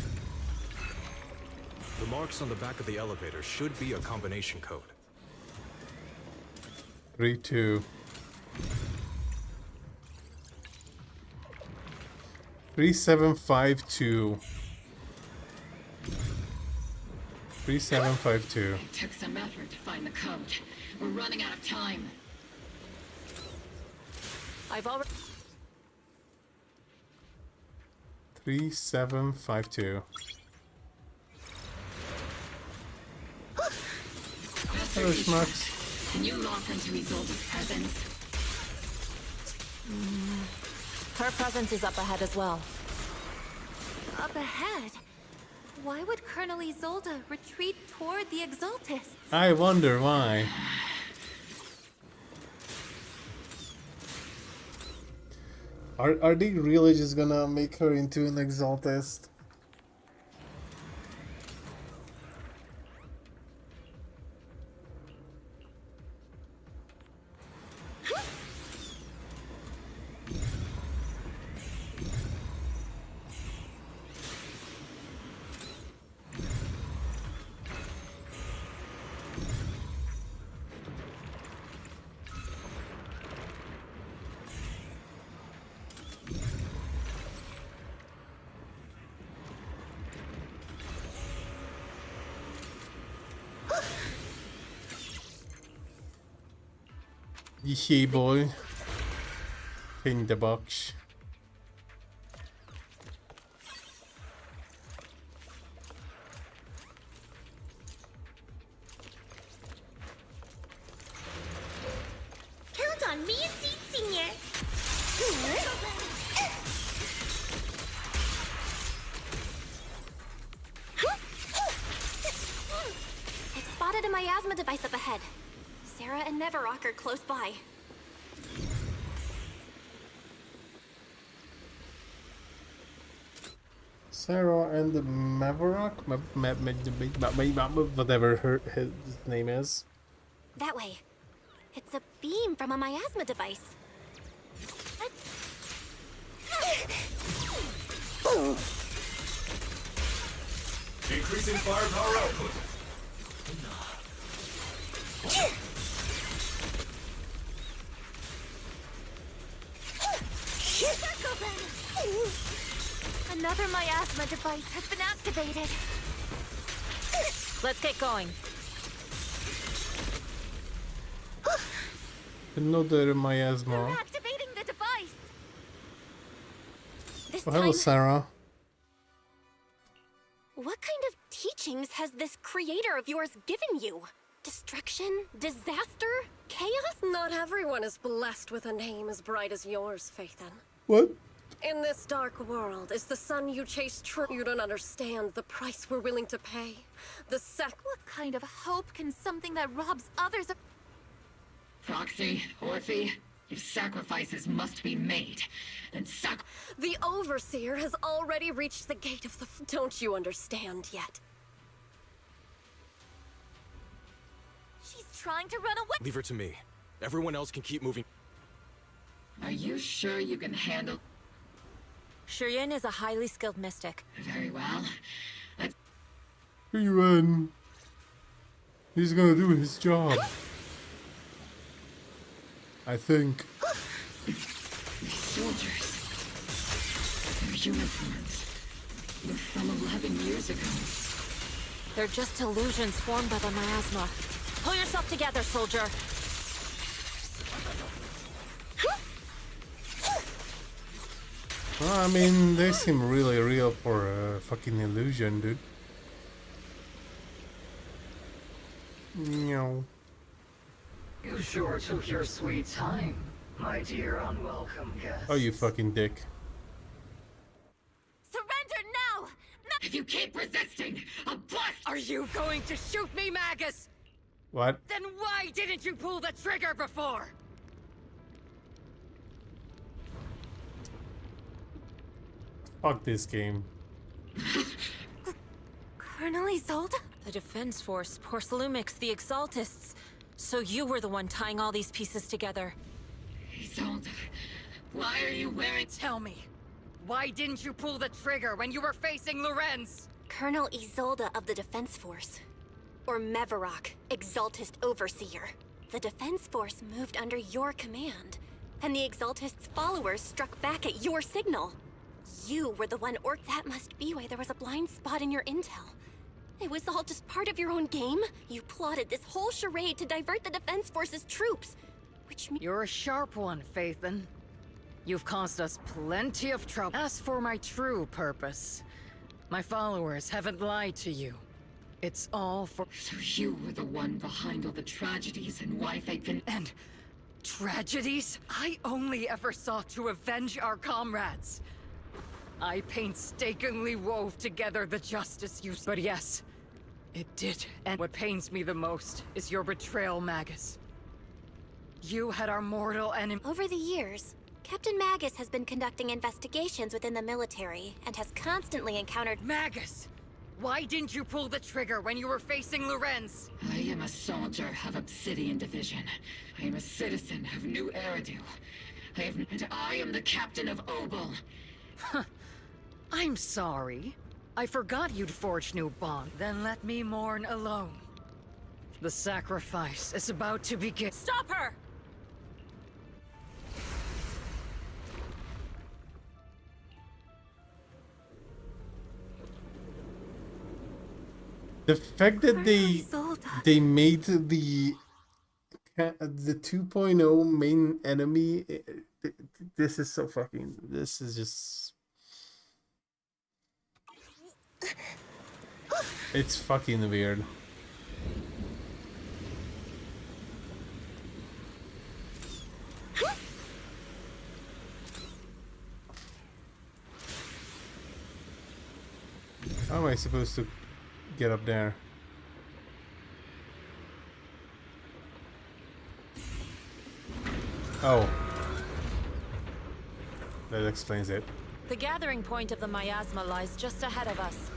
The marks on the back of the elevator should be a combination code. 3, 2. 3752. 3752. It took some effort to find the code. We're running out of time. I've already... 3752. Hello, Schmucks. Can you lock into Isolde's presence? Her presence is up ahead as well. Up ahead? Why would Colonel Isolde retreat toward the Exaltists? I wonder why. Are they really just gonna make her into an Exaltist? Yee boy. In the box. Count on me and Seed Senior. I've spotted a miasma device up ahead. Sarah and Neverrock are close by. Sarah and the Maverick? Whatever his name is. That way. It's a beam from a miasma device. Increasing firepower output. Another miasma device has been activated. Let's get going. Another miasma. Activating the device. This Oh, hello, time, Sarah. what kind of teachings has this creator of yours given you? Destruction? Disaster? Chaos? Not everyone is blessed with a name as bright as yours, Phaethon. What? In this dark world, is the sun you chase true? You don't understand the price we're willing to pay. What kind of hope can something that robs others of... Proxy, Orphe, if sacrifices must be made, then The Overseer has already reached the gate of the... Don't you understand yet? She's trying to run away. Leave her to me. Everyone else can keep moving. Are you sure you can handle... Shurien is a highly skilled mystic. Very well. Run. He's gonna do his job. I think. These soldiers. Their uniforms. They're from 11 years ago. They're just illusions formed by the miasma. Pull yourself together, soldier. Well, I mean, they seem really real for a fucking illusion, dude. No. You sure took your sweet time, my dear unwelcome guest. Oh, you fucking dick. Surrender now! If you keep resisting, I'll blast... Are you going to shoot me, Magus? What? Then why didn't you pull the trigger before? Fuck this game. Colonel Isolde? The Defense Force, Porcelumix, the Exaltists. So you were the one tying all these pieces together. Isolde, why are you wearing... Tell me, why didn't you pull the trigger when you were facing Lorenz? Colonel Isolde of the Defense Force. Or Mevarok, Exaltist Overseer. The Defense Force moved under your command, and the Exaltist's followers struck back at your signal. You were the one that must be why there was a blind spot in your intel. It was all just part of your own game? You plotted this whole charade to divert the Defense Force's troops, which means... You're a sharp one, Phaethon. You've caused us plenty of trouble. As for my true purpose, my followers haven't lied to you. It's all for... So you were the one behind all the tragedies and why Phaethon... And... tragedies? I only ever sought to avenge our comrades. I painstakingly wove together the justice you... But yes, it did. And what pains me the most is your betrayal, Magus. You had our mortal enemy... Over the years, Captain Magus has been conducting investigations within the military and has constantly encountered... Magus! Why didn't you pull the trigger when you were facing Lorenz? I am a soldier of Obsidian Division. I am a citizen of New Eridu. And I am the captain of Obel. I'm sorry. I forgot you'd forged new bond. Then let me mourn alone. The sacrifice is about to begin. Stop her! The fact that they made the 2.0 main enemy, this is so fucking... This is just... It's fucking weird. How am I supposed to get up there? Oh. That explains it. The gathering point of the miasma lies just ahead of us.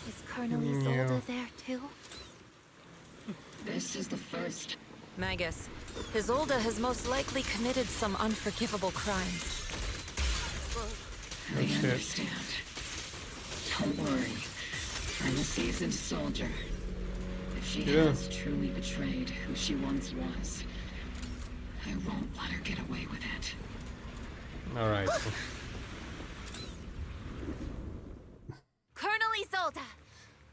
Is Colonel Isolde there too? This is the first. Magus, Isolde has most likely committed some unforgivable crimes. I understand. Don't worry. I'm a seasoned soldier. If she has truly betrayed who she once was, I won't let her get away with it. Alright. Colonel Isolde!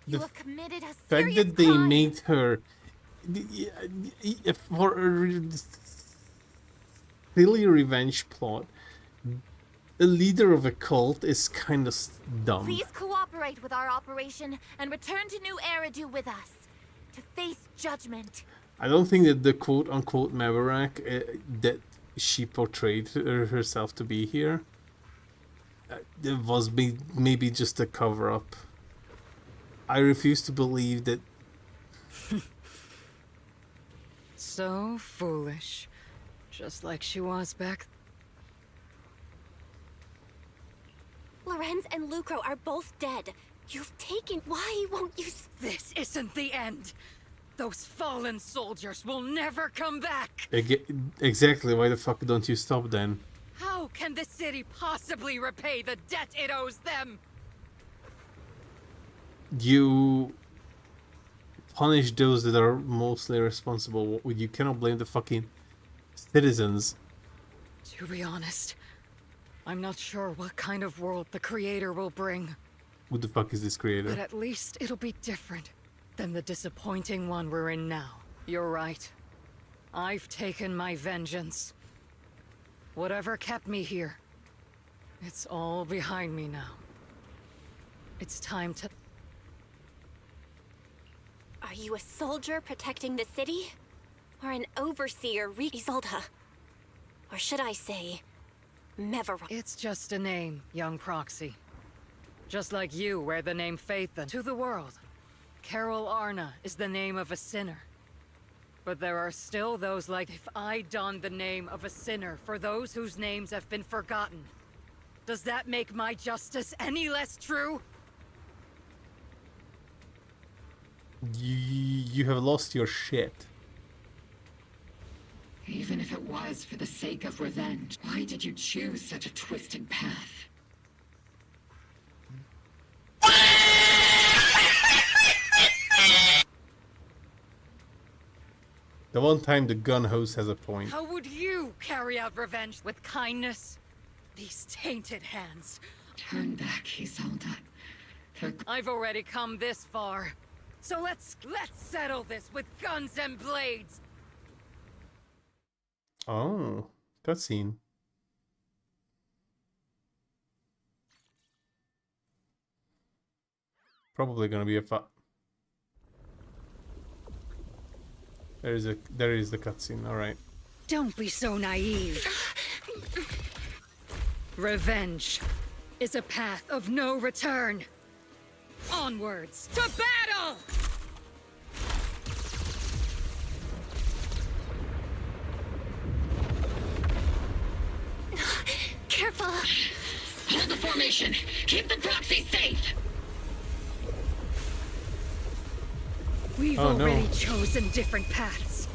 You have committed a The fact serious that they crime. made her for a silly revenge plot, the leader of a cult is kind of dumb. Please cooperate with our operation and return to New Eridu with us to face judgment. I don't think that the quote-unquote Maverick that she portrayed herself to be here, it was maybe just a cover-up. I refuse to believe that. So foolish. Just like she was back. Lorenz and Lucro are both dead. You've taken... Why won't you... This isn't the end. Those fallen soldiers will never come back. Exactly, why the fuck don't you stop then? How can the city possibly repay the debt it owes them? You punish those that are mostly responsible. You cannot blame the fucking citizens. To be honest, I'm not sure what kind of world the Creator will bring. Who the fuck is this creator? But at least it'll be different than the disappointing one we're in now. You're right. I've taken my vengeance. Whatever kept me here, it's all behind me now. It's time to... Are you a soldier protecting the city? Or an overseer Isolde? Or should I say, Meveron? It's just a name, young proxy. Just like you wear the name Phaethon to the world. Carol Arna is the name of a sinner. But there are still those like... If I don the name of a sinner for those whose names have been forgotten, does that make my justice any less true? You have lost your shit. Even if it was for the sake of revenge, why did you choose such a twisted path? The one time the gun hose has a point. How would you carry out revenge with kindness? These tainted hands. Turn back, Isolde. I've already come this far. So let's settle this with guns and blades. Oh, cutscene. Probably gonna be a There is the cutscene. All right. Don't be so naive. Revenge is a path of no return. Onwards to battle! Careful! Hold the formation! Keep the proxy safe! We've Oh, no. already chosen different paths.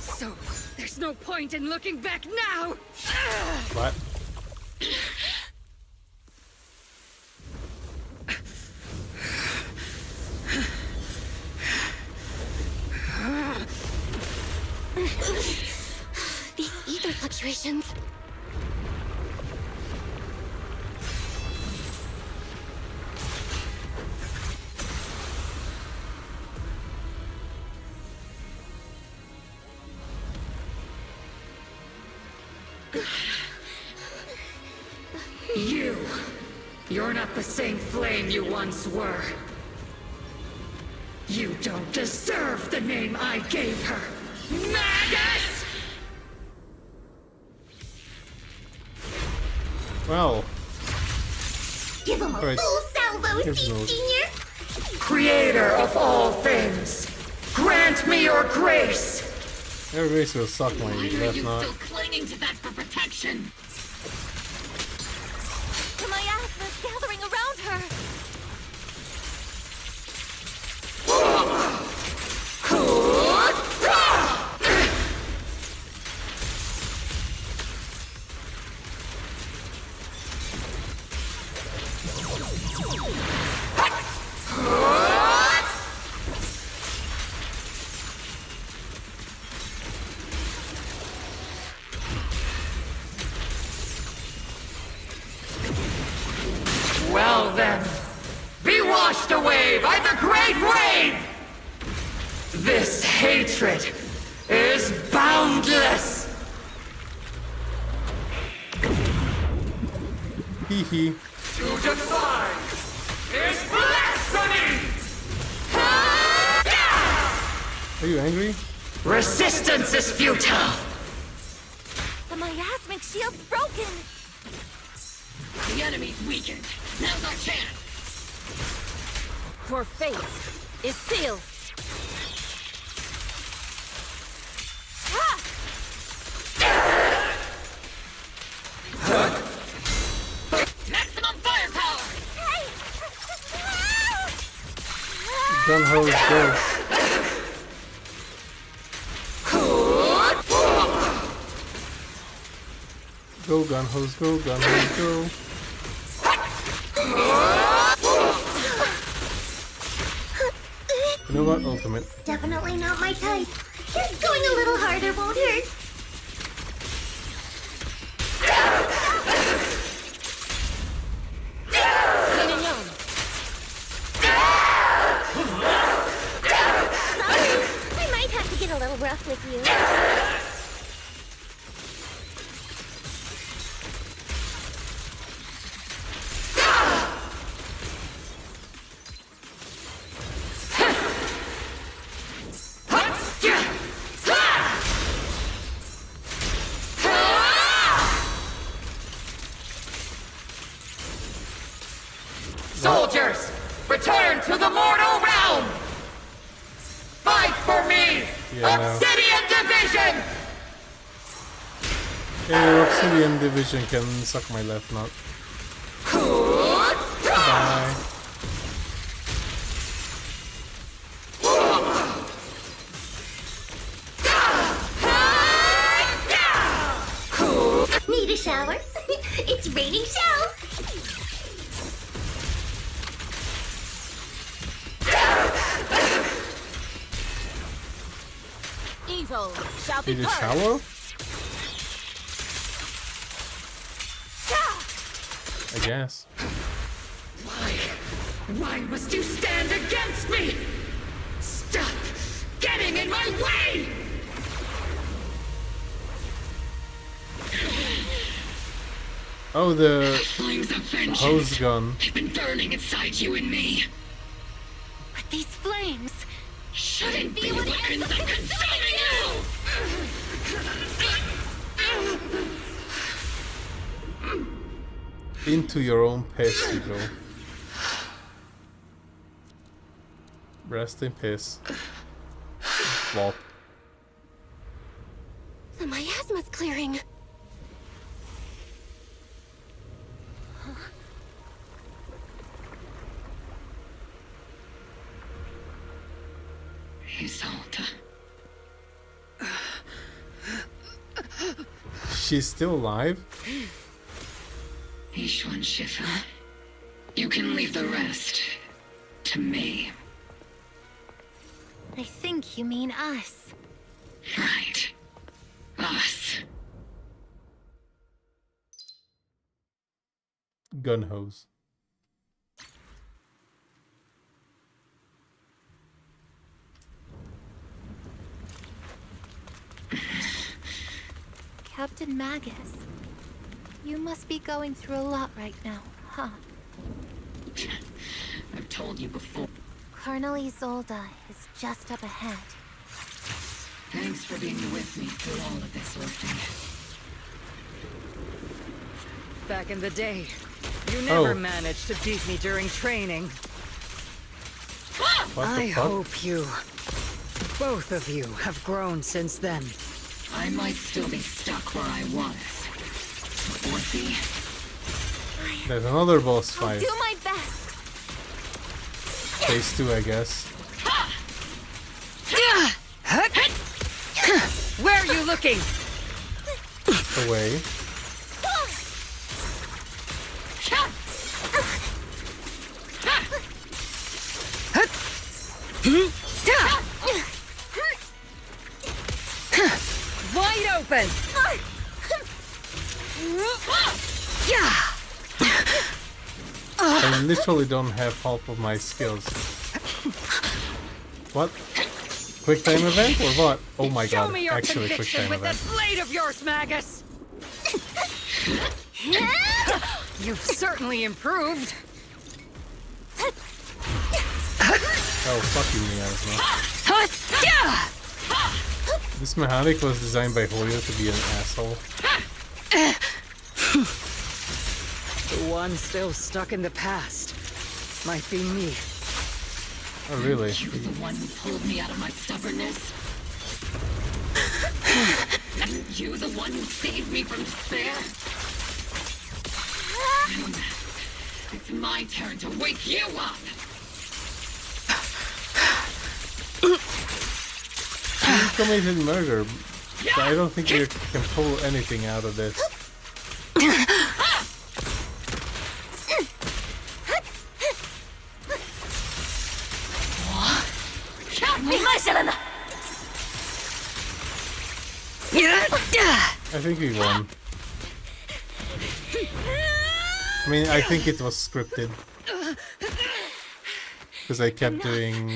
So, there's no point in looking back now! What? These ether fluctuations. You're not the same flame you once were. You don't deserve the name I gave her. Magus! Well, Give him a Alright. full salvo, Here's Seed those. Senior! Creator of all things, grant me your grace! Everybody will suck my left not. clinging to that for protection? The miasma's gathering around her. Well then, be washed away by the great wave! This hatred is boundless! Hee hee. To defy is blasphemy! Are you angry? Resistance is futile! The miasmic shield's broken. The enemy's weakened. Now's our chance. Your fate is sealed. Maximum firepower! Gun hose, go. Go, gun hose, go, gun hose, go. You know what? Ultimate. Definitely not my type. Just going a little harder won't hurt. Sorry, I might have to get a little rough with you. Soldiers, return to the mortal realm! Fight for me! Yeah. Obsidian Division! Hey, Obsidian Division can suck my left nut. Bye. Need a shower? It's raining shells! Evil shall be Need a purged. shower? I guess. Why must you stand against me? Stop getting in my way! Oh, the Flames of vengeance. hose gun. They've been burning inside you and me. But these flames Shouldn't be weapons that consume you! Into your own piss, you go. Rest in piss. Flop. The miasma's clearing. Isolde. She's still alive? Ishwan Shifa. You can leave the rest to me. I think you mean us. Right. Us. Gun hose. Captain Magus, you must be going through a lot right now, huh? I've told you before. Colonel Isolde is just up ahead. Thanks for being with me through all of this, Orphan. Back in the day, You never managed to beat me during training. I hope you, both of you, have grown since then. I might still be stuck where I was. Oopsie. There's another boss fight. Do my best. Phase 2, I guess. Where are you looking? Away. Wide open. I literally don't have half of my skills. What? Quick time event or what? Oh my god, actually quick time with event. that blade of yours, Magus. You've certainly improved. Oh, fuck you, Miasma. This mechanic was designed by Hoyo to be an asshole. The one still stuck in the past might be me. Oh, really? You were the one who pulled me out of my stubbornness. And you the one who saved me from despair. It's my turn to wake you up. You committed murder, but I don't think you can pull anything out of this. I think we won. I mean, I think it was scripted. Because I kept doing...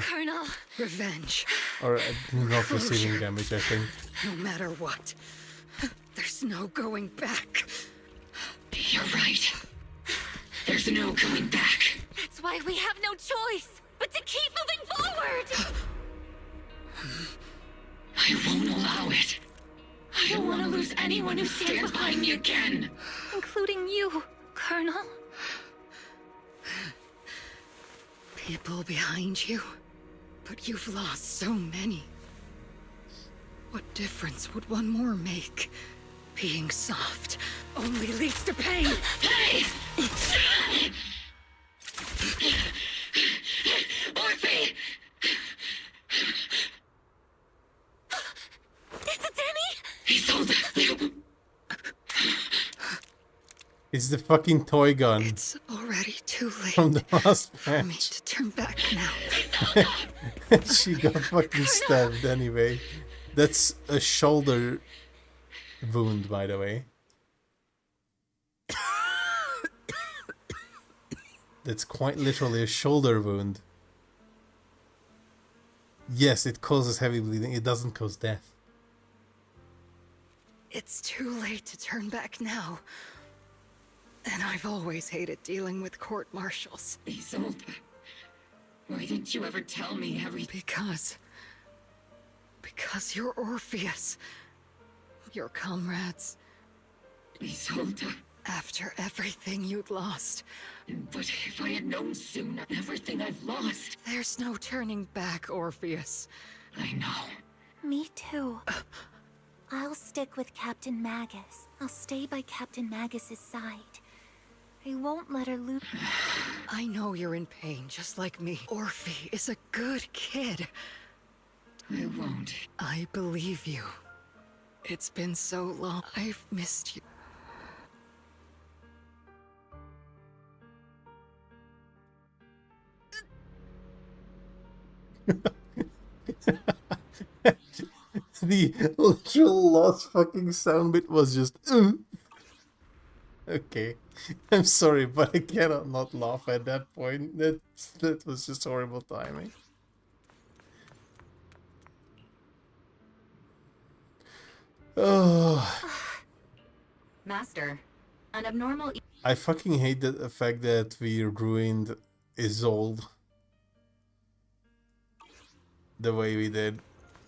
Colonel. Revenge. Or not receiving damage, I think. No matter what, there's no going back. You're right. There's no going back. That's why we have no choice but to keep moving forward. I won't allow it. I don't want to lose anyone who stands behind me again. Including you, Colonel. People behind you, but you've lost so many. What difference would one more make? Being soft only leads to pain. Hey! Orphe! Is it Danny? He sold it. It's the fucking toy gun. It's already too late from the last for me match. to turn back now. She got fucking stabbed anyway. That's a shoulder wound, by the way. That's quite literally a shoulder wound. Yes, it causes heavy bleeding. It doesn't cause death. It's too late to turn back now. And I've always hated dealing with court-martials. Isolde, why didn't you ever tell me everything? Because you're Orpheus. Your comrades. Isolde. After everything you'd lost. But if I had known sooner everything I've lost. There's no turning back, Orpheus. I know. Me too. I'll stick with Captain Magus. I'll stay by Captain Magus's side. I won't let her lose. I know you're in pain, just like me. Orphe is a good kid. I won't. I believe you. It's been so long. I've missed you. The literal last fucking sound bit was just... Okay. I'm sorry, but I cannot not laugh at that point. That was just horrible timing. Oh. Master, an abnormal... I fucking hate the fact that we ruined Isolde the way we did.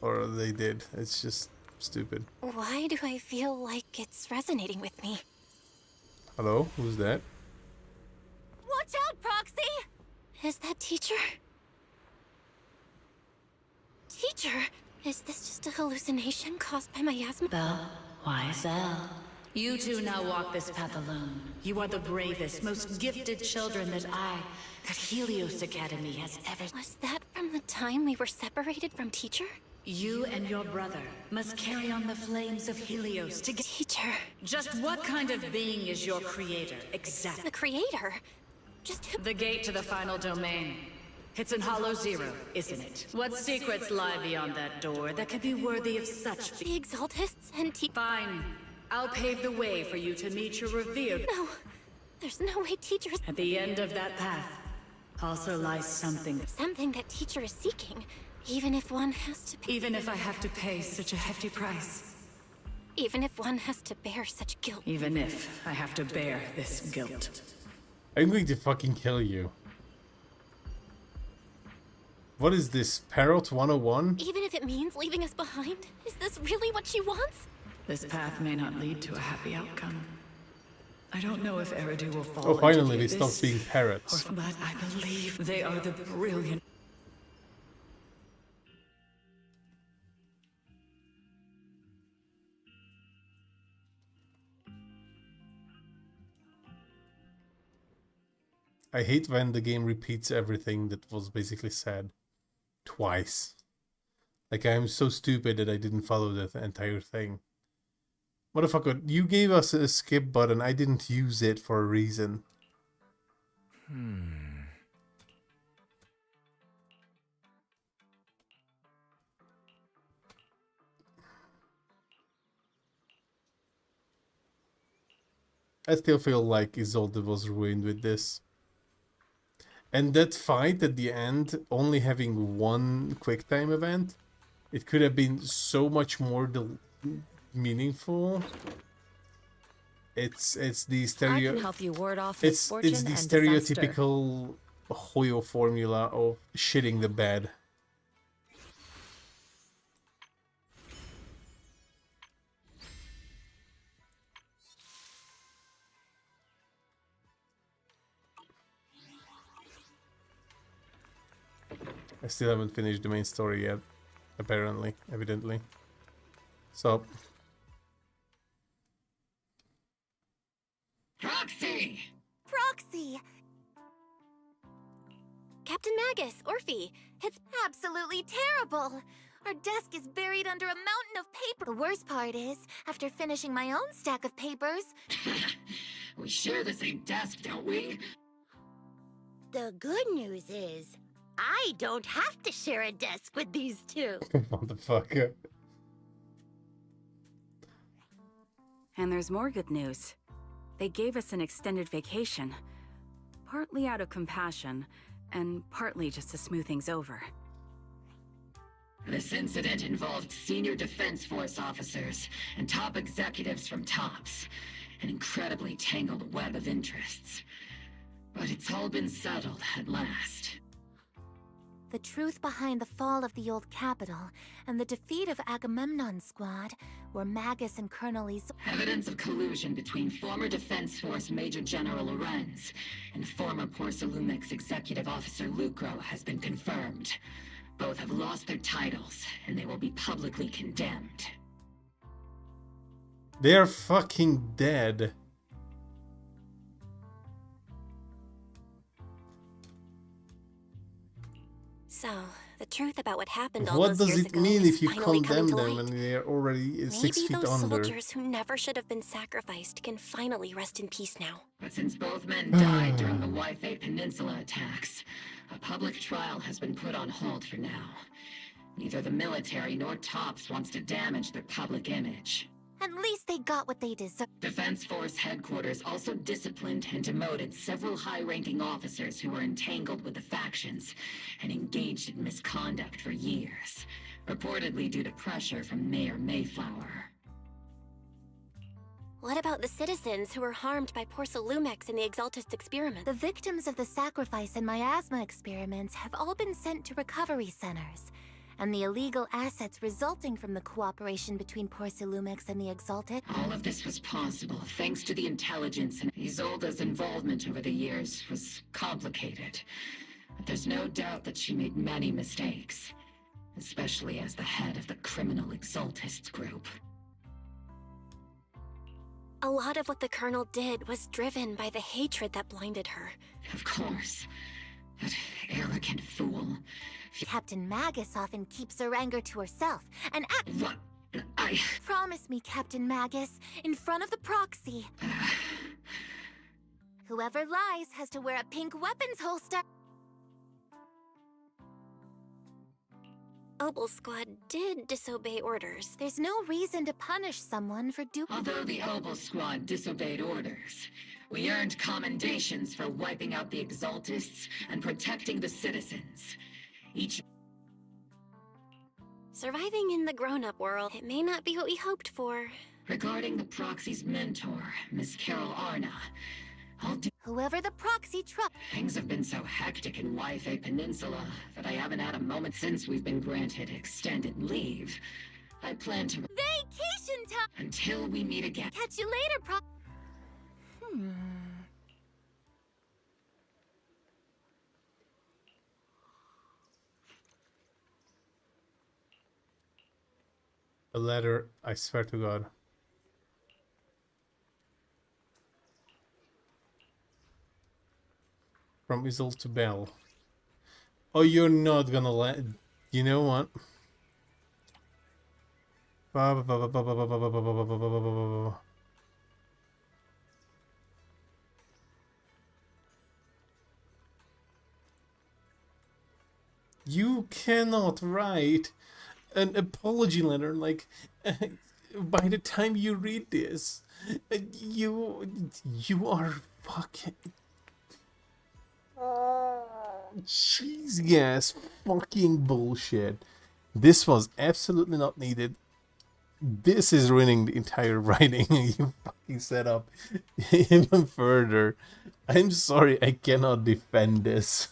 Or they did. It's just stupid. Why do I feel like it's resonating with me? Hello? Who's that? Watch out, Proxy! Is that teacher? Teacher? Is this just a hallucination caused by miasma? Belle, why Belle? You two now walk this path alone. You are the bravest, most gifted children that Helios Academy has ever... Was that from the time we were separated from teacher? You and your brother must carry on the flames of Helios to get... Teacher. Just what kind of being is your creator, exactly? The creator? Just who... The gate to the final domain. It's in Hollow Zero, isn't it? What secrets lie beyond that door that could be worthy of such... The Exaltists and Fine. I'll pave the way for you to meet your revered... No. There's no way teachers... At the end of that path also lies something... Something that teacher is seeking. Even if one has to pay... Even if I have to pay such a hefty price. Even if one has to bear such guilt. Even if I have to bear this guilt. I'm going to fucking kill you. What is this, Parrot 101? Even if it means leaving us behind? Is this really what she wants? This path may not lead to a happy outcome. I don't know if Eridu will fall Oh, finally into they the stopped being parrots. but I believe they are the brilliant... I hate when the game repeats everything that was basically said twice. Like, I'm so stupid that I didn't follow that entire thing. Motherfucker, you gave us a skip button. I didn't use it for a reason. I still feel like Isolde was ruined with this. And that fight at the end, only having one quick time event, it could have been so much more meaningful. It's the I can help you ward off it's misfortune the and stereotypical Hoyo formula of shitting the bed. I still haven't finished the main story yet, apparently, evidently. So... Proxy! Proxy! Captain Magus, Orphe, it's absolutely terrible! Our desk is buried under a mountain of paper. The worst part is, after finishing my own stack of papers... We share the same desk, don't we? The good news is, I don't have to share a desk with these two. Motherfucker. And there's more good news. They gave us an extended vacation. Partly out of compassion, and partly just to smooth things over. This incident involved senior Defense Force officers and top executives from TOPS. An incredibly tangled web of interests. But it's all been settled at last. The truth behind the fall of the old capital and the defeat of Agamemnon's squad were Magus and Colonel Evidence of collusion between former Defense Force Major General Lorenz and former Porcelumex Executive Officer Lucro has been confirmed. Both have lost their titles, and they will be publicly condemned. They're fucking dead. So, the truth about what happened all What those years does it ago mean is if you finally condemn coming to them light. and they're already 6 Maybe feet those under? soldiers who never should have been sacrificed can finally rest in peace now. But since both men died during the Waifei Peninsula attacks, a public trial has been put on hold for now. Neither the military nor TOPS wants to damage their public image. At least they got what they deserved. Defense Force headquarters also disciplined and demoted several high-ranking officers who were entangled with the factions and engaged in misconduct for years, reportedly due to pressure from Mayor Mayflower. What about the citizens who were harmed by Porcelumex in the Exaltist experiment? The victims of the sacrifice and miasma experiments have all been sent to recovery centers, and the illegal assets resulting from the cooperation between Porcelumix and the Exalted. All of this was possible thanks to the intelligence, and Isolda's involvement over the years was complicated. But there's no doubt that she made many mistakes, especially as the head of the criminal Exaltists group. A lot of what the Colonel did was driven by the hatred that blinded her. Of course. That arrogant fool. Captain Magus often keeps her anger to herself and What? Promise me, Captain Magus, in front of the proxy. Whoever lies has to wear a pink weapons holster. Obel Squad did disobey orders. There's no reason to punish someone for Although the Obel Squad disobeyed orders, we earned commendations for wiping out the Exaltists and protecting the citizens. Each Surviving in the grown-up world, it may not be what we hoped for. Regarding the proxy's mentor, Miss Carol Arna, I'll do. Whoever the proxy truck. Things have been so hectic in Wi-Fi Peninsula that I haven't had a moment since we've been granted extended leave. I plan to. Vacation time! Until we meet again. Catch you later, A letter, I swear to God. From Isolde to Bell. Oh, you're not gonna let... You know what? You cannot write an apology letter like by the time you read this you are fucking cheese gas fucking bullshit. This was absolutely not needed. This is ruining the entire writing. You fucking set up even further. I'm sorry, I cannot defend this.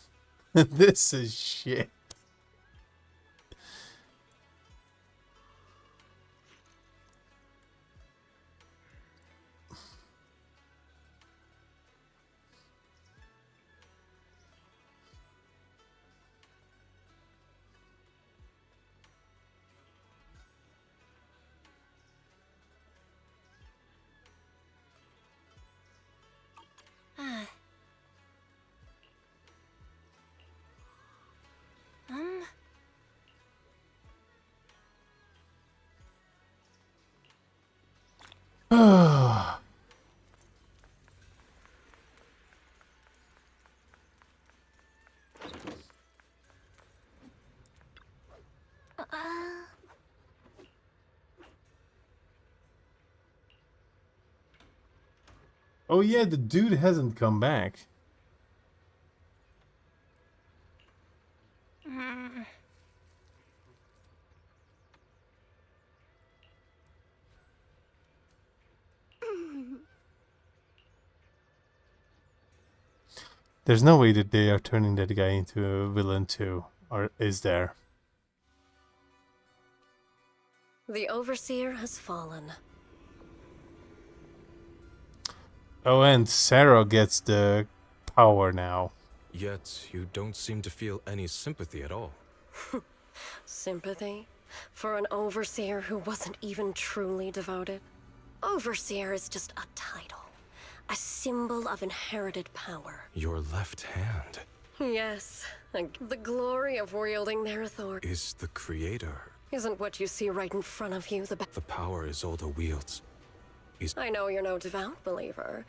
This is shit. Oh yeah, the dude hasn't come back. There's no way that they are turning that guy into a villain too, or is there? The Overseer has fallen. Oh, and Sarah gets the power now. Yet you don't seem to feel any sympathy at all. Sympathy? For an Overseer who wasn't even truly devoted? Overseer is just a title. A symbol of inherited power. Your left hand Yes, the glory of wielding their authority. is the creator. Isn't what you see right in front of you the The power Isolde wields is... I know you're no devout believer,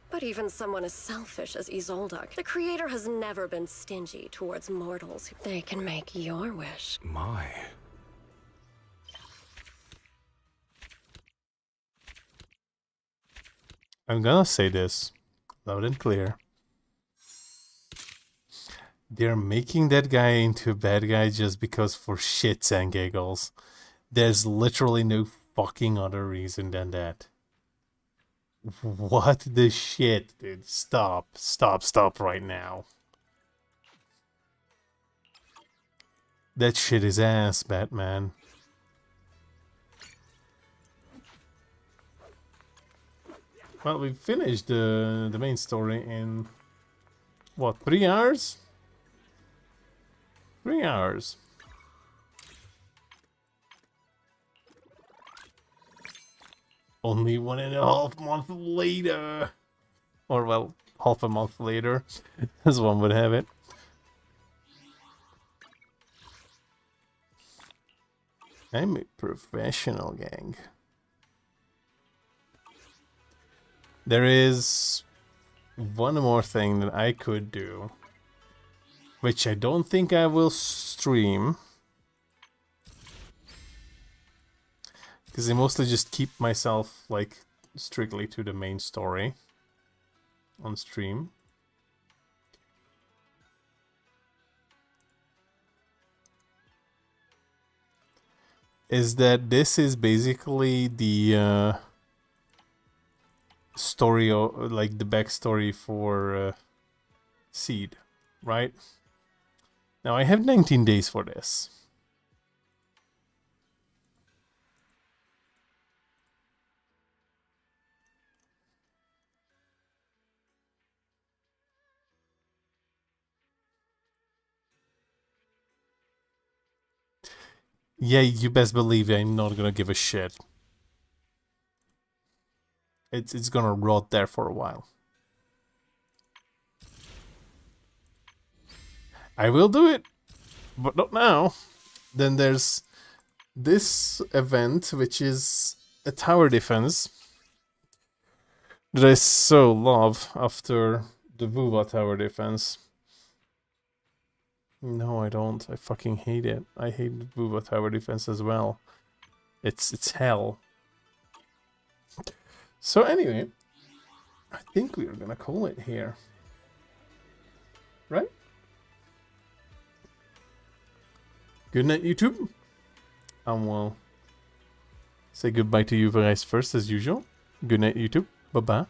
but even someone as selfish as Isolde, the Creator has never been stingy towards mortals. They can make your wish. My... I'm gonna say this loud and clear. They're making that guy into a bad guy just because for shits and giggles. There's literally no fucking other reason than that. What the shit, dude? Stop right now. That shit is ass, Batman. Well, we finished the main story in, what, 3 hours? 3 hours. Only 1.5 months later. Or, well, half a month later, as one would have it. I'm a professional, gang. There is one more thing that I could do, which I don't think I will stream, because I mostly just keep myself like strictly to the main story on stream. Is that this is basically the story, like the backstory for Seed, right? Now I have 19 days for this. Yeah, you best believe I'm not gonna give a shit. It's gonna rot there for a while. I will do it, but not now. Then there's this event, which is a tower defense that I so love after the Vuva tower defense. No, I don't. I fucking hate it. I hate the Vuva tower defense as well. It's hell. So anyway, I think we are gonna call it here. Right? Good night, YouTube. And we'll say goodbye to you guys first, as usual. Good night, YouTube. Bye-bye.